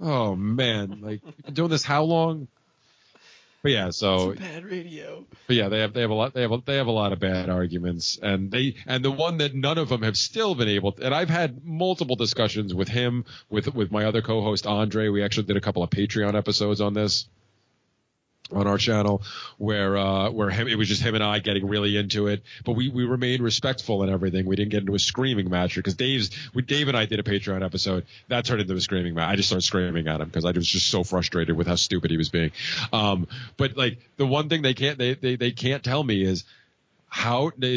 oh man, like you've been doing this how long? But yeah, so it's bad radio. But yeah, they have a lot of bad arguments, and the one that none of them have still been able to, and I've had multiple discussions with him, with my other co-host Andre. We actually did a couple of Patreon episodes on this on our channel where it was just him and I getting really into it, but we remained respectful and everything. We didn't get into a screaming match because Dave and I did a Patreon episode that turned into a screaming match. I just started screaming at him because I was just so frustrated with how stupid he was being. But like the one thing they can't tell me is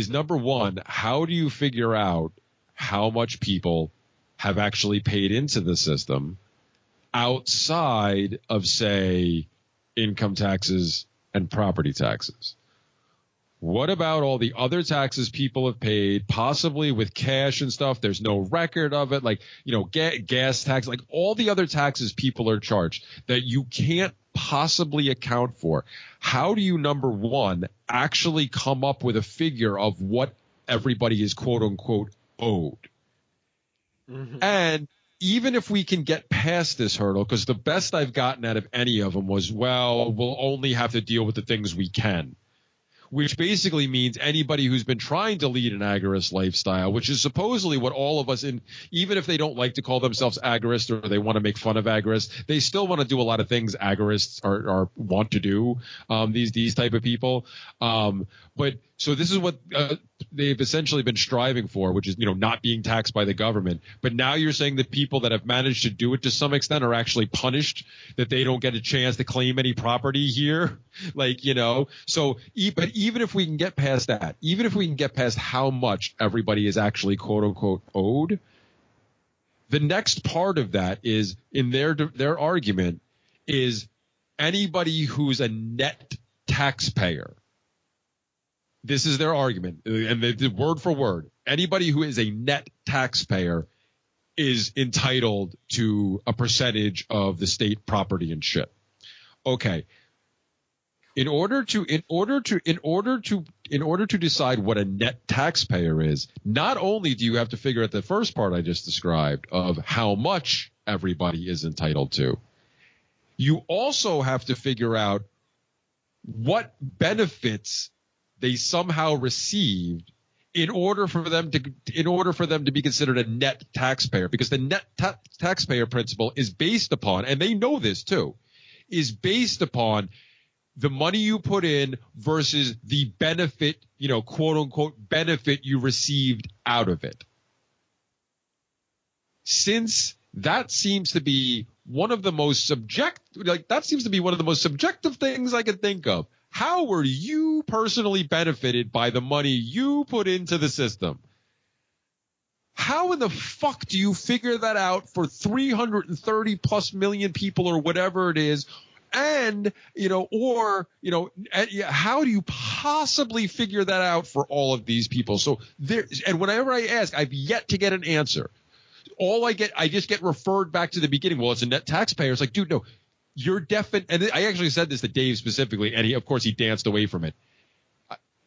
number one, how do you figure out how much people have actually paid into the system outside of, say, income taxes and property taxes? What about all the other taxes people have paid, possibly with cash and stuff? There's no record of it, like, gas tax, like all the other taxes people are charged that you can't possibly account for. How do you, number one, actually come up with a figure of what everybody is quote unquote owed? Mm-hmm. And even if we can get past this hurdle, because the best I've gotten out of any of them was, well, we'll only have to deal with the things we can, which basically means anybody who's been trying to lead an agorist lifestyle, which is supposedly what all of us, even if they don't like to call themselves agorists or they want to make fun of agorists, they still want to do a lot of things agorists are want to do, these type of people. But so this is what they've essentially been striving for, which is, not being taxed by the government. But now you're saying that people that have managed to do it to some extent are actually punished, that they don't get a chance to claim any property here. Like, so but even if we can get past that, even if we can get past how much everybody is actually quote unquote owed, the next part of that is, in their argument, is anybody who's a net taxpayer. This is their argument, and the word for word, anybody who is a net taxpayer is entitled to a percentage of the state property and shit. Okay. In order to decide what a net taxpayer is, not only do you have to figure out the first part I just described of how much everybody is entitled to, you also have to figure out what benefits they somehow received in order for them to be considered a net taxpayer, because the net taxpayer principle is based upon, and they know this too, is based upon the money you put in versus the benefit, quote unquote benefit you received out of it. Since that seems to be one of the most subjective things I could think of. How were you personally benefited by the money you put into the system? How in the fuck do you figure that out for 330 plus million people or whatever it is? And, how do you possibly figure that out for all of these people? So and whenever I ask, I've yet to get an answer. I just get referred back to the beginning. Well, it's a net taxpayer. It's like, dude, no, and I actually said this to Dave specifically, and of course he danced away from it.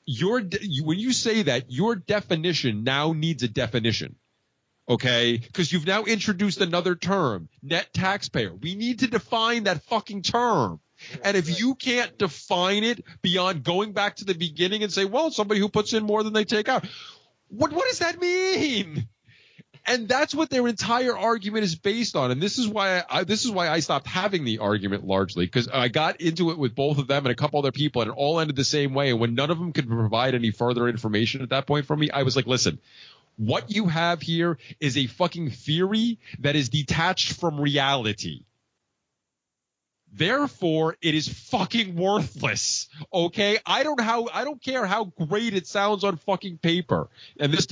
When you say that, your definition now needs a definition. Okay, because you've now introduced another term, net taxpayer. We need to define that fucking term. And if you can't define it beyond going back to the beginning and say, well, it's somebody who puts in more than they take out. What does that mean? And that's what their entire argument is based on. And this is why I stopped having the argument largely, because I got into it with both of them and a couple other people, and it all ended the same way. And when none of them could provide any further information at that point from me, I was like, listen, what you have here is a fucking theory that is detached from reality. Therefore, it is fucking worthless. Okay? I don't care how great it sounds on fucking paper. And this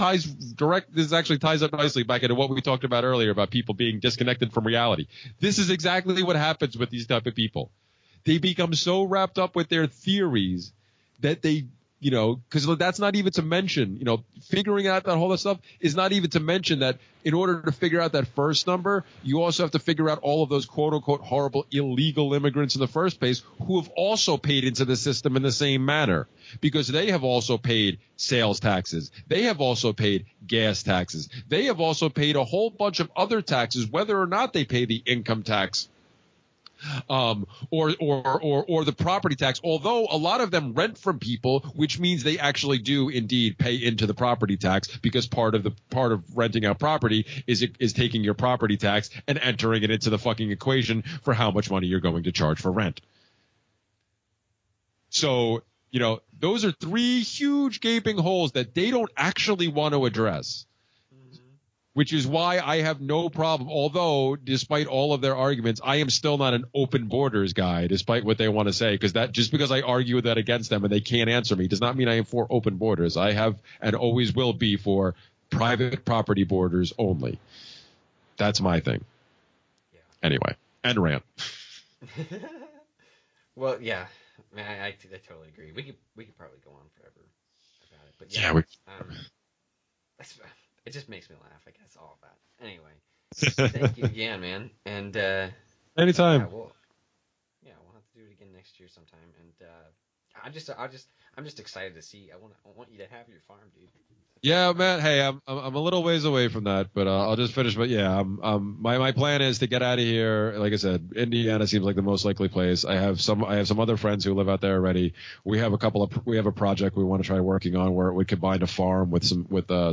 actually ties up nicely back into what we talked about earlier about people being disconnected from reality. This is exactly what happens with these type of people. They become so wrapped up with their theories that they, because that's not even to mention, figuring out that whole stuff is not even to mention that in order to figure out that first number, you also have to figure out all of those quote unquote horrible illegal immigrants in the first place who have also paid into the system in the same manner, because they have also paid sales taxes. They have also paid gas taxes. They have also paid a whole bunch of other taxes, whether or not they pay the income tax or the property tax, although a lot of them rent from people, which means they actually do indeed pay into the property tax, because part of renting out property is taking your property tax and entering it into the fucking equation for how much money you're going to charge for rent. So, those are three huge gaping holes that they don't actually want to address. Which is why I have no problem, although despite all of their arguments, I am still not an open borders guy, despite what they want to say, because just because I argue that against them and they can't answer me does not mean I am for open borders. I have and always will be for private property borders only. That's my thing. Yeah. Anyway, end rant. Well, yeah, I totally agree. We could probably go on forever about it, but it just makes me laugh, I guess, all of that. Anyway, thank you again, man. And anytime. We'll have to do it again next year sometime. And I'm just excited to see. I want you to have your farm, dude. Yeah, man. Hey, I'm a little ways away from that, but I'll just finish. But yeah, my plan is to get out of here. Like I said, Indiana seems like the most likely place. I have some other friends who live out there already. We have a project we want to try working on where we combine a farm with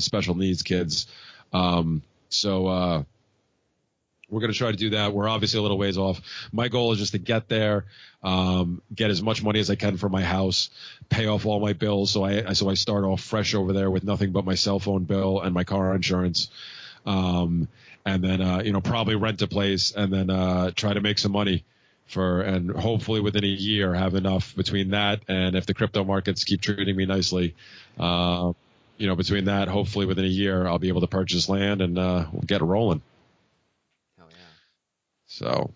special needs kids. So we're going to try to do that. We're obviously a little ways off. My goal is just to get there, get as much money as I can for my house, pay off all my bills. So I start off fresh over there with nothing but my cell phone bill and my car insurance. And then, probably rent a place and then, try to make some money and hopefully within a year have enough between that. And if the crypto markets keep treating me nicely, between that, hopefully within a year, I'll be able to purchase land and, we'll get rolling. So,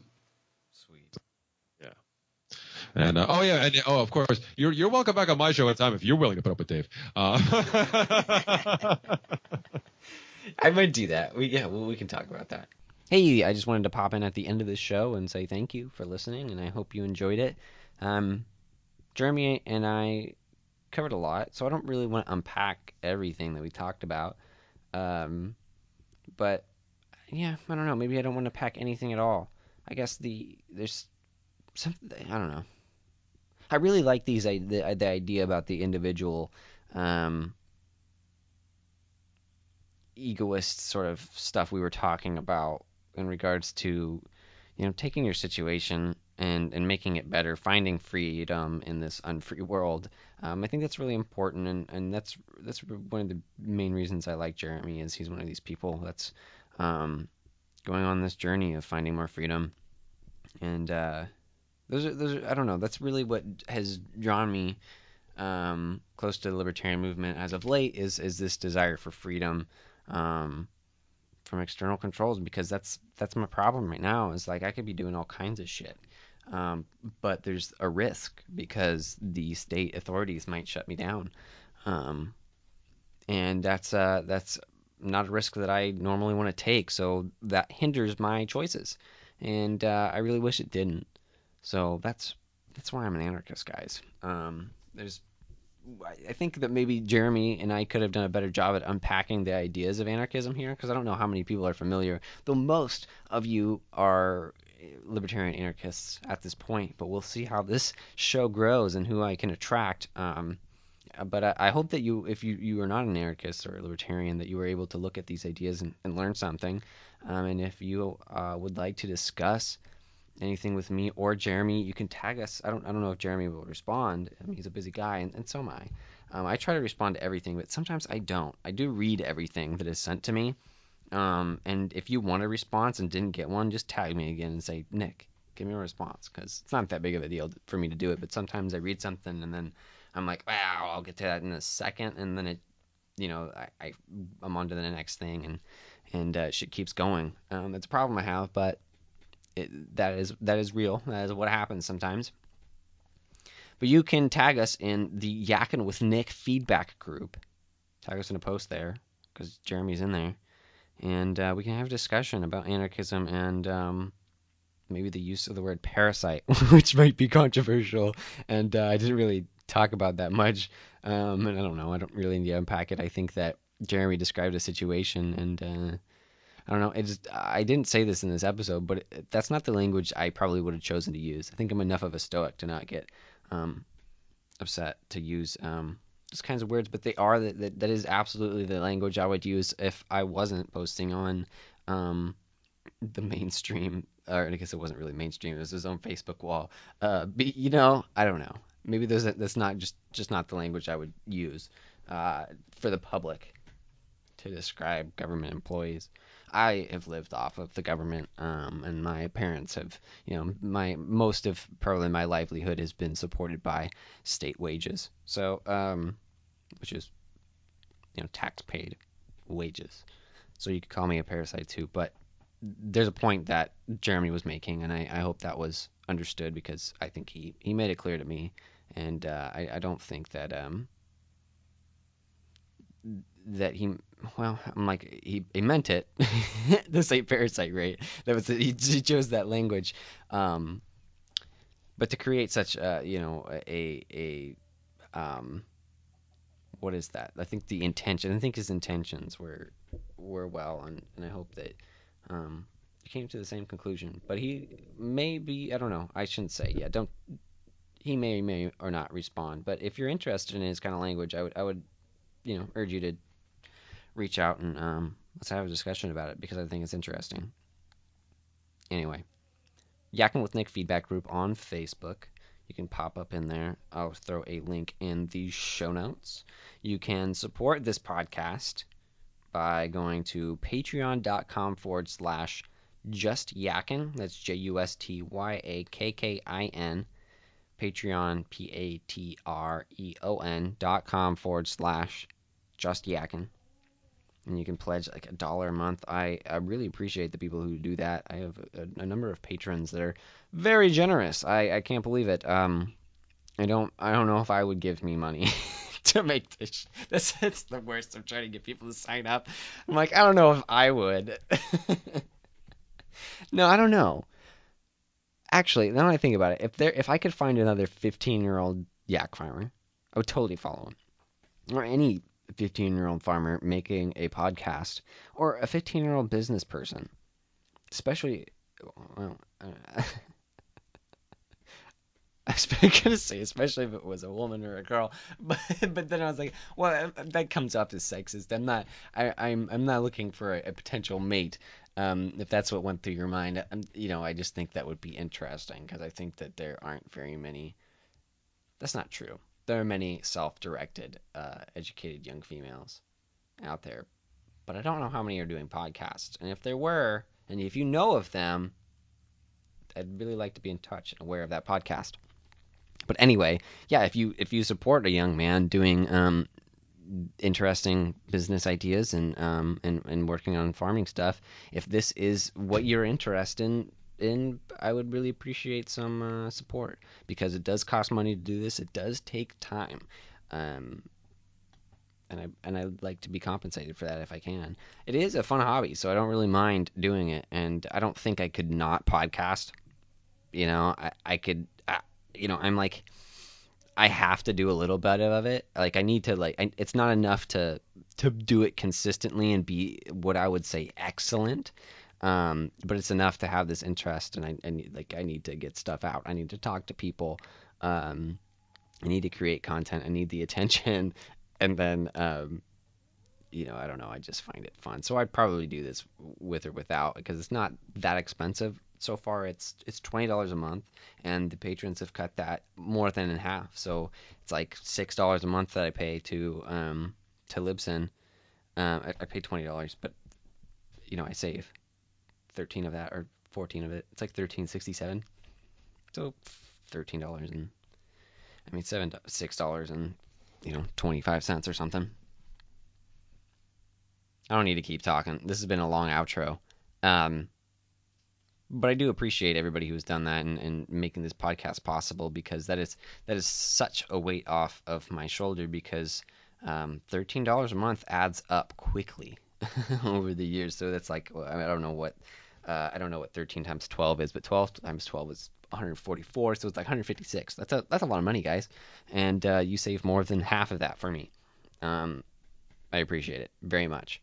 sweet, yeah, and of course, you're welcome back on my show anytime if you're willing to put up with Dave. I might do that. We can talk about that. Hey, I just wanted to pop in at the end of the show and say thank you for listening, and I hope you enjoyed it. Jeremy and I covered a lot, so I don't really want to unpack everything that we talked about. But yeah, I don't know. Maybe I don't want to pack anything at all. I guess there's something, I don't know. I really like the idea about the individual egoist sort of stuff we were talking about in regards to, taking your situation and making it better, finding freedom in this unfree world. I think that's really important, and that's one of the main reasons I like Jeremy, is he's one of these people that's going on this journey of finding more freedom. And the I don't know. That's really what has drawn me close to the libertarian movement as of late is this desire for freedom um, from external controls because that's my problem right now is like I could be doing all kinds of shit. Um, but there's a risk because the state authorities might shut me down. Um, and that's not a risk that I normally want to take, so that hinders my choices. And I really wish it didn't. So that's why I'm an anarchist, guys. There's I think that maybe Jeremy and I could have done a better job at unpacking the ideas of anarchism here because I don't know how many people are familiar, though most of you are libertarian anarchists at this point. But we'll see how this show grows and who I can attract. But I hope that if you are not an anarchist or a libertarian, that you were able to look at these ideas and learn something. And if you would like to discuss anything with me or Jeremy, you can tag us. I don't know if Jeremy will respond. I mean, he's a busy guy, and so am I. I try to respond to everything, but sometimes I don't. I do read everything that is sent to me. And if you want a response and didn't get one, just tag me again and say, Nick, give me a response, because it's not that big of a deal for me to do it. But sometimes I read something and then I'm like, wow, I'll get to that in a second, and then I'm on to the next thing, and shit keeps going. It's a problem I have, but that is real. That is what happens sometimes. But you can tag us in the Yakkin with Nick feedback group. Tag us in a post there because Jeremy's in there, and we can have a discussion about anarchism and maybe the use of the word parasite, which might be controversial. And I didn't really talk about that much. And I don't know. I don't really need to unpack it. I think that Jeremy described a situation, and I don't know. I didn't say this in this episode, but that's not the language I probably would have chosen to use. I think I'm enough of a stoic to not get um, upset to use those kinds of words, but they are that is absolutely the language I would use if I wasn't posting on um, the mainstream, or I guess it wasn't really mainstream. It was his own Facebook wall. But I don't know. Maybe that's not just not the language I would use for the public to describe government employees. I have lived off of the government, and my parents have, my most of probably my livelihood has been supported by state wages. So, which is, tax paid wages. So you could call me a parasite too, but there's a point that Jeremy was making, and I hope that was understood because I think he made it clear to me, and I don't think that well, I'm like he meant it. This ain't parasite, right? He chose that language, um, but to create such a what is that? I think the intention. I think his intentions were well, and I hope that he came to the same conclusion. But he may be. I don't know. I shouldn't say. Yeah, don't. He may or not respond. But if you're interested in his kind of language, I would urge you to reach out and let's have a discussion about it because I think it's interesting. Anyway, Yakking with Nick feedback group on Facebook. You can pop up in there. I'll throw a link in the show notes. You can support this podcast by going to patreon.com/just yakkin. That's JUSTYAKKIN. Patreon, patreon.com/just yakkin. And you can pledge like $1 a month. I really appreciate the people who do that. I have a number of patrons that are very generous. I can't believe it. I don't know if I would give me money to make this. That's the worst. I'm trying to get people to sign up. I'm like, I don't know if I would. No, I don't know. Actually, now that I think about it, if I could find another 15-year-old yak farmer, I would totally follow him. Or any 15-year-old farmer making a podcast, or a 15-year-old business person, especially, well, I was gonna say, especially if it was a woman or a girl, but then I was like, well, that comes off as sexist. I'm not looking for a potential mate. If that's what went through your mind, I just think that would be interesting because I think that there aren't very many. That's not true. There are many self-directed, educated young females out there, but I don't know how many are doing podcasts. And if there were, and if you know of them, I'd really like to be in touch and aware of that podcast. But anyway, yeah, if you support a young man doing interesting business ideas and working on farming stuff, if this is what you're interested in, I would really appreciate some support because it does cost money to do this. It does take time. Um, and I'd like to be compensated for that if I can. It is a fun hobby, so I don't really mind doing it, and I don't think I could not podcast. I could, I'm like I have to do a little bit of it. Like I need to it's not enough to do it consistently and be what I would say excellent. But it's enough to have this interest, and I need to get stuff out. I need to talk to people. Um, I need to create content. I need the attention, and then I don't know. I just find it fun. So I'd probably do this with or without because it's not that expensive. So far, it's $20 a month, and the patrons have cut that more than in half. So it's like $6 a month that I pay to Libsyn. I pay $20, but I save 13 of that or 14 of it. It's like 13.67. So $13 and I mean $6 and 25 cents or something. I don't need to keep talking. This has been a long outro. Um, but I do appreciate everybody who's done that and making this podcast possible because that is such a weight off of my shoulder because $13 a month adds up quickly over the years. So that's like well, I don't know what 13 times 12 is, but 12 times 12 is 144, so it's like 156. That's a lot of money, guys, and you save more than half of that for me. Um, I appreciate it very much.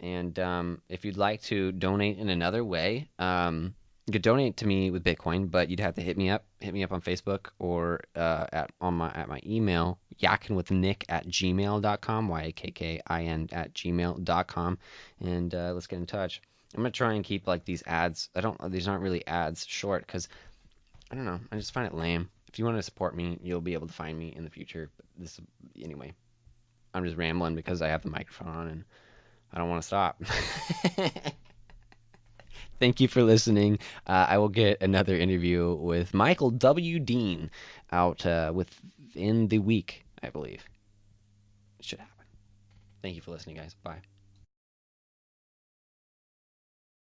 And if you'd like to donate in another way, you could donate to me with Bitcoin, but you'd have to hit me up. Hit me up on Facebook or at my email, yakkinwithnick@gmail.com, yakkin @gmail.com, and let's get in touch. I'm gonna try and keep like these ads. I don't. These aren't really ads short because I don't know. I just find it lame. If you want to support me, you'll be able to find me in the future. But this anyway. I'm just rambling because I have the microphone on and I don't want to stop. Thank you for listening. I will get another interview with Michael W. Dean out within the week, I believe. It should happen. Thank you for listening, guys. Bye.